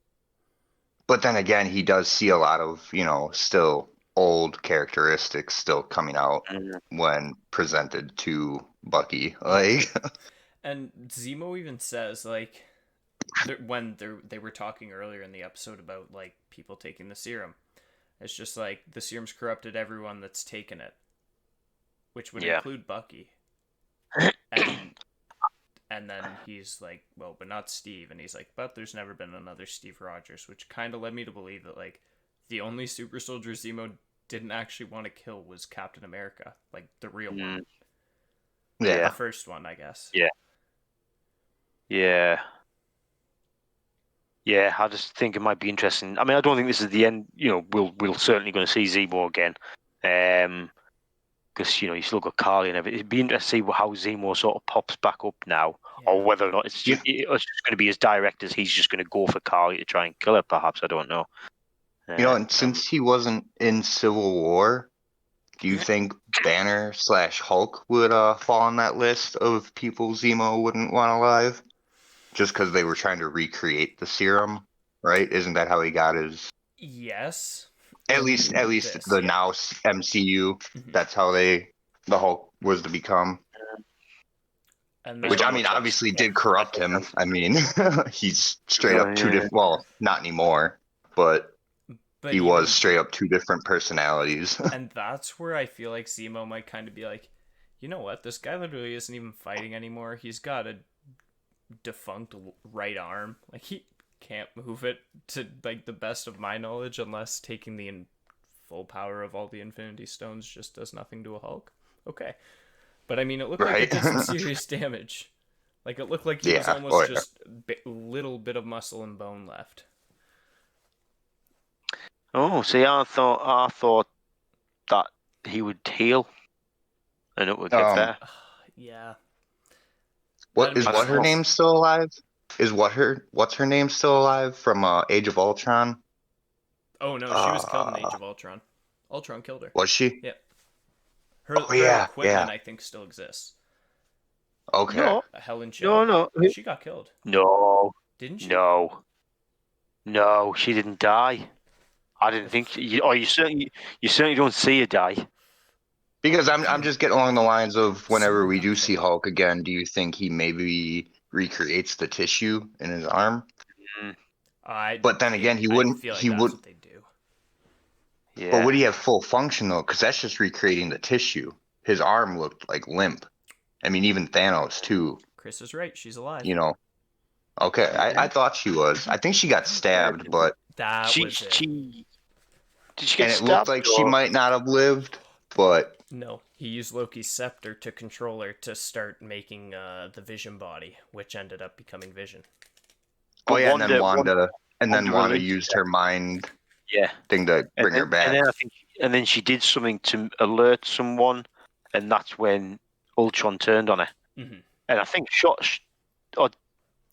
C: But then again, he does see a lot of, still old characteristics still coming out when presented to Bucky. Like,
A: and Zemo even says, like, when they were talking earlier in the episode about, like, people taking the serum, it's just like the serum's corrupted everyone that's taken it, which would include Bucky. And then he's like, well, but not Steve. And he's like, but there's never been another Steve Rogers, which kind of led me to believe that, like, the only super soldier Zemo didn't actually want to kill was Captain America, like the real one.
C: Yeah.
A: The first one, I guess.
B: Yeah. Yeah. Yeah, I just think it might be interesting. I mean, I don't think this is the end. We'll certainly going to see Zemo again. Because you still got Carly and everything. It'd be interesting to see how Zemo sort of pops back up now, or whether or not it's just going to be as direct as he's just going to go for Carly to try and kill her. Perhaps, I don't know.
C: And since he wasn't in Civil War, do you think Banner / Hulk would fall on that list of people Zemo wouldn't want alive? Just because they were trying to recreate the serum, right? Isn't that how he got his?
A: Yes.
C: At least the now MCU. That's how the Hulk was to become. Which, I mean, obviously did corrupt him. I mean, he's straight up two different. Well, not anymore, but he was straight up two different personalities.
A: And that's where I feel like Zemo might kind of be like, you know what? This guy literally isn't even fighting anymore. He's got a defunct right arm. Like, he can't move it to, like, the best of my knowledge, unless taking the full power of all the Infinity Stones just does nothing to a Hulk. Okay. But I mean, it looked like it did some serious damage. Like, it looked like he was almost just a little bit of muscle and bone left.
B: Oh, see, I thought that he would heal, and it would get there.
A: Yeah.
C: What's her name still alive? What's her name still alive from Age of Ultron?
A: Oh no, she was killed in Age of Ultron. Ultron killed her.
C: Was she?
A: Yep. Her equipment, I think, still exists.
C: Okay.
B: No.
A: Helen Cho.
B: No.
A: She got killed.
B: No.
A: Didn't she?
B: No, she didn't die. I didn't think. You certainly don't see her die.
C: Because I'm just getting along the lines of whenever we do see Hulk again, do you think he maybe recreates the tissue in his arm? But then again, he wouldn't.
A: Feel like
C: he
A: that's
C: would.
A: What they do.
B: Yeah.
C: But would he have full function though? Because that's just recreating the tissue. His arm looked like limp. I mean, even Thanos too.
A: Chris is right. She's alive.
C: Okay, I thought she was. I think she got stabbed, but
A: that was it.
B: Did she get stabbed?
C: It looked like she might not have lived, but
A: No, he used Loki's scepter to control her to start making the Vision body, which ended up becoming Vision.
C: Oh yeah, and then
B: Wanda
C: Wanda
B: released
C: used her mind
B: Yeah,
C: thing to bring her back.
B: And then I think, and then she did something to alert someone, and that's when Ultron turned on her.
A: Mm-hmm.
B: And I think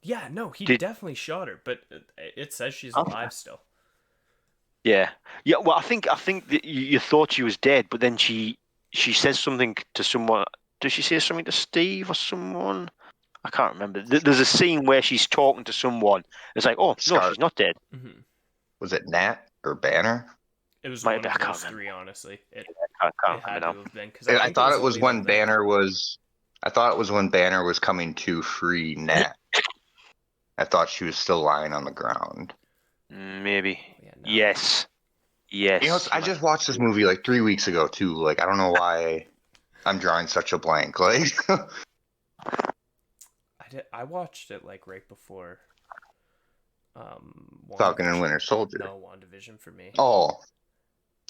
A: Yeah, no, he
B: Did-
A: definitely shot her, but it says she's alive still.
B: yeah. Well, I think that you thought she was dead, but then she says something to someone. Does she say something to Steve or someone? I can't remember. There's a scene where she's talking to someone. It's like, oh no,
C: Scar-
B: she's not dead.
A: Mm-hmm.
C: Was it Nat or Banner?
A: It was
B: Might
A: one
B: be,
A: of
B: I can't
A: those
B: remember.
A: three, honestly. It
B: I can't
A: had
B: remember
A: to
B: now.
A: have been because
C: I thought it was when
A: only
C: Banner was. I thought it was when Banner was coming to free Nat. I thought she was still lying on the ground.
B: Maybe.
A: Yeah, no.
B: Yes.
C: You know, I just watched this movie like 3 weeks ago too. Like, I don't know why I'm drawing such a blank. Like,
A: I watched it like right before.
C: Falcon and Winter Soldier.
A: No, WandaVision for me.
C: Oh,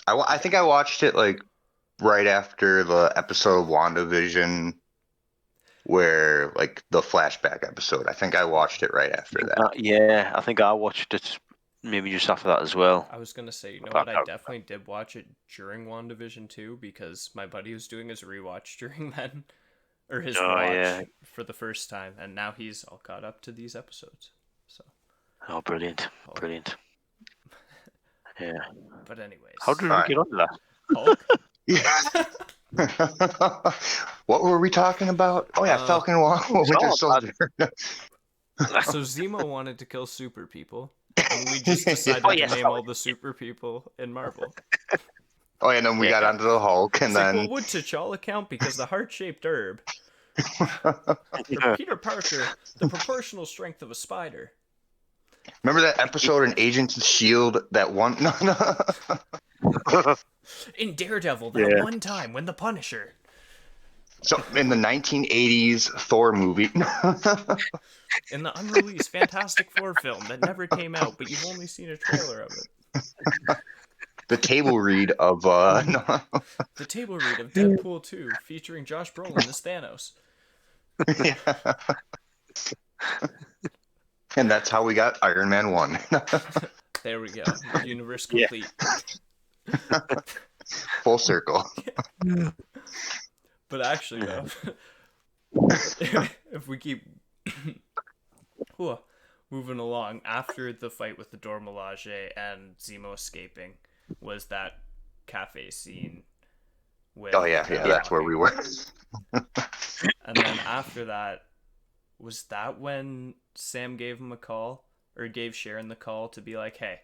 C: I think I watched it like right after the episode of WandaVision where like the flashback episode. I think I watched it right after that.
B: Yeah, I think I watched it maybe just after that as well.
A: I was gonna say, you know what? I definitely did watch it during WandaVision too because my buddy was doing his rewatch during then, or his watch for the first time, and now he's all caught up to these episodes. So.
B: Oh, brilliant! Yeah.
A: But anyways,
B: how did we get onto that?
A: Hulk?
C: Yeah. What were we talking about? Oh yeah, Falcon and Winter Soldier.
A: So Zemo wanted to kill super people, and we just decided to name all the super people in Marvel.
C: Oh yeah, and then we got onto the Hulk, and then.
A: Well, would T'Challa count because the heart-shaped herb? For Peter Parker, the proportional strength of a spider.
C: Remember that episode in Agents of S.H.I.E.L.D. that one? No.
A: In Daredevil, that one time when the Punisher.
C: So in the 1980s Thor movie.
A: In the unreleased Fantastic Four film that never came out, but you've only seen a trailer of it.
C: The table read of
A: The table read of Deadpool 2 featuring Josh Brolin as Thanos.
C: Yeah. And that's how we got Iron Man 1.
A: There we go. Universe complete.
C: Full circle.
A: But actually, though, if we keep moving along, after the fight with the Dora Milaje and Zemo escaping, was that cafe scene with...
C: Oh, yeah, that's where we were.
A: And then after that, was that when Sam gave him a call, or gave Sharon the call to be like, hey,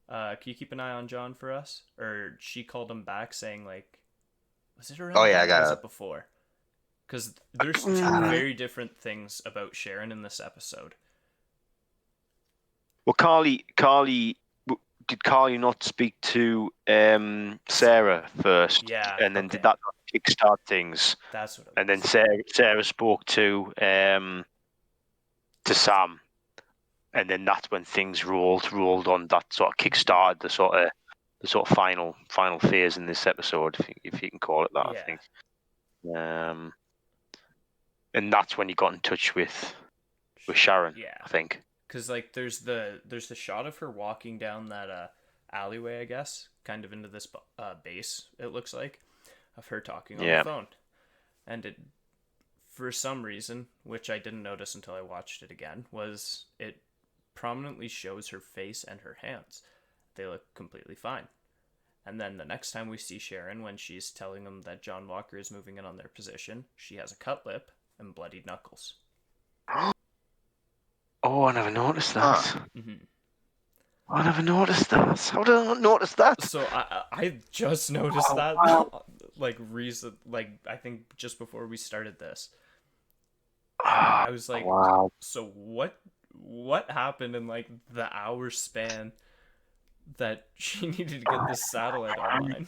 A: can you keep an eye on John for us? Or she called him back saying, like, was it around
C: I got
A: was it before? Because there's two very different things about Sharon in this episode.
B: Well, did Carly not speak to Sarah first?
A: Yeah.
B: And then did that not kickstart things?
A: That's what it was.
B: And then Sarah spoke to Sam, and then that's when things rolled on. That sort of kickstarted the sort of final phase in this episode, if you can call it that. Yeah. I think. And that's when he got in touch with Sharon.
A: Yeah.
B: I think.
A: Because like there's the shot of her walking down that alleyway, I guess, kind of into this base. It looks like, of her talking on the phone, and it, for some reason, which I didn't notice until I watched it again, was it prominently shows her face and her hands. They look completely fine. And then the next time we see Sharon, when she's telling them that John Walker is moving in on their position, she has a cut lip and bloodied knuckles.
B: Oh, I never noticed that.
A: Mm-hmm.
B: I never noticed that. How did I not notice that?
A: So I just noticed that, like, I think just before we started this. I was like,
B: wow.
A: So what happened in, like, the hour span that she needed to get this satellite online?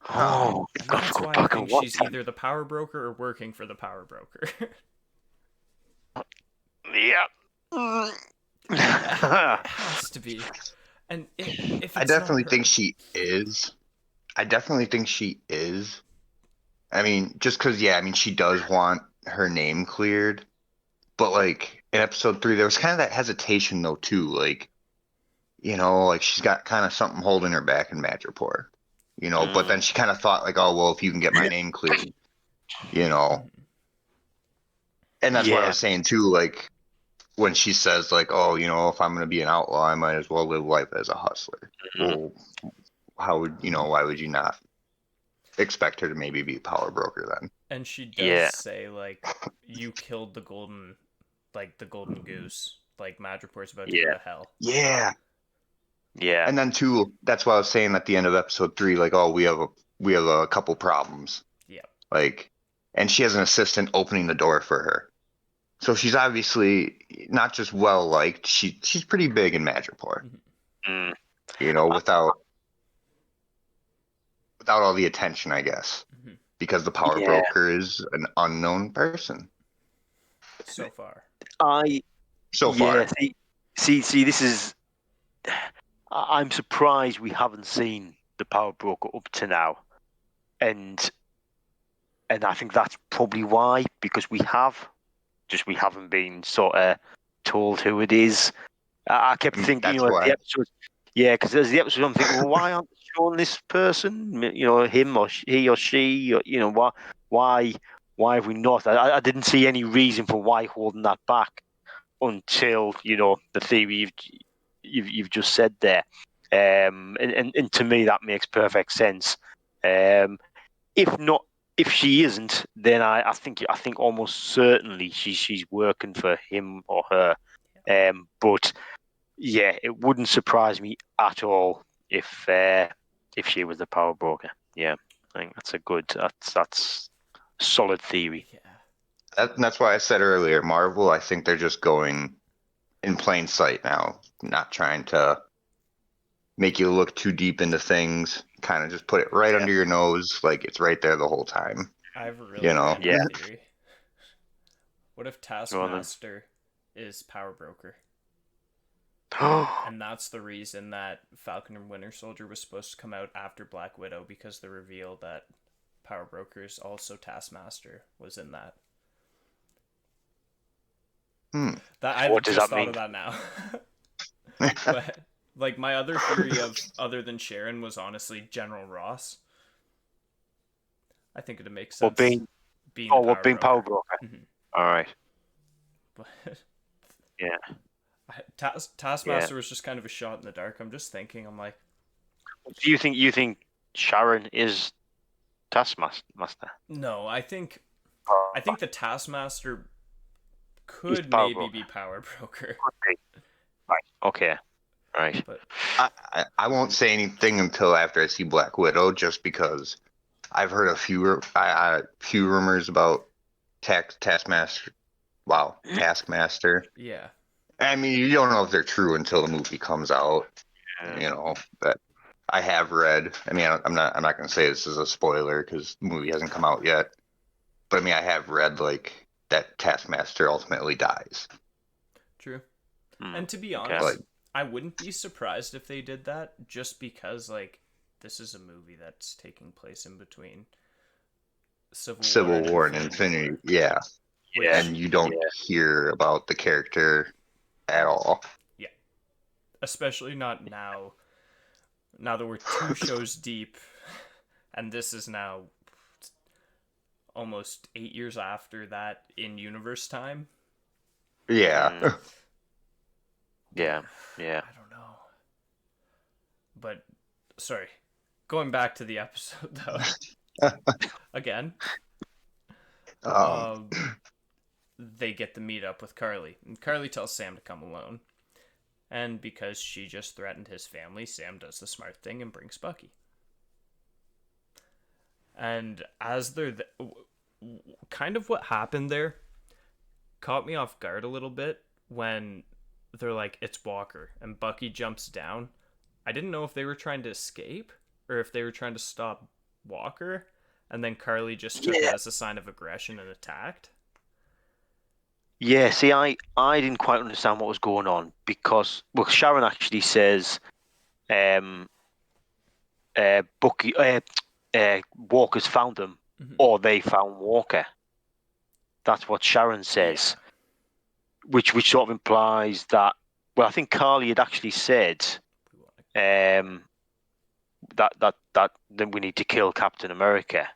B: Oh,
A: and that's why I think she's either the power broker or working for the power broker.
B: Yeah.
A: It has to be. And if
C: I
A: it's not
C: definitely
A: her,
C: think she is. I definitely think she is. I mean, just because, yeah, I mean, she does want her name cleared. But, like, in episode 3, there was kind of that hesitation, though, too. Like, like, she's got kind of something holding her back in Madripoor. But then she kind of thought, like, oh, well, if you can get my name cleared, you know.
A: Mhm.
C: And that's what I
B: Yeah.
C: was saying, too, like, when she says, like, oh, if I'm going to be an outlaw, I might as well live life as a hustler. Well, why would you not expect her to maybe be a power broker then?
A: And she does
B: Yeah.
A: say like, "You killed the golden goose." Like Madripoor's about to go
B: Yeah.
A: to hell.
C: Yeah.
B: Yeah.
C: And then too, that's why I was saying at the end of episode 3, like, oh, we have a couple problems.
A: Yeah.
C: Like, and she has an assistant opening the door for her. So she's obviously not just well liked, she's pretty big in Madripoor.
B: Mm.
C: Without all the attention, I guess.
A: Mm-hmm.
C: Because the power
B: Yeah.
C: broker is an unknown person.
A: So far.
C: So far.
B: See, this is. I'm surprised we haven't seen the power broker up to now, and I think that's probably why, because we haven't been sort of told who it is. I kept thinking,
C: That's
B: as
C: why.
B: the episode, because as the episode, I'm thinking, well, why aren't they showing this person? Him or he or she, or, why have we not? I didn't see any reason for why holding that back until the theory you've just said there, and to me that makes perfect sense. If not, if she isn't, then I think almost certainly she's working for him or her. But yeah, it wouldn't surprise me at all if she was the power broker. Yeah, I think that's solid theory.
A: Yeah.
C: That's why I said earlier, Marvel, I think they're just going in plain sight now, not trying to make you look too deep into things, kind of just put it right under your nose, like it's right there the whole time.
A: I have a really random
B: Yeah.
A: theory. What if
B: Go on then.
A: Taskmaster is power broker? And that's the reason that Falcon and Winter Soldier was supposed to come out after Black Widow, because the reveal that Power Broker is also Taskmaster was in that. That I
B: What does
A: just
B: that
A: thought
B: mean?
A: of that now. But like my other theory of other than Sharon was honestly General Ross. I think it'd make sense.
B: being power broker.
A: Mhm.
B: All right.
A: But
B: Yeah.
A: Taskmaster was just kind of a shot in the dark. I'm just thinking. I'm like,
B: Do you think Sharon is Taskmaster?
A: no. I think the Taskmaster could
B: power
A: maybe
B: broker.
A: be Power Broker.
B: Right. Okay. Right.
A: But
C: I won't say anything until after I see Black Widow, just because I've heard a few rumors about Taskmaster. Wow, Taskmaster.
A: yeah,
C: I mean, you don't know if they're true until the movie comes out. But I have read. I mean, I'm not going to say this is a spoiler because the movie hasn't come out yet. But I mean, I have read like that Taskmaster ultimately dies.
A: true. And to be honest,
C: Like,
A: I wouldn't be surprised if they did that, just because like this is a movie that's taking place in between
C: Civil War and Infinity
A: War.
C: yeah.
A: Which,
C: And you don't hear about the character at all.
A: Yeah. Especially not now. Now that we're 2 shows deep, and this is now almost 8 years after that in universe time.
C: Yeah.
B: Yeah.
A: I don't know. But, sorry. Going back to the episode, though. Again. They get the meet up with Carly. And Carly tells Sam to come alone. And because she just threatened his family, Sam does the smart thing and brings Bucky. And as they're... kind of what happened there caught me off guard a little bit when they're like, it's Walker, and Bucky jumps down. I didn't know if they were trying to escape or if they were trying to stop Walker, and then Carly just took it as a sign of aggression and attacked.
B: Yeah, see, I didn't quite understand what was going on because, Sharon actually says Walker's found them, or they found Walker. That's what Sharon says, which sort of implies that. Well, I think Carly had actually said that then we need to kill Captain America,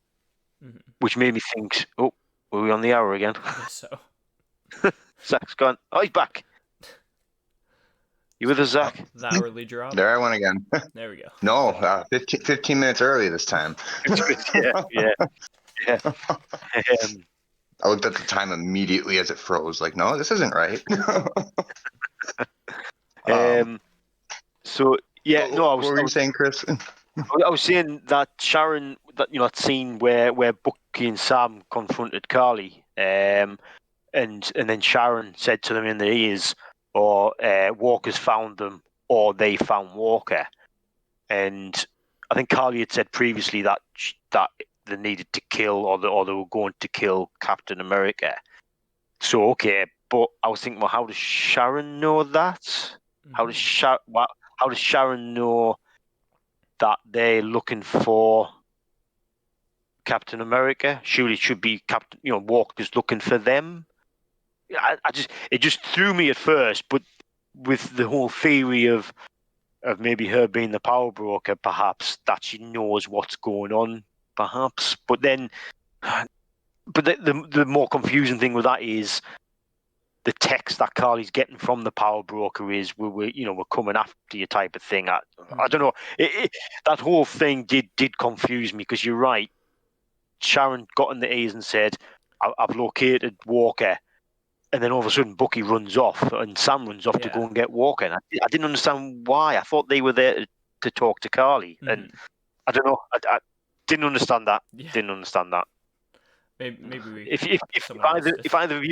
B: which made me think, oh, were we on the hour again?
A: I guess so.
B: Zach's gone. Oh, he's back. You with us, Zach?
A: The hourly drop.
C: There I went again.
A: There we go.
C: No, 15 minutes early this time.
B: yeah.
C: I looked at the time immediately as it froze. Like, no, this isn't right.
B: So yeah,
C: what were you saying, Chris?
B: I was saying that Sharon, that scene where Bucky and Sam confronted Carly, and then Sharon said to them in their ears, or Walker's found them, or they found Walker, and I think Carly had said previously that they needed to kill, or they were going to kill Captain America. So okay, but I was thinking, well, how does Sharon know that? How does Sharon know that they're looking for Captain America? Surely it should be Walker's looking for them. It just threw me at first, but with the whole theory of maybe her being the power broker, perhaps that she knows what's going on, perhaps. But then, the more confusing thing with that is the text that Carly's getting from the power broker is we're coming after you type of thing. I don't know. That whole thing did confuse me, because you're right. Sharon got in the ears and said, "I've located Walker," and then all of a sudden Bucky runs off and Sam runs off to go and get Walker. And I didn't understand why. I thought they were there to talk to Carly, and I don't know. I didn't understand that.
A: Yeah.
B: Didn't understand that.
A: Maybe we.
B: If either of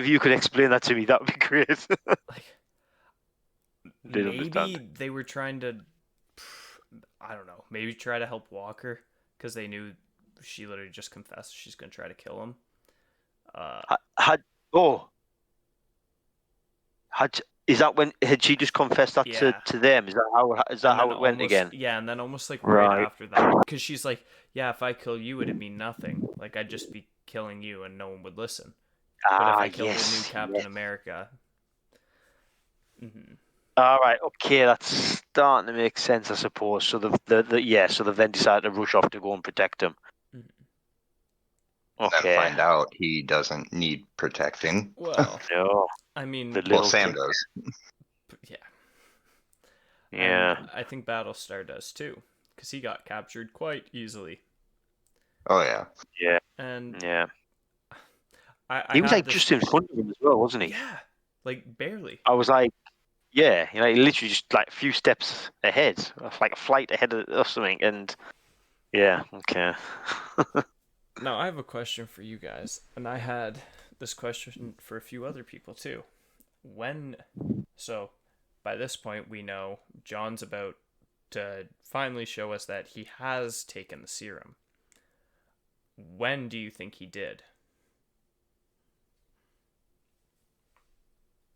B: you could explain that to me, that would be great.
A: Maybe they were trying to, I don't know, maybe try to help Walker, because they knew she literally just confessed she's going to try to kill him.
B: Had she just confessed that to them? Is that how it went again?
A: Yeah, and then almost like right after that, because she's like, yeah, if I kill you, it'd mean nothing. Like, I'd just be killing you and no one would listen. But if I killed the new Captain America...
B: All right, okay, that's starting to make sense, I suppose. So so they've then decided to rush off to go and protect him.
C: Okay. Then find out he doesn't need protecting.
A: Well,
B: no.
A: I mean...
C: Sam does.
A: Yeah.
B: Yeah.
A: And I think Battlestar does too, because he got captured quite easily.
C: Oh, yeah.
B: Yeah.
A: And...
B: Yeah. He was like just in front of him as well, wasn't he?
A: Yeah. Like, barely.
B: I was like, yeah, literally just like a few steps ahead, like a flight ahead or something, and yeah, okay.
A: Now, I have a question for you guys, and I had this question for a few other people too. So, by this point, we know John's about to finally show us that he has taken the serum. When do you think he did?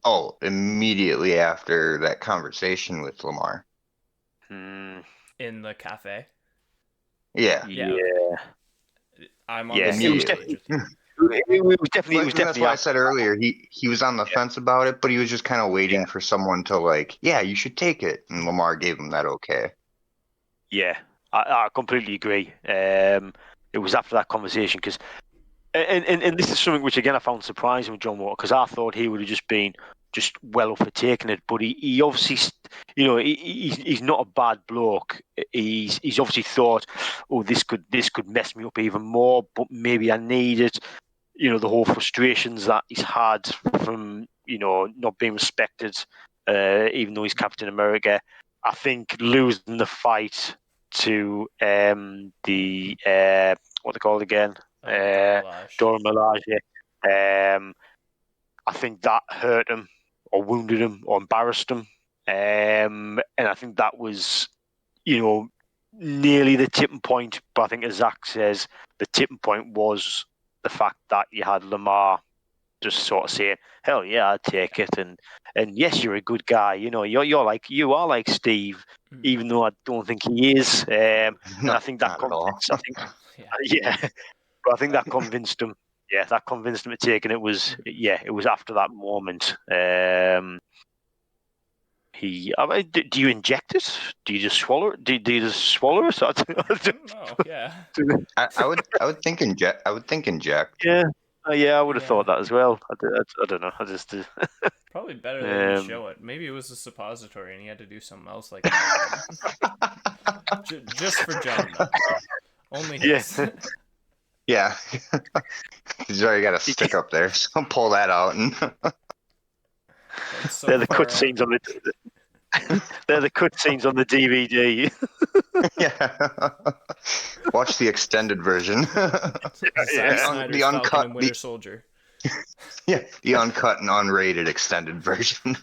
C: Oh, immediately after that conversation with Lamar.
A: In the cafe?
C: Yeah.
A: I'm on the same page with you.
B: It was definitely.
C: That's why I said earlier he was on the fence about it, but he was just kind of waiting for someone to like, yeah, you should take it, and Lamar gave him that okay.
B: Yeah, I completely agree. It was after that conversation, because, and this is something which again I found surprising with John Walker, because I thought he would have just been well up for taking it, but he obviously, he's not a bad bloke. He's obviously thought, oh, this could mess me up even more, but maybe I need it. The whole frustrations that he's had from not being respected, even though he's Captain America. I think losing the fight to the what they called again, Dora Milaje. I think that hurt him, or wounded him, or embarrassed him, and I think that was, nearly the tipping point. But I think, as Zach says, the tipping point was the fact that you had Lamar just sort of saying, "Hell yeah, I'd take it," and yes, you're a good guy. You know, you are like Steve, even though I don't think he is. And I think that
C: not at all.
B: convinced. I think, yeah, but I think that convinced him. Yeah, that convinced him to take it. It was after that moment. Do you inject it? Do you just swallow it? Do you just swallow it?
A: I don't know. Yeah.
C: I would think inject. I would think inject.
B: Yeah. I would have
A: Yeah.
B: thought that as well. I don't know. I just.
A: Probably better they didn't show it. Maybe it was a suppository and he had to do something else like that. Just for John, though. Only his.
C: Yeah. He's already got a stick up there, so pull that out. And
A: So
B: they're the cutscenes on the. They're the cutscenes on the DVD.
C: yeah. Watch the extended version.
A: Zack Snyder's
C: the
A: Falcon
C: uncut,
A: and Winter Soldier.
C: Yeah, the uncut and unrated extended version.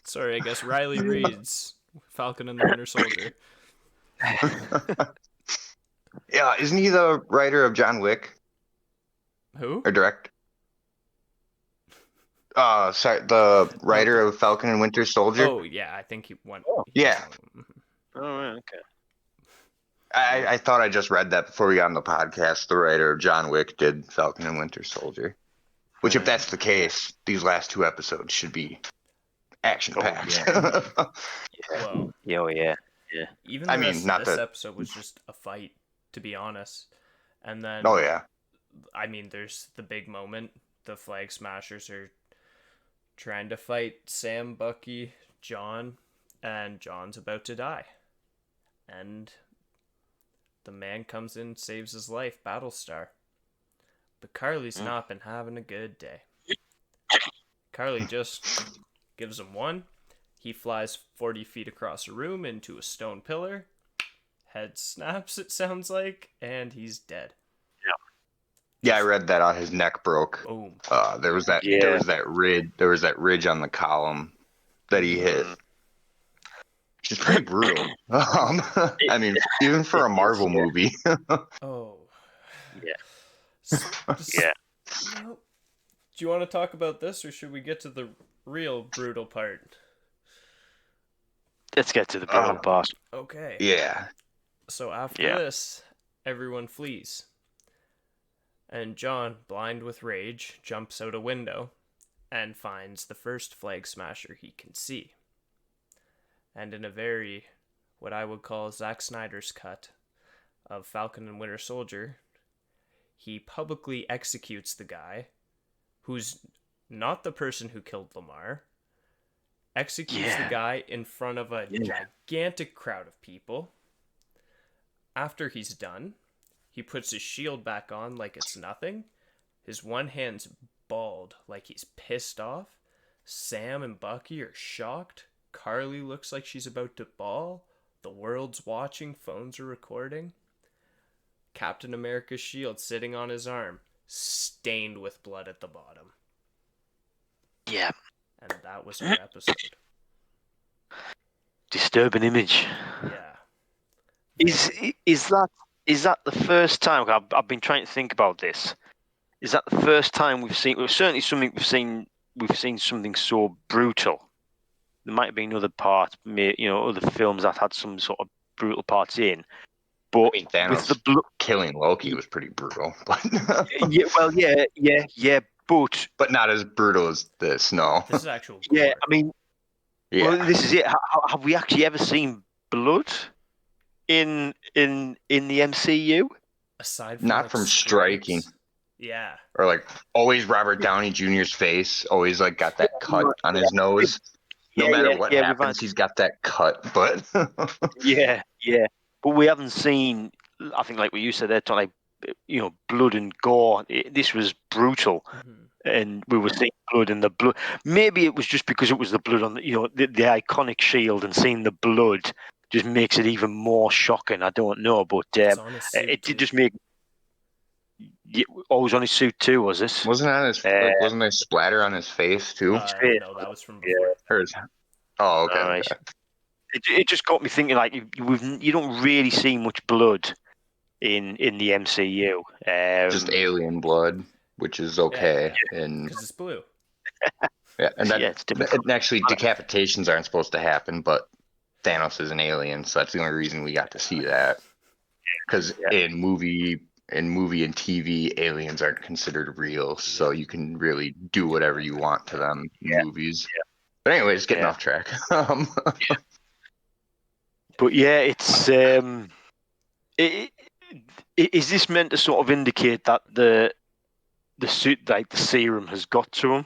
A: Sorry, I guess Riley Reed's Falcon and the Winter Soldier.
C: Yeah, isn't he the writer of John Wick?
A: Who?
C: Or direct? Sorry, the writer of Falcon and Winter Soldier.
A: Oh yeah, I think he won.
C: Yeah.
B: Oh, okay.
C: I thought I just read that before we got on the podcast. The writer of John Wick did Falcon and Winter Soldier. Which, if that's the case, these last 2 episodes should be action-packed.
A: Well,
B: yeah.
A: even the rest of this episode was just a fight, to be honest. And then,
C: oh yeah,
A: I mean, there's the big moment. The Flag Smashers are trying to fight Sam, Bucky, John, and John's about to die. And the man comes in, saves his life, Battlestar. But Carly's not been having a good day. Carly just gives him one. He flies 40 feet across a room into a stone pillar. Head snaps, it sounds like, and he's dead.
C: Yeah, I read that his neck broke.
A: Boom.
C: There was that ridge on the column that he hit. Which is pretty brutal. I mean, even for a Marvel movie.
A: Oh.
B: Yeah. Yeah.
A: Well, do you want to talk about this, or should we get to the real brutal part?
B: Let's get to the brutal part.
A: Okay.
C: Yeah.
A: So after this, everyone flees. And John, blind with rage, jumps out a window and finds the first Flag Smasher he can see. And in a very, what I would call Zack Snyder's cut of Falcon and Winter Soldier, he publicly executes the guy who's not the person who killed Lamar, executes the guy in front of a gigantic crowd of people. After he's done, he puts his shield back on like it's nothing. His one hand's bald like he's pissed off. Sam and Bucky are shocked. Carly looks like she's about to bawl. The world's watching, phones are recording. Captain America's shield sitting on his arm, stained with blood at the bottom.
B: Yeah.
A: And that was our episode.
B: Disturbing image.
A: Yeah.
B: Is that the first time? I've been trying to think about this. Is that the first time we've seen? Well, certainly something we've seen something so brutal. There might have been other parts, other films that had some sort of brutal parts in. But
C: Thanos
B: with the
C: killing Loki was pretty brutal. But
B: but
C: not as brutal as this. No.
A: This is actual.
B: Yeah, I mean,
C: yeah.
B: Well, this is it. Have we actually ever seen blood in the MCU?
A: Aside from
C: not from striking.
A: Yeah.
C: Or like always Robert Downey Jr.'s face, always like got that cut on his nose. No matter what happens, he's got that cut. But
B: yeah. But we haven't seen. I think, like what you said, they're talking like blood and gore. This was brutal, and we were seeing blood and the blood. Maybe it was just because it was the blood on the iconic shield, and seeing the blood just makes it even more shocking. I don't know, but it did just make. Always on his suit too, was it?
C: Wasn't on his wasn't there splatter on his face too?
A: No, that was from before.
C: Oh, okay.
B: Right. It just got me thinking, like you don't really see much blood in the MCU.
C: Just alien blood.
B: which is okay. And
A: because it's blue.
B: yeah, and that
C: it's difficult.
B: and actually decapitations aren't supposed to happen, but Thanos is an alien, so that's the only reason we got to see that. Because in movie and TV, aliens aren't considered real, so you can really do whatever you want to them in movies.
C: Yeah.
B: But anyways, getting off track.
C: But yeah, it's is this meant to sort of indicate that the suit, like the serum, has got to him?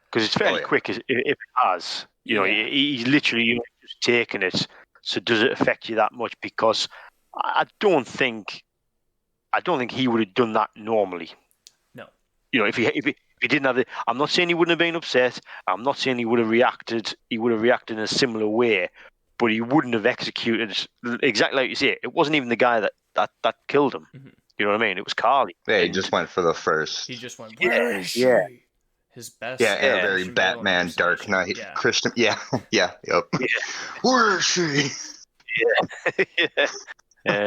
C: Because it's fairly quick if it has. You know, he's literally just taking it. So does it affect you that much? Because I don't think he would have done that normally.
A: No.
C: You know, if he didn't have it, I'm not saying he wouldn't have been upset. I'm not saying he would have reacted. He would have reacted in a similar way, but he wouldn't have executed exactly like you say. It wasn't even the guy that killed him.
A: Mm-hmm.
C: You know what I mean? It was Carly.
B: Yeah, he just went for the first.
A: He just went, where is she?
C: Yeah.
A: His best.
B: Yeah, and a very Batman Dark Knight Christian. Yeah, yep. Yeah. Where is she?
C: Yeah.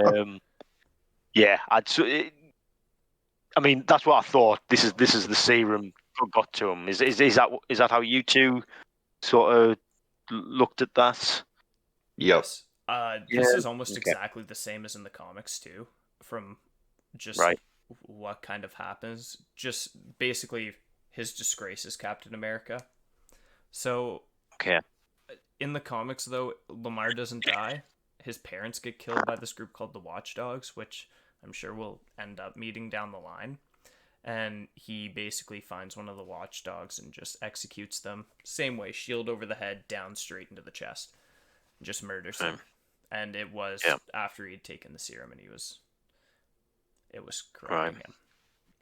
C: I mean, that's what I thought. This is the serum got to him. Is that how you two sort of looked at that?
B: Yep.
A: Yes. This is almost exactly the same as in the comics too, from just what kind of happens. Just basically his disgrace as Captain America. So in the comics though, Lamar doesn't die. His parents get killed by this group called the Watchdogs, which I'm sure we'll end up meeting down the line. And he basically finds one of the Watchdogs and just executes them. Same way, shield over the head, down straight into the chest. Just murders him. And it was after he'd taken the serum and it was corrupting him.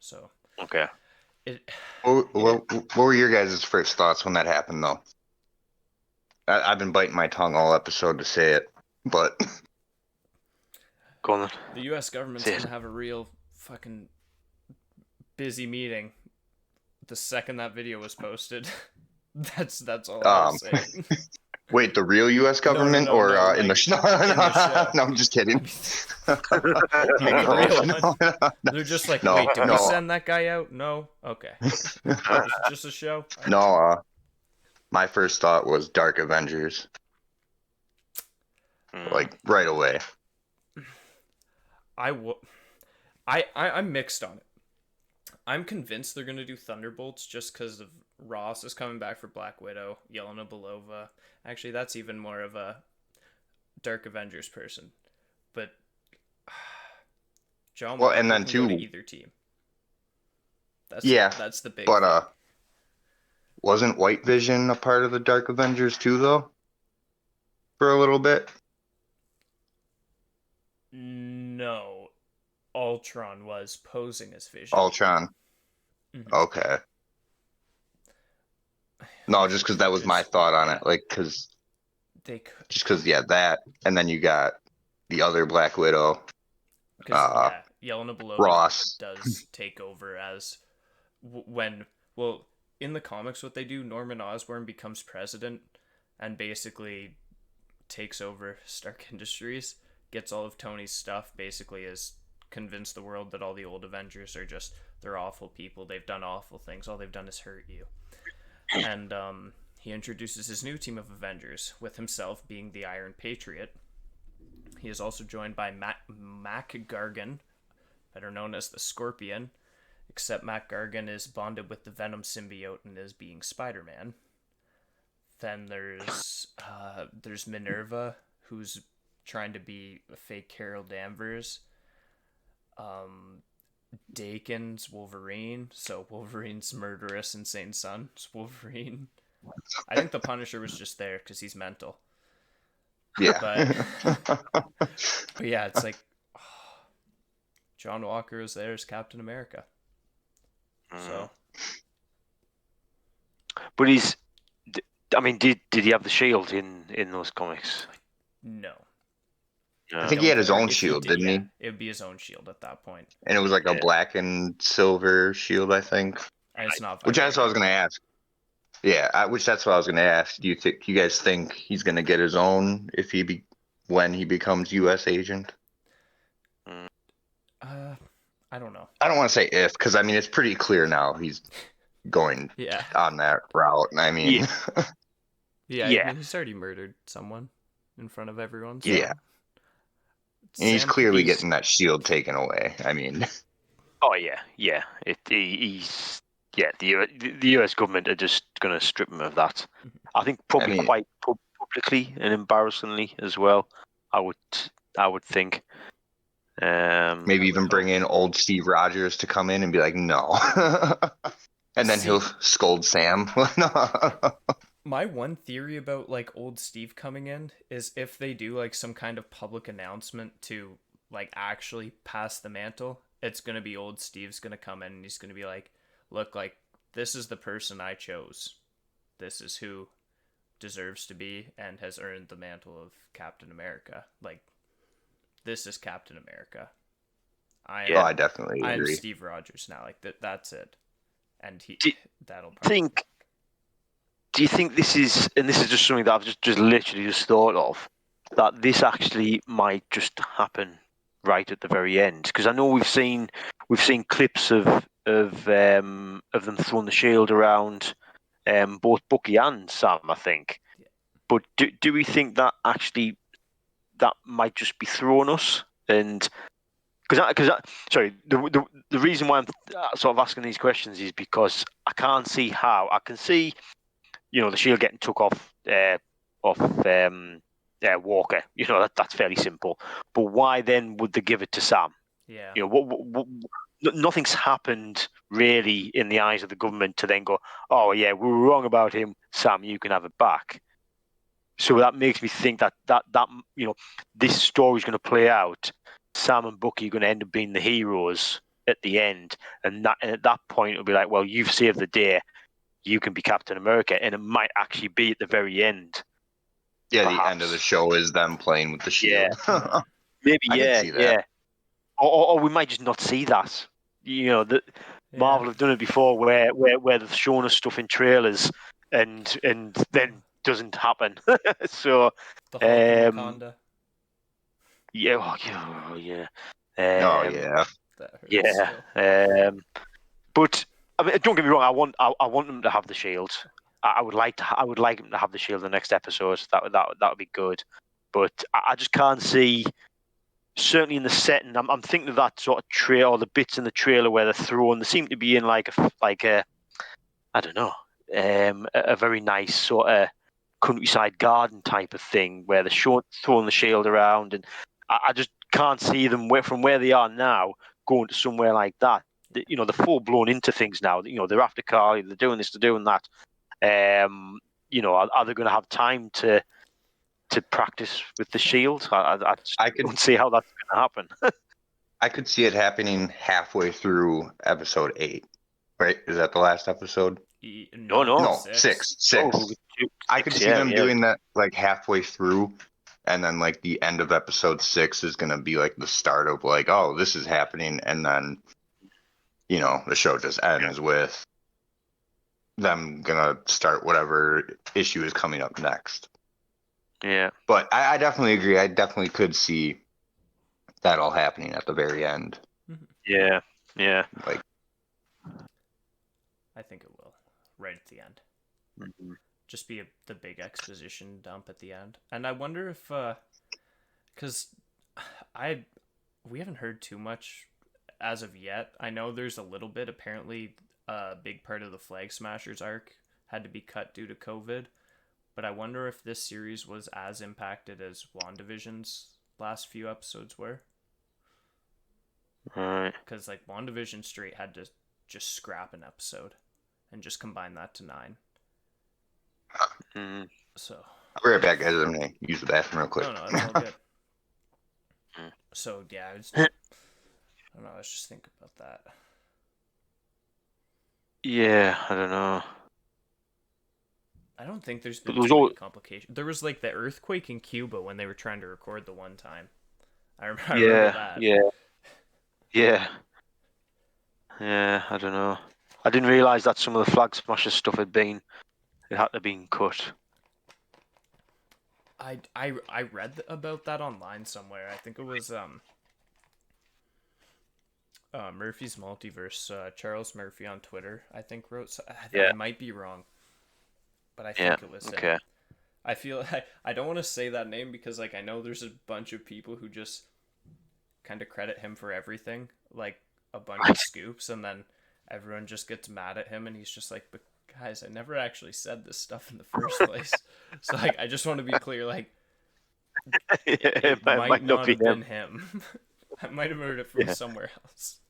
A: So
B: What were your guys' first thoughts when that happened, though? I've been biting my tongue all episode to say it, but
C: go on then.
A: The U.S. government's gonna have a real fucking busy meeting the second that video was posted. That's all I was saying.
B: Wait, the real U.S. government in the show? No, I'm just kidding.
A: They're just like, wait, did we send that guy out? No? Okay. It's just a show?
B: No, my first thought was Dark Avengers. Like, right away.
A: I'm mixed on it. I'm convinced they're going to do Thunderbolts just because of Ross is coming back for Black Widow, Yelena Belova. Actually, that's even more of a Dark Avengers person. But John Walker
B: and then
A: can
B: too,
A: go to either team. That's the big
B: thing. Wasn't White Vision a part of the Dark Avengers too, though? For a little bit?
A: No. Ultron was posing as Vision.
B: Ultron. Mm-hmm. Okay. No, just because that was my thought on it. Like, because that, and then you got the other Black Widow.
A: Yelena Belova
B: Ross
A: does take over as in the comics, what they do, Norman Osborn becomes president and basically takes over Stark Industries, gets all of Tony's stuff, basically is convince the world that all the old Avengers are they're awful people, they've done awful things, all they've done is hurt you. And he introduces his new team of Avengers, with himself being the Iron Patriot. He is also joined by Mac Gargan, better known as the Scorpion, except Mac Gargan is bonded with the Venom symbiote and is being Spider-Man. Then there's Minerva, who's trying to be a fake Carol Danvers. Dakin's Wolverine, so Wolverine's murderous, insane son. It's Wolverine. I think the Punisher was just there because he's mental.
B: Yeah.
A: But yeah, it's like John Walker is there as Captain America. So.
C: But did he have the shield in those comics?
A: No.
B: I think he had his own shield, didn't he?
A: It would be his own shield at that point.
B: And it was like a black and silver shield, I think.
A: And it's not.
B: Which that's what I was going to ask. Yeah, that's what I was going to ask. Do you guys think he's going to get his own when he becomes U.S. agent?
A: I don't know.
C: I don't want to say if, because I mean it's pretty clear now he's going
A: Yeah.
C: on that route. I mean,
B: Yeah.
A: Yeah, I
B: Yeah.
A: mean, he's already murdered someone in front of everyone, so...
B: Yeah.
C: and he's
A: Sam could
C: clearly
A: be...
C: getting that shield taken away. I mean,
B: Oh yeah, yeah. He's yeah. The US government are just going to strip him of that. I think probably
C: mean,
B: quite publicly and embarrassingly as well. I would think.
C: maybe
A: I would
C: even bring
A: hope.
C: in old Steve Rogers to come in and be like, no, and then he'll
A: See,
C: scold Sam.
A: my one theory about like old Steve coming in is if they do like some kind of public announcement to like actually pass the mantle, it's gonna be old Steve's gonna come in and he's gonna be like, look, like this is the person I chose. This is who deserves to be and has earned the mantle of Captain America. Like this is Captain America. I
C: Oh,
B: Yeah.
C: I
A: am
C: definitely
A: I am
C: agree.
A: Steve Rogers now. Like that's it. And he
B: Do you
A: that'll probably
B: think? Do you think this is, and this is just something that I've just literally just thought of, that this actually might just happen right at the very end? Because I know we've seen clips of them throwing the shield around, both Bucky and Sam, I think.
A: Yeah.
B: But do we think that actually that might just be throwing us? And sorry, the reason why I'm sort of asking these questions is because I can't see how. I can see, the shield getting took off Walker. That's fairly simple. But why then would they give it to Sam?
A: Yeah.
B: Nothing's happened really in the eyes of the government to then go, oh yeah, we were wrong about him, Sam. You can have it back. So that makes me think that this story is going to play out. Sam and Bucky are going to end up being the heroes at the end, and at that point it'll be like, well, you've saved the day. You can be Captain America, and it might actually be at the very end.
C: Yeah, the end of the
B: Perhaps.
C: show is them playing with the
B: Yeah.
C: shield.
B: Maybe,
C: I could
B: yeah,
C: see that.
B: yeah. Or we might just not see that. That
A: Yeah.
B: Marvel have done it before, where they've shown us stuff in trailers, and then doesn't happen. So,
A: The Hulk in
B: um,
A: Wakanda.
B: yeah, yeah,
C: Oh
B: um,
C: yeah,
A: That hurts
B: yeah.
A: still.
B: But I mean, don't get me wrong. I want them to have the shield. I would like to. I would like them to have the shield in the next episode. That would be good. But I just can't see. Certainly in the setting, I'm thinking of that sort of trailer, or the bits in the trailer where they're thrown. They seem to be in like a I don't know, a very nice sort of countryside garden type of thing where they're throwing the shield around, and I just can't see them from where they are now going to somewhere like that. They're full blown into things now. They're after Carly, they're doing this, they're doing that. Are they going to have time to practice with the shield? I just
C: I could
B: don't see how that's going to happen.
C: I could see it happening halfway through episode 8. Right? Is that the last episode?
B: No.
A: No,
C: No,
A: six.
C: six.
B: Oh,
C: I could see
B: yeah,
C: them
B: yeah.
C: doing that like halfway through, and then like the end of episode 6 is gonna be like the start of like, oh, this is happening, and then the show just ends with them gonna start whatever issue is coming up next.
B: Yeah.
C: But I definitely agree. I definitely could see that all happening at the very end.
B: Yeah. Yeah.
C: Like,
A: I think it will. Right at the end.
B: Mm-hmm.
A: Just be the big exposition dump at the end. And I wonder if, because we haven't heard too much as of yet. I know there's a little bit. Apparently, a big part of the Flag Smashers arc had to be cut due to COVID. But I wonder if this series was as impacted as WandaVision's last few episodes were.
B: Right.
A: Because like WandaVision straight had to just scrap an episode and just combine that to 9.
B: Mm.
A: So
C: I'll be right back, guys. I'm gonna use the bathroom real quick.
A: no, that's all good. So yeah, I don't know. Let's just think about that.
B: Yeah, I don't know.
A: I don't think there's
B: But
A: been
B: there was
A: too many
B: all
A: complications. There was like the earthquake in Cuba when they were trying to record the one time. I remember
B: yeah,
A: that.
B: yeah. I don't know. I didn't realize that some of the Flag Smashers stuff had been cut.
A: I read about that online somewhere. I think it was Murphy's Multiverse. Charles Murphy on Twitter, I think, wrote.
D: Yeah.
A: I might be wrong, but I
D: Yeah.
A: think it was him.
D: Okay.
A: I feel I don't want to say that name because like I know there's a bunch of people who just kind of credit him for everything, like a bunch of scoops, and then everyone just gets mad at him, and he's just like, "But guys, I never actually said this stuff in the first place." So like, I just want to be clear, like, it might not have been him. I might have heard it from somewhere else.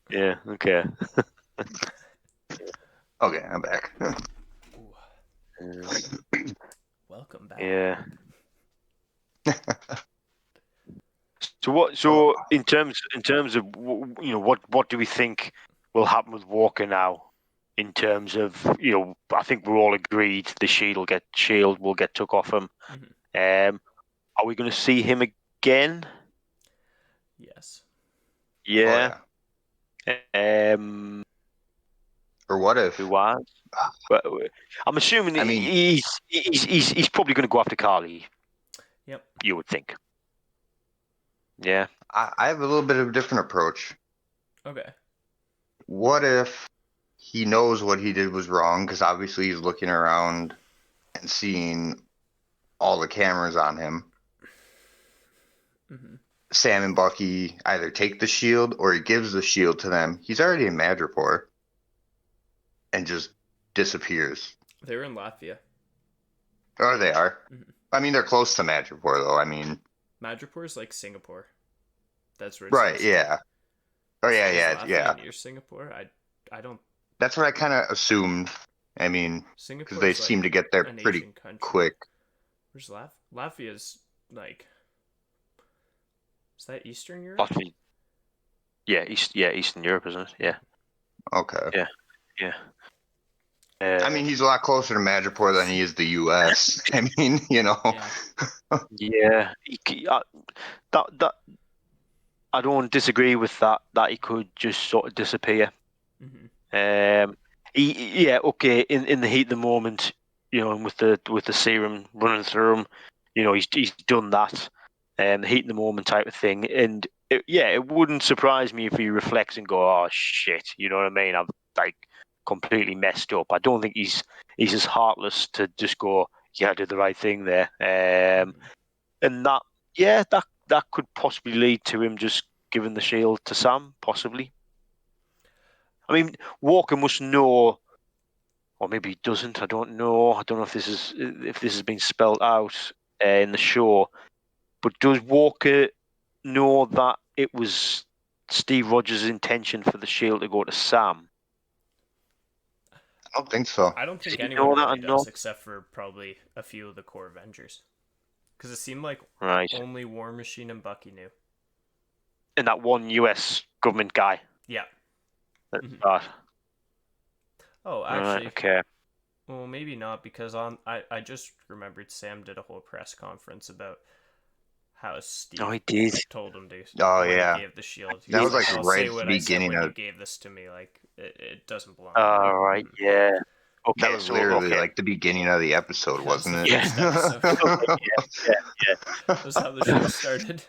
D: Yeah. Okay.
C: Okay, I'm back.
A: Welcome back.
D: Yeah. So in terms of what do we think will happen with Walker now? In terms of I think we're all agreed the shield will get took off him.
A: Mm-hmm.
D: Are we going to see him again?
A: Yes.
D: Yeah.
C: Oh, yeah. Or what if?
D: Who was? But I'm assuming he's probably going to go after Carly.
A: Yep.
D: You would think. Yeah.
C: I have a little bit of a different approach.
A: Okay.
C: What if he knows what he did was wrong? Because obviously he's looking around and seeing all the cameras on him.
A: Mm-hmm.
C: Sam and Bucky either take the shield or he gives the shield to them. He's already in Madripoor. And just disappears.
A: They were in Latvia.
C: Oh, they are.
A: Mm-hmm.
C: I mean, they're close to Madripoor, though. I mean,
A: Madripoor is like Singapore. That's where.
C: Right? Yeah. Oh, yeah,
A: Is Latvia
C: yeah.
A: near Singapore? I don't.
C: That's what I kind of assumed. I mean, because they seem to get there pretty quick.
A: Where's Latvia's like? Is that Eastern Europe?
D: Latvia. Yeah, Eastern Europe, isn't it? Yeah.
C: Okay.
D: Yeah.
C: I mean, he's a lot closer to Madripoor than he is the U.S. I mean,
D: Yeah. That I don't disagree with that. That he could just sort of disappear.
A: Mm-hmm.
D: Okay. In the heat of the moment, and with the serum running through him, he's done that. The heat of the moment type of thing, and it wouldn't surprise me if he reflects and go, "Oh shit," you know what I mean? I've like completely messed up. I don't think he's as heartless to just go, "Yeah, I did the right thing there," and that could possibly lead to him just giving the shield to Sam, possibly. I mean, Walker must know, or maybe he doesn't. I don't know. I don't know if this has been spelled out in the show. But does Walker know that it was Steve Rogers' intention for the shield to go to Sam?
C: I don't think so.
A: I don't think
D: Did you
A: anyone
D: know that
A: really
D: or
A: does,
D: not?
A: except for probably a few of the core Avengers. Because it seemed like
D: Right.
A: only War Machine and Bucky knew.
D: And that one US government guy.
A: Yeah.
D: At the start.
A: Oh, actually,
D: Right, okay.
A: well, maybe not, because I just remembered Sam did a whole press conference about how Steve
D: Oh, he did.
A: told him to.
C: Oh,
A: when
C: yeah.
A: he gave the shield. He
C: That was
A: like,
C: like
A: I'll
C: right
A: say
C: at
A: what
C: the
A: I said
C: beginning
A: when you
C: of.
A: gave this to me. Like, it doesn't belong.
D: Right, yeah. Okay,
C: That was literally like the beginning of the episode, wasn't it?
A: First episode.
D: Yeah.
A: That's how the show started.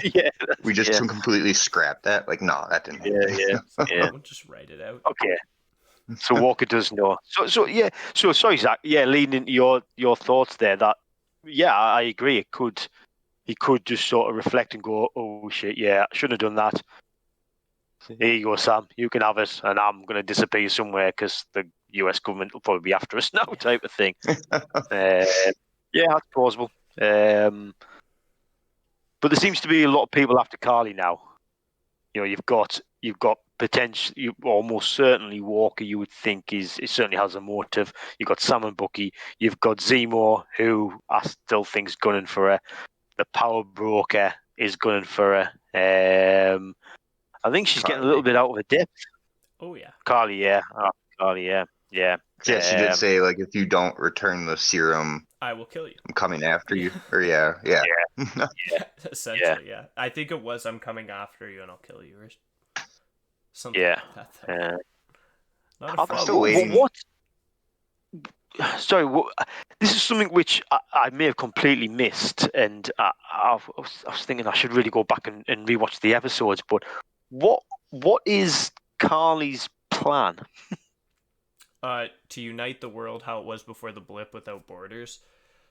D: Yeah.
C: We just completely scrapped that. Like, no, that didn't happen.
D: Yeah.
A: We'll just write it out.
D: Okay. So Walker does know. So yeah. So sorry, Zach. Yeah, leading into your thoughts there. That I agree. He could just sort of reflect and go, "Oh shit, yeah, I shouldn't have done that. Here you go, Sam. You can have it, and I'm going to disappear somewhere because the US government will probably be after us now," type of thing. That's plausible. But there seems to be a lot of people after Carly now. You've got potential. You almost certainly Walker. You would think it certainly has a motive. You've got Sam and Bucky. You've got Zemo, who I still think's gunning for her. The Power Broker is gunning for her. I think she's getting a little bit out of her depth.
A: Oh yeah.
D: Carly, yeah. Carly, yeah.
C: Yeah, she did say, like, if you don't return the serum,
A: I will kill you.
C: I'm coming after you. Or yeah.
A: Essentially, yeah. I think it was I'm coming after you and I'll kill you or something like that.
D: Yeah.
A: Not a
C: I'm still waiting.
D: sorry, this is something which I may have completely missed, and I was thinking I should really go back and rewatch the episodes. But what is Carly's plan?
A: To unite the world how it was before the blip without borders.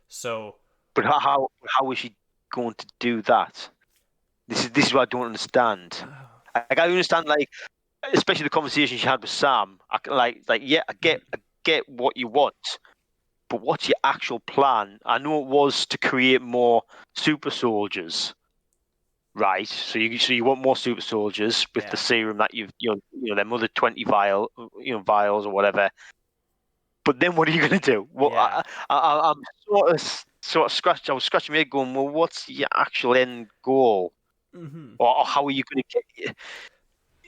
A: So
D: But how is she going to do that? This is what I don't understand. I understand, like, especially the conversation she had with Sam. Yeah, I get what you want, but what's your actual plan? I know it was to create more super soldiers, right? So you want more super soldiers with the
A: Yeah.
D: serum that you know them other 20 vials or whatever. But then what are you going to do? Well,
A: Yeah.
D: I'm sort of scratching. I was scratching my head, going, well, what's your actual end goal,
A: Mm-hmm.
D: or how are you going to get?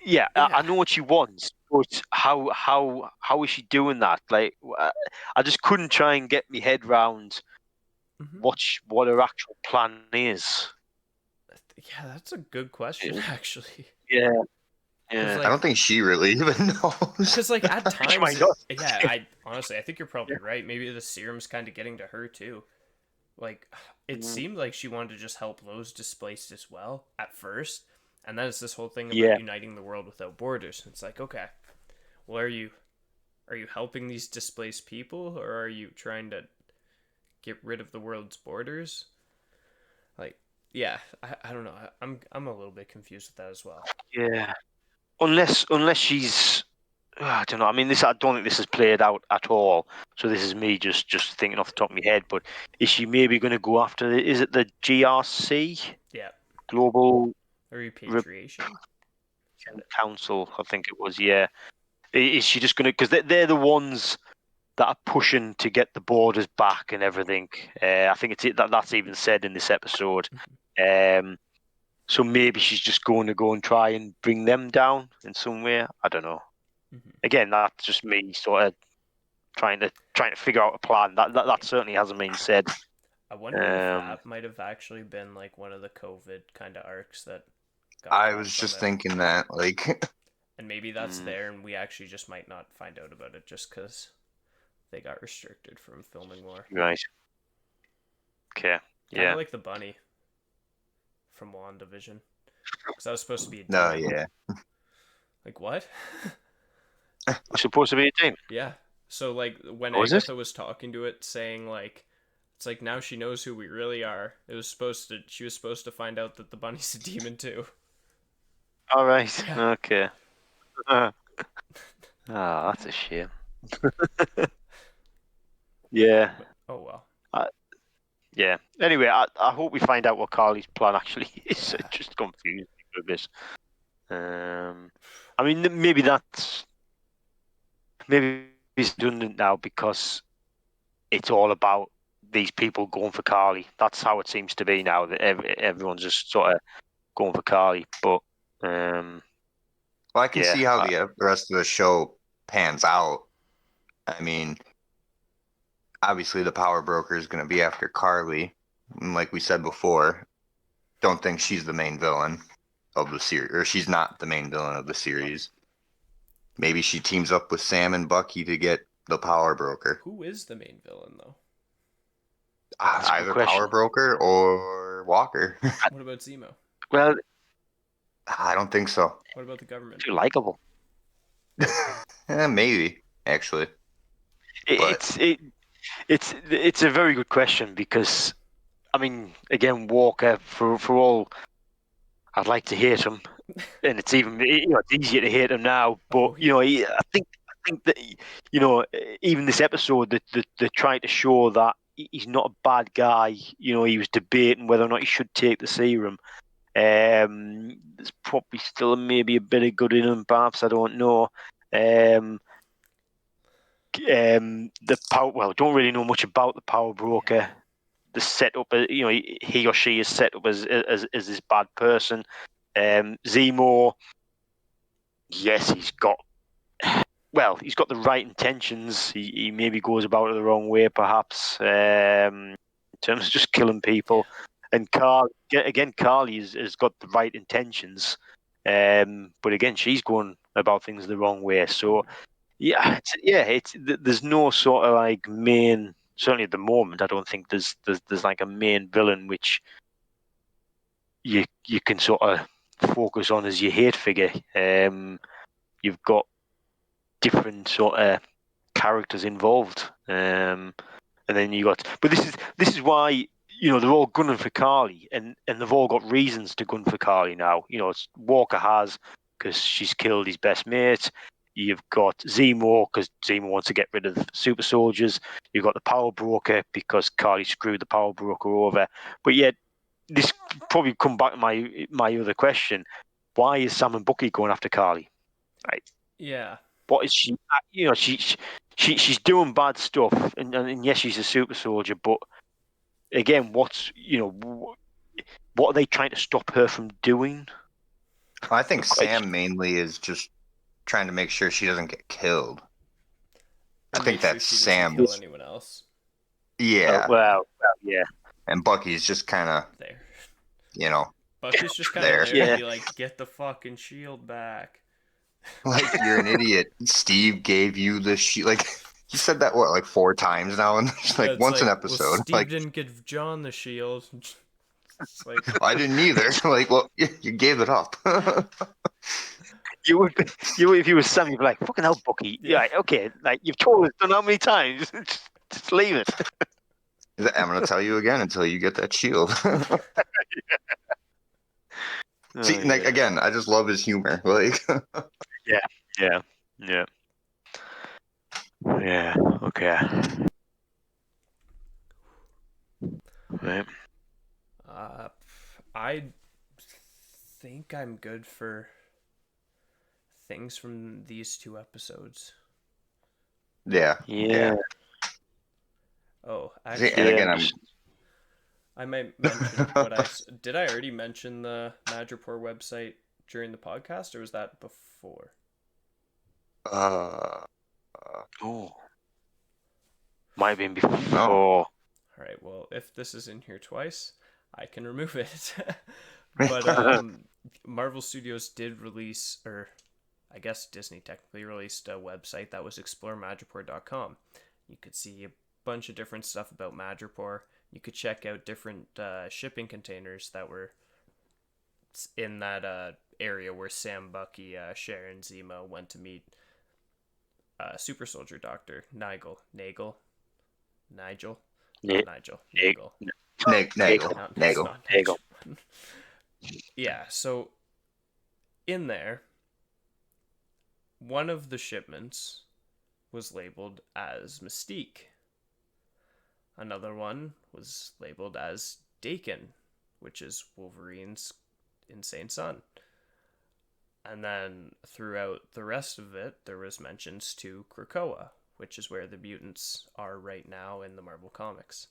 D: Yeah, I know what she wants, but how is she doing that? Like, I just couldn't try and get my head round
A: Mm-hmm.
D: what her actual plan is.
A: Yeah, that's a good question, actually.
D: Yeah,
A: Because
D: yeah.
C: I don't think she really even knows.
A: Because like at
D: She
A: times,
D: might not.
A: yeah, I honestly I think you're probably right. Maybe the serum's kind of getting to her too. Like it seemed like she wanted to just help those displaced as well at first, and then it's this whole thing about
D: Yeah.
A: uniting the world without borders. It's like, okay, well, are you helping these displaced people, or are you trying to get rid of the world's borders? Like, yeah, I don't know. I'm a little bit confused with that as well.
D: Yeah. Unless she's, I don't know. I mean, I don't think this is played out at all. So this is me just thinking off the top of my head. But is she maybe going to go after? Is it the GRC,
A: Yeah,
D: Global
A: a repatriation.
D: Council? I think it was. Yeah. Is she just going to? Because they're the ones that are pushing to get the borders back and everything. I think that's even said in this episode. So maybe she's just going to go and try and bring them down in some way. I don't know.
A: Mm-hmm.
D: Again, that's just me sort of trying to figure out a plan. That certainly hasn't been said.
A: I wonder if that might have actually been like one of the COVID kind of arcs that got
C: I
A: cut
C: was
A: from
C: just
A: it.
C: thinking that, like,
A: And maybe that's there, and we actually just might not find out about it just because they got restricted from filming more.
D: Right. Okay.
A: Kind
D: Yeah.
A: of like the bunny from WandaVision. Because that was supposed to be a
C: no,
A: demon.
C: yeah.
A: Like, what?
D: It's supposed to be a team.
A: Yeah. So, like, when
D: Oh, is it?
A: Agatha was talking to it, saying, like, it's like now she knows who we really are. She was supposed to find out that the bunny's a demon too.
D: All right.
A: Yeah.
D: Okay. That's a shame. Yeah.
A: Oh, well.
D: Yeah. Anyway, I hope we find out what Carly's plan actually is.
A: Yeah.
D: It just confused me with this. I mean, maybe it's redundant now because it's all about these people going for Carly. That's how it seems to be now. That everyone's just sort of going for Carly. But
C: Well, I can
D: yeah,
C: see how the rest of the show pans out. I mean, obviously the power broker is going to be after Carly. And like we said before, don't think she's the main villain of the series, or she's not the main villain of the series. Maybe she teams up with Sam and Bucky to get the power broker.
A: Who is the main villain, though?
D: that's a good
C: Either
D: question.
C: power broker or Walker.
A: What about Zemo?
D: Well,
C: I don't think so.
A: What about the government?
D: too likable.
C: Maybe actually. But-
D: It's a very good question because I mean, again, Walker for all I'd like to hate him, and it's even it's easier to hate him now. But
A: Oh, yeah.
D: I think that even this episode that they're trying to show that he's not a bad guy. He was debating whether or not he should take the serum. There's probably still maybe a bit of good in him, perhaps, I don't know. The power. Well, don't really know much about the power broker.
A: Yeah.
D: The setup, he or she is set up as this bad person. Zemo, yes, he's got the right intentions. He maybe goes about it the wrong way, perhaps, in terms of just killing people. And Carly has got the right intentions, but again, she's going about things the wrong way. So There's no sort of like main. Certainly at the moment, I don't think there's like a main villain which you can sort of focus on as your hate figure. You've got different sort of characters involved, and then you got. But this is why they're all gunning for Carly, and they've all got reasons to gun for Carly now. Walker has because she's killed his best mate. You've got Zemo because Zemo wants to get rid of super soldiers. You've got the power broker because Carly screwed the power broker over. But yet, this probably come back to my other question: why is Sam and Bucky going after Carly? Right?
A: Yeah.
D: What is she? She's doing bad stuff, and yes, she's a super soldier. But again, what are they trying to stop her from doing?
C: I think Sam mainly is just trying to make sure she doesn't get killed. I think that's Sam.
A: Kill anyone else.
C: Yeah.
D: Well, yeah.
C: And Bucky's just kind of
A: there. Bucky's just kind of there to be like, get the fucking shield back.
C: Like, you're an idiot. Steve gave you the shield. Like, he said that like 4 times now, and like once an episode.
A: Well, Steve didn't give John the shield. It's like,
C: I didn't either. Like, well, you gave it up.
D: You would if you were Sam, you'd be like, "Fucking hell, Bucky." Yeah, okay. Like you've told us done how many times? Just leave it.
C: I'm gonna tell you again until you get that shield. See, like again, I just love his humor. Like,
D: yeah. Okay. Right.
A: I think I'm good for things from these 2 episodes.
C: Yeah.
A: Oh, actually,
C: and again,
A: I might mention did I already mention the Madripoor website during the podcast, or was that before?
D: Might have been before.
A: All right. Well, if this is in here twice, I can remove it. But Marvel Studios did release, or I guess Disney technically released, a website that was exploremadripoor.com. You could see a bunch of different stuff about Madripoor. You could check out different shipping containers that were in that area where Sam, Bucky, Sharon, Zemo went to meet Super Soldier Doctor Nigel. Yeah, so in there, one of the shipments was labeled as Mystique. Another one was labeled as Dakin, which is Wolverine's insane son. And then throughout the rest of it, there was mentions to Krakoa, which is where the mutants are right now in the Marvel Comics.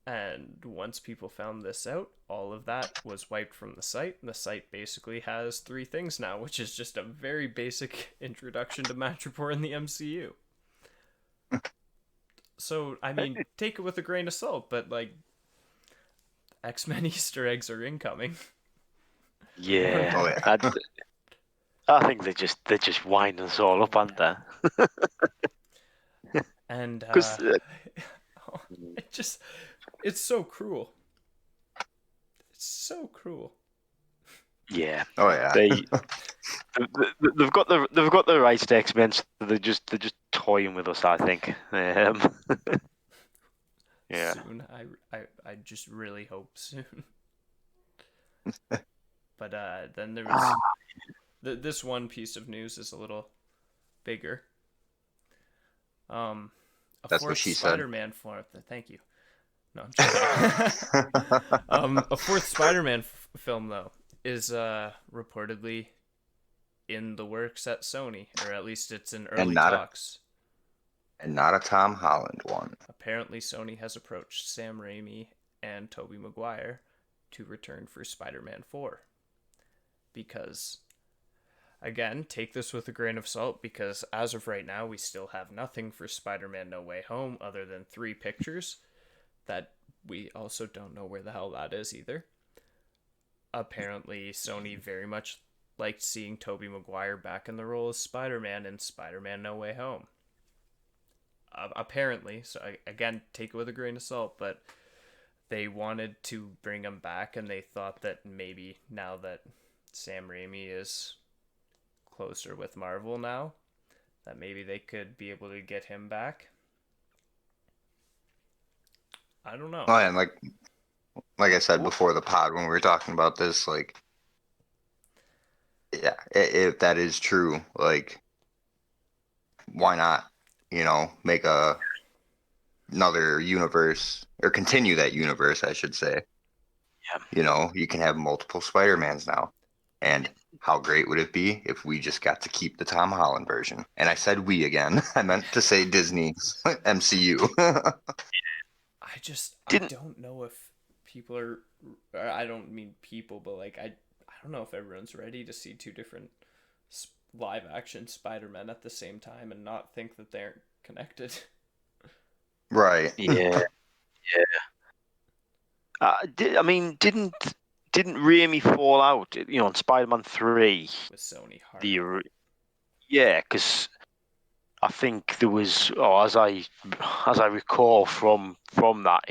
A: And once people found this out, all of that was wiped from the site. And the site basically has 3 things now, which is just a very basic introduction to Madripoor in the MCU. So, I mean, take it with a grain of salt, but like, X-Men Easter eggs are incoming.
D: Yeah. I think they're just winding us all up, aren't they?
A: And it's so cruel. It's so cruel.
D: Yeah.
C: Oh yeah.
D: They've got the rights to X-Men. So they're just toying with us, I think. Yeah.
A: Soon, I just really hope soon. But then there was this one piece of news is a little bigger.
C: That's what she
A: Spider-Man said. Thank you. No, I'm just kidding. A 4th Spider-Man film though is reportedly in the works at Sony, or at least it's in early talks.
C: And not a Tom Holland one.
A: Apparently, Sony has approached Sam Raimi and Tobey Maguire to return for Spider-Man 4. Because, again, take this with a grain of salt, because as of right now, we still have nothing for Spider-Man No Way Home other than 3 pictures that we also don't know where the hell that is either. Apparently, Sony very much liked seeing Tobey Maguire back in the role as Spider-Man in Spider-Man No Way Home. Apparently, so again, take it with a grain of salt, but they wanted to bring him back, and they thought that maybe now that Sam Raimi is closer with Marvel now, that maybe they could be able to get him back. I don't know.
C: Oh, and like I said before the pod when we were talking about this, like, yeah, if that is true, like, why not, make another universe, or continue that universe, I should say.
D: Yeah.
C: You can have multiple Spider-Mans now. And how great would it be if we just got to keep the Tom Holland version? And I said we again. I meant to say Disney MCU.
A: I don't know if people are. I don't mean people, but like I don't know if everyone's ready to see two different live action Spider-Men at the same time and not think that they aren't connected.
C: Right.
D: Yeah. Didn't Raimi fall out, on Spider-Man 3?
A: With Sony hard.
D: Because I think there was, as I recall from that,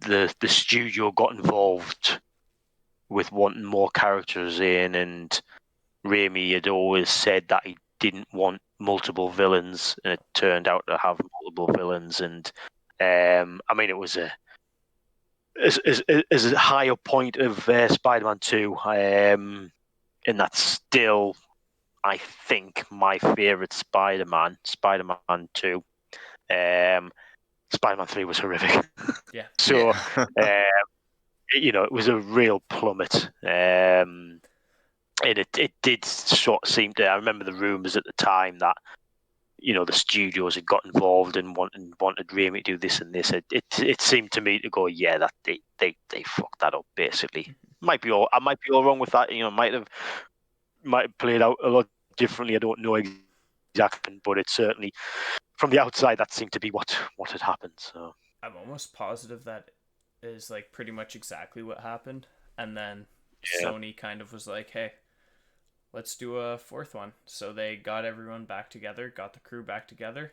D: the studio got involved with wanting more characters in, and Raimi had always said that he didn't want multiple villains, and it turned out to have multiple villains. And it was as a higher point of Spider-Man 2, and that's still, I think, my favorite Spider-Man 2. Spider-Man 3 was horrific.
A: Yeah.
D: So, it was a real plummet. And it did sort of seem to. I remember the rumors at the time that the studios had got involved and wanted Raimi to do this and this. It seemed to me to go, yeah, that they fucked that up basically. I might be all wrong with that. Might have played out a lot differently. I don't know exactly, but it certainly, from the outside, that seemed to be what had happened. So
A: I'm almost positive that is like pretty much exactly what happened, and then Sony kind of was like, hey, let's do a fourth one. So they got everyone back together, got the crew back together,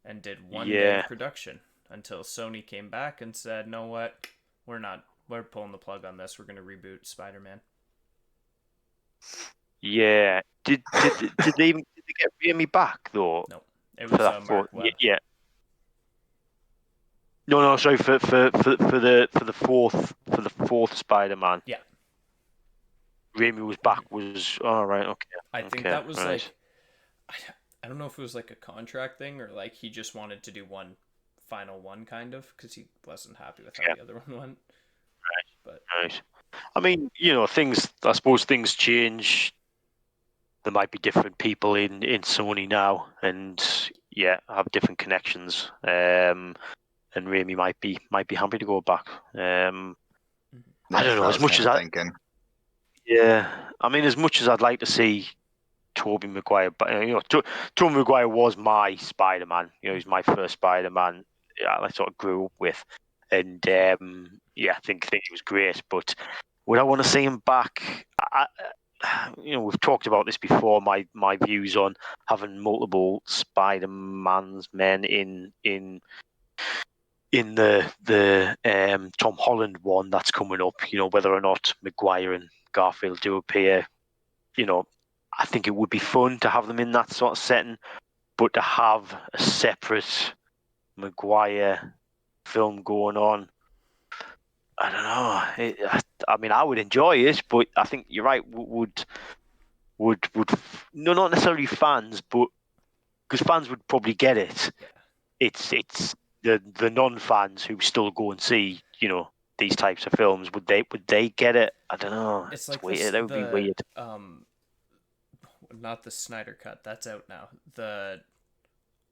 A: and did one day of production until Sony came back and said, know what, we're pulling the plug on this, we're going to reboot Spider-Man.
D: Yeah. Did they get Raimi back though?
A: No, it was Mark Webb.
D: Yeah. No, sorry, for the fourth Spider-Man.
A: Yeah.
D: Raimi was back. Was all right. Okay.
A: I think that was like, I don't know if it was like a contract thing or like he just wanted to do one final one kind of because he wasn't happy with how the other one went.
D: Right.
A: But
D: right. I mean, things. I suppose things change. There might be different people in Sony now, and have different connections. And Raimi might be happy to go back. I don't know. As much as
C: thinking.
D: Yeah, I mean, as much as I'd like to see Tobey Maguire, but Tobey Maguire was my Spider-Man. He's my first Spider-Man. I sort of grew up with, and I think he was great. But would I want to see him back? We've talked about this before. My views on having multiple Spider-Man's men in the Tom Holland one that's coming up. Whether or not Maguire and Garfield do appear, I think it would be fun to have them in that sort of setting, but to have a separate Maguire film going on, I don't know. I mean, I would enjoy it, but I think you're right. Would no, not necessarily fans, but because fans would probably get it.
A: Yeah.
D: It's the non-fans who still go and see these types of films. Would they get it? I don't know.
A: It's like
D: weird. That would be weird.
A: Not the Snyder Cut. That's out now.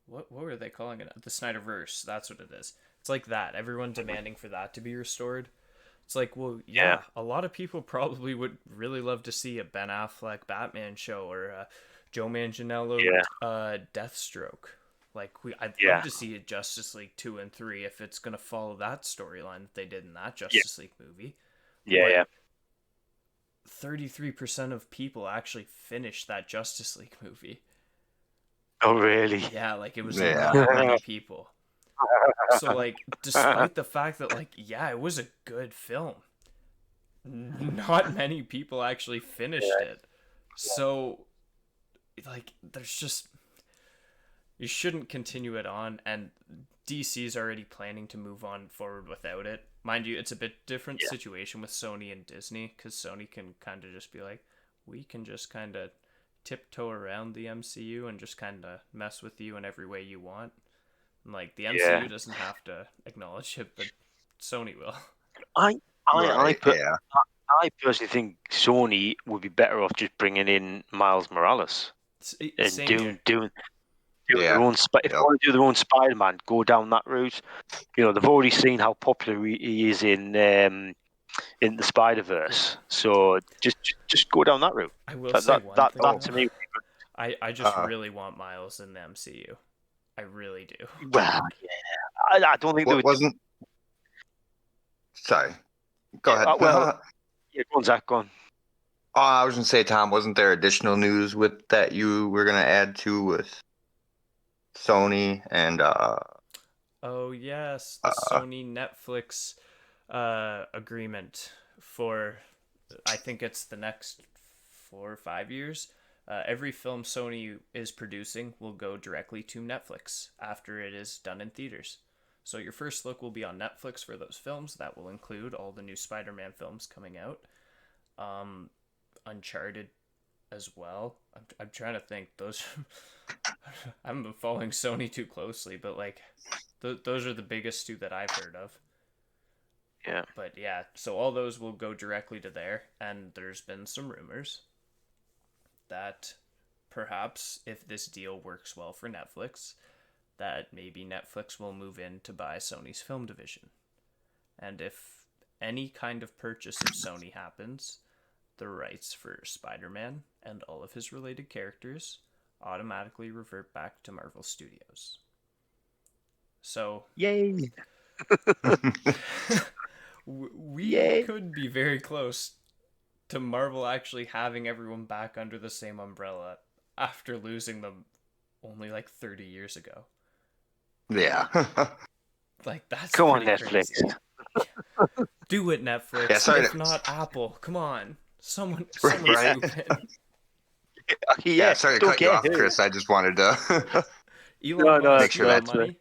A: What were they calling it? The Snyderverse. That's what it is. It's like that. Everyone demanding for that to be restored. It's like, well, yeah, a lot of people probably would really love to see a Ben Affleck Batman show or a Joe Manganiello Deathstroke. Like, I'd love to see a Justice League 2 and 3 if it's going to follow that storyline that they did in that Justice League movie.
D: Yeah.
A: 33% of people actually finished that Justice League movie.
D: Oh, really?
A: Yeah, like, it was
C: Yeah.
A: not many people. So, like, despite the fact that, like, yeah, it was a good film, not many people actually finished it. So, like, there's just... You shouldn't continue it on, and DC's already planning to move on forward without it. Mind you, it's a bit different situation with Sony and Disney, because Sony can kind of just be like, we can just kind of tiptoe around the MCU and just kind of mess with you in every way you want. And, like, the MCU doesn't have to acknowledge it, but Sony will.
B: I
C: Right, yeah.
B: personally think Sony would be better off just bringing in Miles Morales and
A: Same
B: doing
A: here.
B: their own. If they want to do their own Spider-Man, go down that route. You know, they've already seen how popular he is in the Spider-Verse, so just go down that route.
A: I will say one thing,
B: that to me.
A: I just really want Miles in the MCU. I really do.
B: Well, yeah, I don't think
C: What wasn't? Sorry, go ahead.
B: Well, yeah, go on, Zach. Go on.
C: I was gonna say, Tom, wasn't there additional news with that you were gonna add to with Sony and
A: Oh yes, the Sony Netflix agreement for, I think it's the next 4 or 5 years. Every film Sony is producing will go directly to Netflix after it is done in theaters. So your first look will be on Netflix for those films. That will include all the new Spider-Man films coming out. Uncharted as well. I'm trying to think. Those I haven't been following Sony too closely, but like those are the biggest two that I've heard of.
B: Yeah.
A: But yeah, so all those will go directly to there, and there's been some rumors that perhaps if this deal works well for Netflix, that maybe Netflix will move in to buy Sony's film division. And if any kind of purchase of Sony happens, the rights for Spider-Man and all of his related characters automatically revert back to Marvel Studios. So,
B: Yay!
A: we could be very close to Marvel actually having everyone back under the same umbrella after losing them only like 30 years ago.
C: yeah.
A: Like, that's
B: Come on,
A: pretty
B: Netflix.
A: crazy. Do it, Netflix.
C: Yeah, sorry
A: if
C: to-
A: not Apple, come on. Someone
C: Right.
A: stupid.
C: Yeah, sorry to cut you off, Chris. I just wanted to.
A: Elon Musk,
C: make sure
A: you got
C: that's
A: money.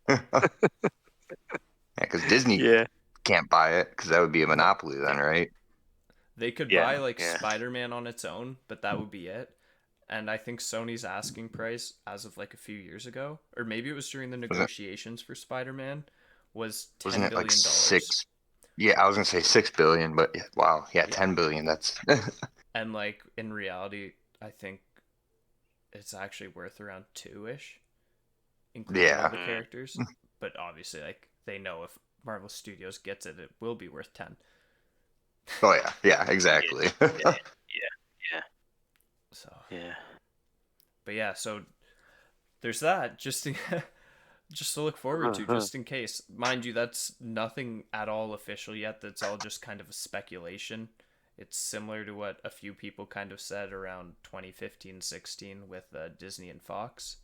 C: Yeah, because Disney can't buy it because that would be a monopoly then, right?
A: They could buy like Spider-Man on its own, but that would be it. And I think Sony's asking price as of like a few years ago, or maybe it was during the negotiations for Spider-Man, was $10
C: Wasn't it
A: billion.
C: like 6? Yeah, I was gonna say 6 billion, but wow, yeah, 10 billion. That's
A: and like in reality, I think it's actually worth around 2-ish, including all the characters. But obviously, like, they know if Marvel Studios gets it, it will be worth 10.
C: Oh yeah, exactly.
B: Yeah.
A: So
B: yeah.
A: But yeah, so there's that. Just to look forward to, just in case. Mind you, that's nothing at all official yet. That's all just kind of a speculation. It's similar to what a few people kind of said around 2015-16 with Disney and Fox.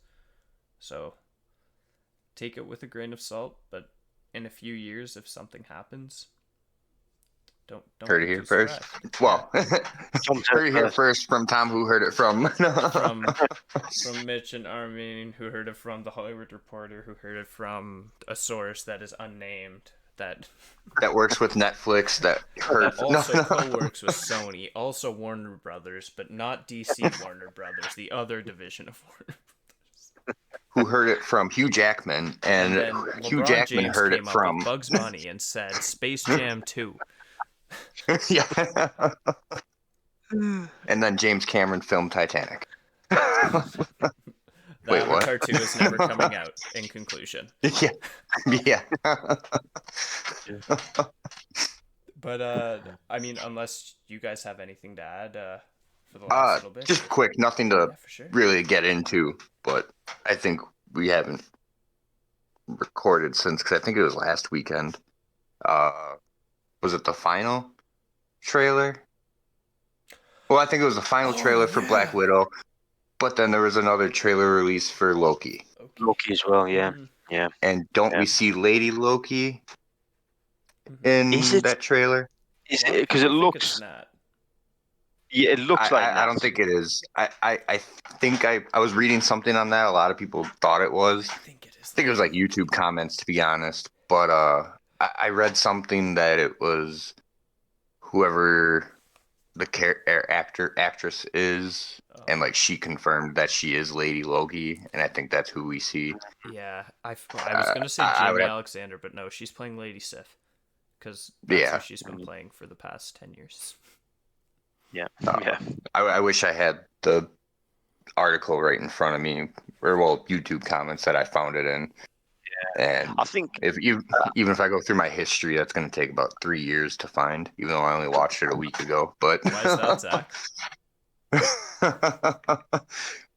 A: So take it with a grain of salt, but in a few years, if something happens, don't
C: heard it here first. Well, heard it here first from Tom, who heard it from
A: from Mitch and Armin, who heard it from the Hollywood Reporter, who heard it from a source that is unnamed, that
C: works with Netflix, that
A: also co-works with Sony, also Warner Brothers, but not DC Warner Brothers, the other division of Warner Brothers.
C: Who heard it from Hugh Jackman, and Hugh Jackman
A: James
C: heard
A: came
C: it
A: up
C: from
A: with Bugs Bunny and said Space Jam 2.
C: Yeah. And then James Cameron filmed Titanic.
A: The
C: Wait,
A: Avatar
C: what?
A: 2 is never coming out, in conclusion.
C: Yeah.
A: But, I mean, unless you guys have anything to add for the last little bit.
C: Just quick, nothing to
A: for sure.
C: really get into, but I think we haven't recorded since, because I think it was last weekend. Was it the final trailer Well, I think it was the final trailer for Black Widow, but then there was another trailer release for Loki.
D: Loki as well, yeah.
A: Mhm.
D: Yeah.
C: And don't we see Lady Loki in
D: Is it?
C: that trailer?
D: Is
A: A lot of
D: it because it
A: people think it's
D: looks?
A: Nat.
D: Yeah, it looks like
C: I don't
D: that.
C: think it is. I think I was reading something on that. A lot of people thought it was.
A: I think it is.
C: I think it was like YouTube comments, to be honest. But I read something that it was whoever the actress is, and like she confirmed that she is Lady Loki, and I think that's who we see.
A: Yeah, I was gonna say
C: I would
A: Jamie
C: have-
A: Alexander, but no, she's playing Lady Sif, because that's
C: Yeah.
A: who she's been playing for the past 10 years.
D: Yeah.
C: Uh,
D: Yeah.
C: I wish I had the article right in front of me, or well, YouTube comments that I found it in. And
D: I think
C: even if I go through my history, that's going to take about 3 years to find, even though I only watched it a week ago. But
A: Why is that, Zach?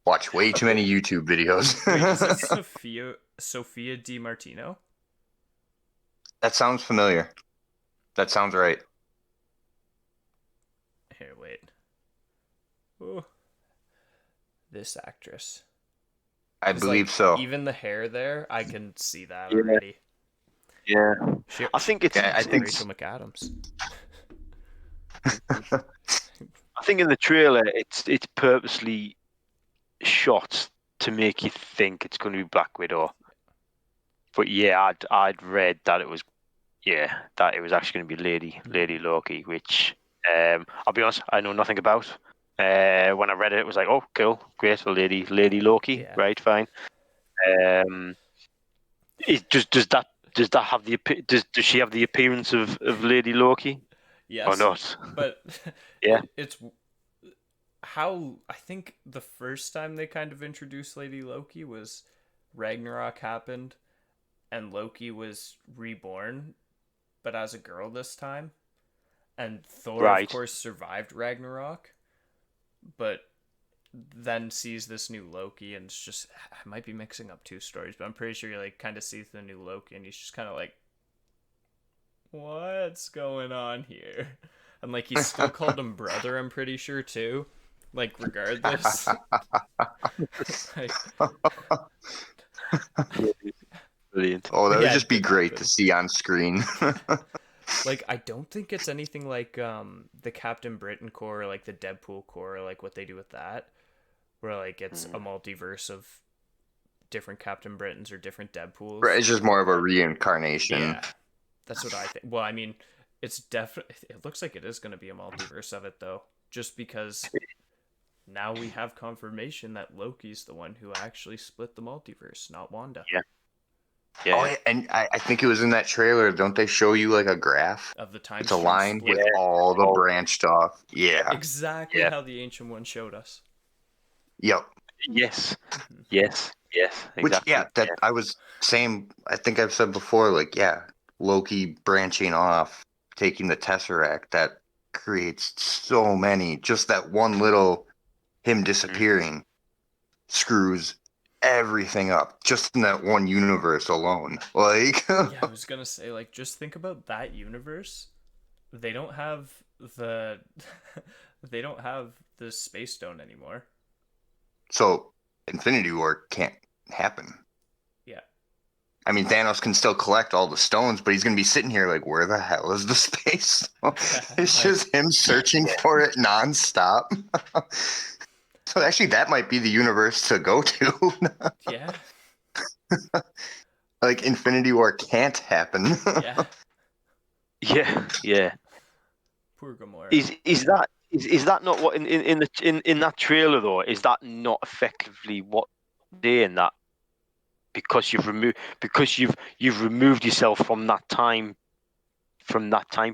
C: watch way too many YouTube videos.
A: Wait, is it Sophia Di Martino?
C: That sounds familiar. That sounds right.
A: Here, wait. Ooh. This actress.
C: I
A: 'Cause,
C: believe
A: like,
C: so.
A: Even the hair there, I can see that
D: Yeah.
A: already.
D: Yeah.
A: She,
D: I think it's.
C: Yeah, I think
A: Rachel McAdams.
D: I think in the trailer, it's purposely shot to make you think it's going to be Black Widow. But yeah, I'd read that it was actually going to be Lady Loki, which I'll be honest, I know nothing about. When I read it, it was like, oh, cool, great, well, Lady Loki,
A: Yeah.
D: right, fine. Does that have does she have the appearance of Lady Loki
A: Yes.
D: or not?
A: But
D: Yeah.
A: it's how I think the first time they kind of introduced Lady Loki was Ragnarok happened and Loki was reborn, but as a girl this time. And Thor,
D: Right.
A: of course, survived Ragnarok, but then sees this new Loki, and it's just, I might be mixing up two stories, but I'm pretty sure he like kind of sees the new Loki, and he's just kind of like, what's going on here? And like he still called him brother, I'm pretty sure too. Like regardless. Like,
D: Brilliant.
C: Oh, that would
A: Yeah,
C: just be
A: it did
C: great
A: happen.
C: to see on screen.
A: like I don't think it's anything like the Captain Britain core or like the Deadpool core, or like what they do with that, where like it's a multiverse of different Captain Britons or different Deadpools.
C: Right, it's just more of a reincarnation.
A: Yeah, that's what I think. Well, I mean, it's definitely. It looks like it is going to be a multiverse of it, though, just because now we have confirmation that Loki's the one who actually split the multiverse, not Wanda.
D: Yeah.
C: Oh, yeah, and I think it was in that trailer. Don't they show you like a graph?
A: Of the time,
C: It's a line
A: split.
C: with all the branched off. Yeah.
A: Exactly
D: Yeah.
A: how the Ancient One showed us.
C: Yep.
D: Yes. Exactly.
C: Which, yeah, that I was saying, I think I've said before, like, yeah, Loki branching off, taking the Tesseract, that creates so many. Just that one little him disappearing screws everything up, just in that one universe alone. Like,
A: Yeah, I was gonna say, like, just think about that universe. They don't have the they don't have the Space Stone anymore.
C: so Infinity War can't happen.
A: Yeah.
C: I mean, Thanos can still collect all the stones, but he's going to be sitting here like, where the hell is the space? It's just him searching for it nonstop. So actually, that might be the universe to go to.
A: Yeah.
C: Like, Infinity War can't happen.
A: Yeah.
D: Yeah.
A: Poor Gamora.
D: Is that not what in that trailer though? Is that not effectively what they're in that? Because you've removed yourself from that time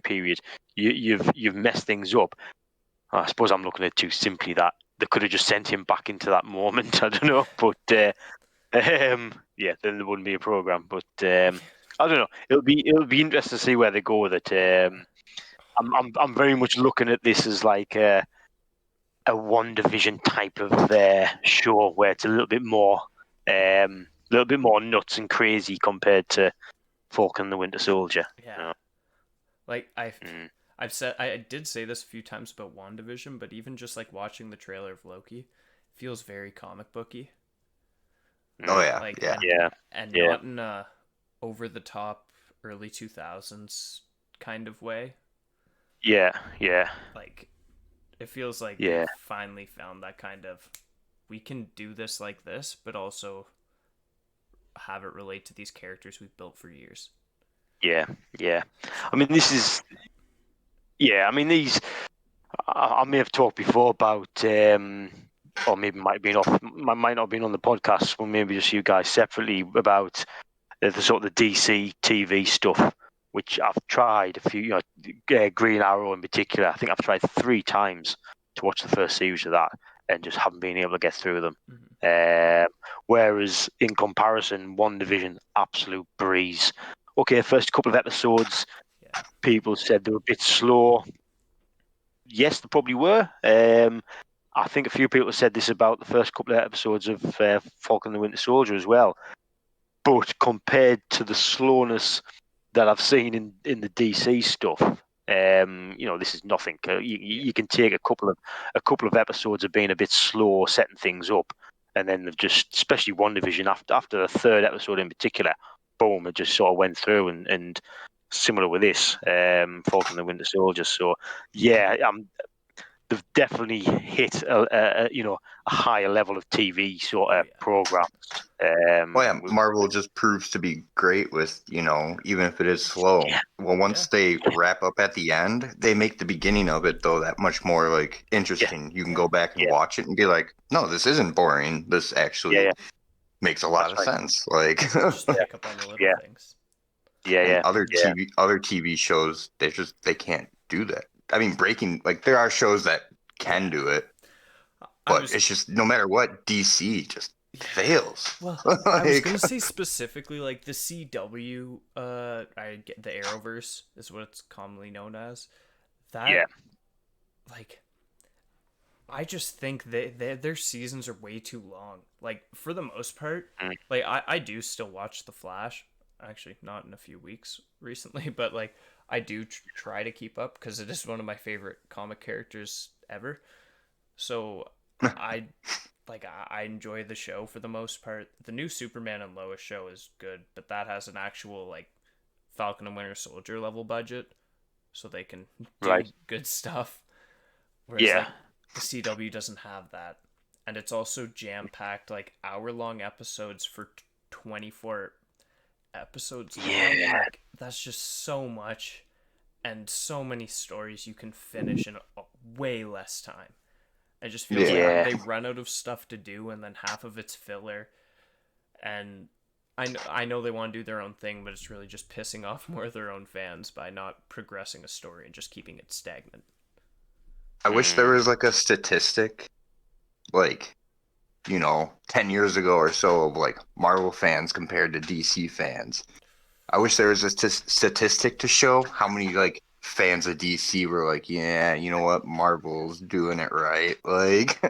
D: period. You've messed things up. I suppose I'm looking at it too simply that they could have just sent him back into that moment. I don't know, but yeah, then there wouldn't be a program. But I don't know. It'll be interesting to see where they go with it. I'm very much looking at this as like a WandaVision type of show where it's a little bit more nuts and crazy compared to Falcon and the Winter Soldier.
A: Yeah. Like I I did say this a few times about WandaVision, but even just like watching the trailer of Loki, feels very comic booky.
C: Oh yeah,
A: Like
C: yeah.
A: and
D: Yeah.
A: not in a over the top early 2000s kind of way.
D: Yeah.
A: Like it feels like
D: Yeah.
A: they finally found that kind of we can do this like this, but also have it relate to these characters we've built for years.
D: Yeah. I mean, this is. Yeah, I mean, these. I may have talked before about, or maybe might have been off, might not have been on the podcast, or maybe just you guys separately about the sort of the DC TV stuff, which I've tried a few. Green Arrow in particular. I think I've tried 3 times to watch the first series of that, and just haven't been able to get through them. Whereas in comparison, WandaVision, absolute breeze. Okay, first couple of episodes, people said they were a bit slow. Yes, they probably were. I think a few people said this about the first couple of episodes of Falcon and the Winter Soldier as well. But compared to the slowness that I've seen in the DC stuff, this is nothing. You can take a couple of episodes of being a bit slow, setting things up, and then they've just, especially WandaVision, after the 3rd episode in particular, boom, it just sort of went through and similar with this, Falcon and the Winter Soldier. So yeah, they've definitely hit a higher level of TV sort of programs.
C: Well, yeah, Marvel just proves to be great with, even if it is slow.
D: Yeah.
C: Well, once they wrap up at the end, they make the beginning of it, though, that much more, like, interesting. You can go back and watch it and be like, no, this isn't boring. This actually makes a lot of sense. Like,
A: Just pick up on the little things.
C: And other TV shows, they can't do that. I mean, there are shows that can do it, but it's just, no matter what, DC just fails.
A: Well, I was gonna say specifically like the CW, I get the Arrowverse is what it's commonly known as. Like, I just think their seasons are way too long. Like for the most part, like I do still watch The Flash. Actually, not in a few weeks recently, but like I do try to keep up because it is one of my favorite comic characters ever. So I enjoy the show for the most part. The new Superman and Lois show is good, but that has an actual like Falcon and Winter Soldier level budget, so they can do good stuff. Whereas like the CW doesn't have that, and it's also jam packed like hour-long episodes for 24 episodes long. Like that's just so much, and so many stories you can finish in way less time. I just feel like they run out of stuff to do, and then half of it's filler. And I know they want to do their own thing, but it's really just pissing off more of their own fans by not progressing a story and just keeping it stagnant.
C: I wish there was like a statistic, like, 10 years ago or so of like Marvel fans compared to DC fans. I wish there was a statistic to show how many like fans of DC were like, yeah, you know what, Marvel's doing it right. Like,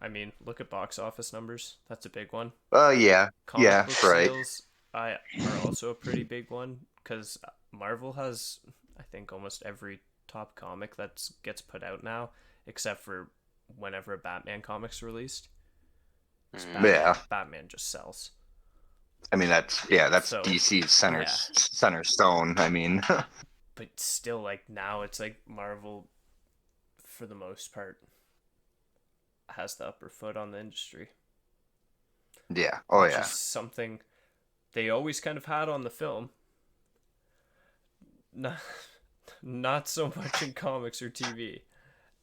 A: I mean, look at box office numbers. That's a big one.
C: Yeah,
A: Comic book
C: right.
A: Sales are also a pretty big one because Marvel has, I think, almost every top comic that gets put out now, except for whenever a Batman comic's released. Batman just sells.
C: I mean, that's
A: So,
C: DC's center stone. I mean,
A: but still, like now, it's like Marvel, for the most part, has the upper foot on the industry.
C: Yeah.
A: Which is something they always kind of had on the film. Not so much in comics or TV.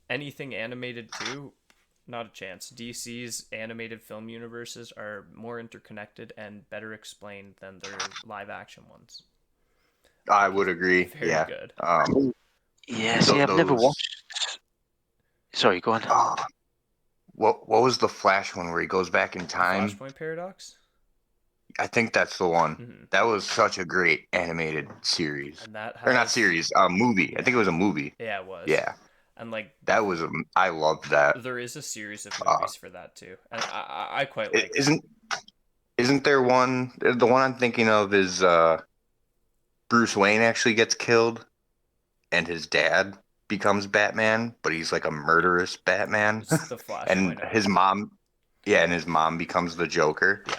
A: Anything animated too, not a chance. DC's animated film universes are more interconnected and better explained than their live action ones.
C: I would agree.
A: Very good.
D: I've never watched. Sorry, go on.
C: What was the Flash one where he goes back in time?
A: Flashpoint Paradox?
C: I think that's the one. Mm-hmm. That was such a great animated series.
A: And that
C: or not series, movie. Yeah. I think it was a movie.
A: Yeah, it was.
C: Yeah.
A: And like
C: that was I loved that.
A: There is a series of movies for that too, and I quite like.
C: Isn't there one? The one I'm thinking of is Bruce Wayne actually gets killed and his dad becomes Batman, but he's like a murderous Batman.
A: It's the Flashpoint.
C: And his mom, and his mom becomes the Joker.
A: Yeah.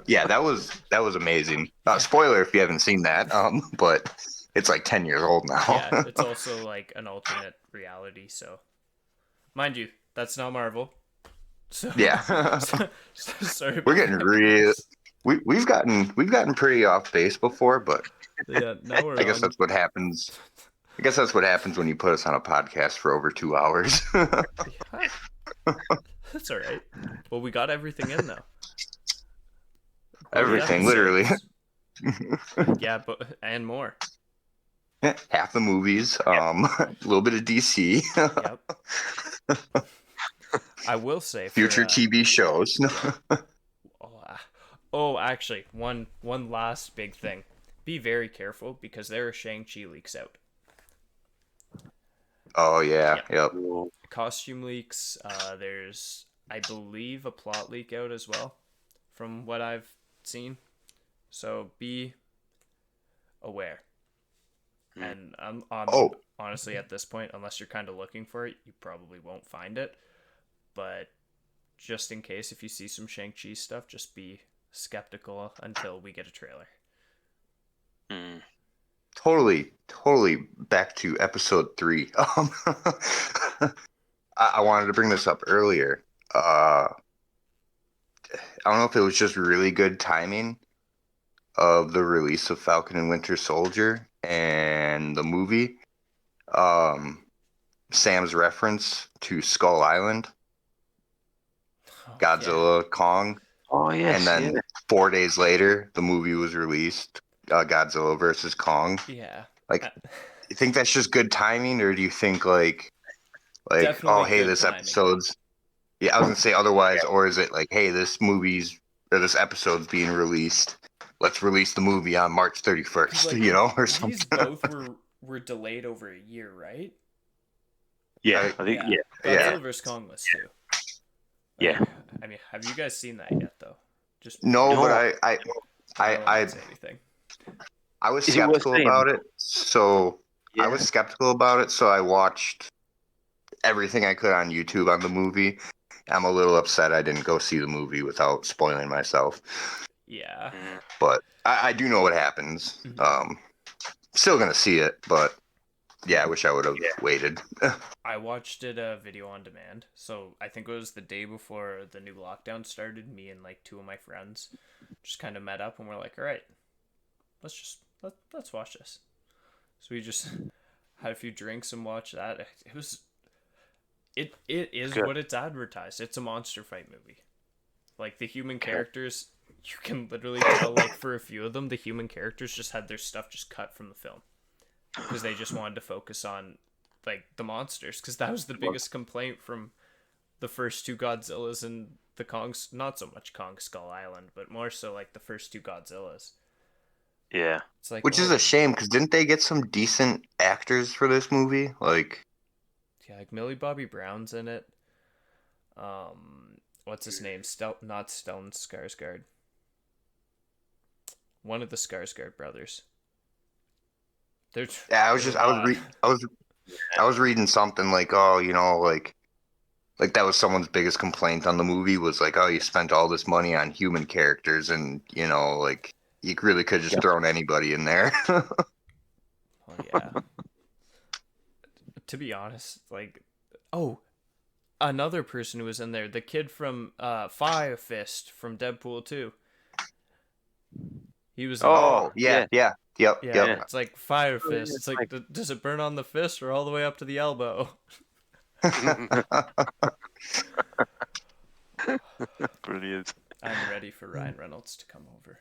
C: Yeah, that was amazing. Spoiler if you haven't seen that, but it's like 10 years old now.
A: Yeah, it's also like an alternate reality, so mind you, that's not Marvel. So
C: Yeah.
A: sorry.
C: We're getting real. We've gotten pretty off base before, but
A: Yeah, now we're
C: I guess
A: on.
C: that's what happens. I guess that's what happens when you put us on a podcast for over 2 hours.
A: Yeah. That's all right. Well, we got everything in though.
C: Everything, literally.
A: Yeah, but and more.
C: Half the movies, a little bit of DC.
A: Yep. I will say
C: Future TV shows.
A: Oh, actually, one last big thing. Be very careful because there are Shang-Chi leaks out.
C: Oh yeah. Yep.
A: Costume leaks. There's, I believe, a plot leak out as well, from what I've seen. So be aware. And honestly, at this point, unless you're kind of looking for it, you probably won't find it. But just in case, if you see some Shang-Chi stuff, just be skeptical until we get a trailer.
C: Totally back to episode 3. I wanted to bring this up earlier. I don't know if it was just really good timing of the release of Falcon and Winter Soldier and the movie. Sam's reference to Skull Island, Godzilla, Kong.
D: Oh yes.
C: And then 4 days later, the movie was released, Godzilla versus Kong.
A: Yeah.
C: Like, you think that's just good timing, or do you think like,
A: Definitely
C: oh hey,
A: good
C: this
A: timing.
C: episode's, yeah, I was gonna say otherwise, or is it like, hey, this episode's being released, let's release the movie on March 31st,
A: Like,
C: or something.
A: These both were delayed over a year, right?
D: Yeah, I think
A: Godzilla vs. Kong was too.
D: Yeah.
A: I mean, have you guys seen that yet, though? Just
C: No, but
A: I don't say anything.
C: I was
D: Is it worth
C: skeptical
D: saying?
C: about it, so
D: Yeah.
C: I was skeptical about it, so I watched everything I could on YouTube on the movie. I'm a little upset I didn't go see the movie without spoiling myself.
A: Yeah.
C: But I do know what happens.
A: Mhm.
C: Still gonna see it, but yeah, I wish I would have waited.
A: I watched it video on demand, so I think it was the day before the new lockdown started. Me and like 2 of my friends just kind of met up and we're like, all right, let's watch this. So we just had a few drinks and watched that. It is
D: Good.
A: what it's advertised. It's a monster fight movie. Like the human characters, you can literally tell. Like for a few of them, the human characters just had their stuff just cut from the film because they just wanted to focus on like the monsters, because that was the biggest complaint from the first 2 Godzillas and the Kong's, not so much Kong Skull Island, but more so like the first 2 Godzillas.
D: Yeah.
A: It's like,
C: Which is a shame, because didn't they get some decent actors for this movie? Like,
A: yeah, like Millie Bobby Brown's in it. What's his name? Not Stellan Skarsgård. One of the Skarsgård brothers.
C: yeah, I was reading something like, oh, like that was someone's biggest complaint on the movie was like, oh, you spent all this money on human characters, and like you really could have just thrown anybody in there.
A: Oh yeah. To be honest, like, another person who was in there, the kid from Fire Fist from Deadpool 2. He was in there.
C: Yeah. Yep.
A: It's like Fire Fist. It's like, does it burn on the fist or all the way up to the elbow?
D: Brilliant.
A: I'm ready for Ryan Reynolds to come over.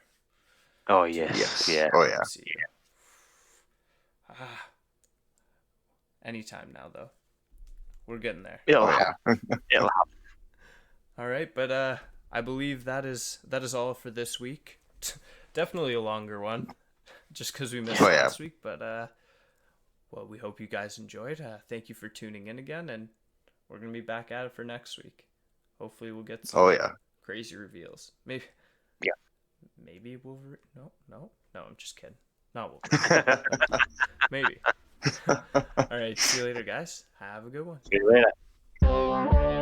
D: Oh yes. Yeah.
C: Oh yeah.
A: Anytime now, though. We're getting there.
D: It'll
C: Oh,
D: happen. It'll happen.
A: All right, but I believe that is all for this week. Definitely a longer one, just because we missed last week. But well, we hope you guys enjoyed. Thank you for tuning in again, and we're gonna be back at it for next week. Hopefully, we'll get some crazy reveals. Maybe.
D: Yeah.
A: Maybe Wolverine. No. I'm just kidding. Not Wolverine. Maybe. All right, see you later, guys. Have a good one.
D: See you later.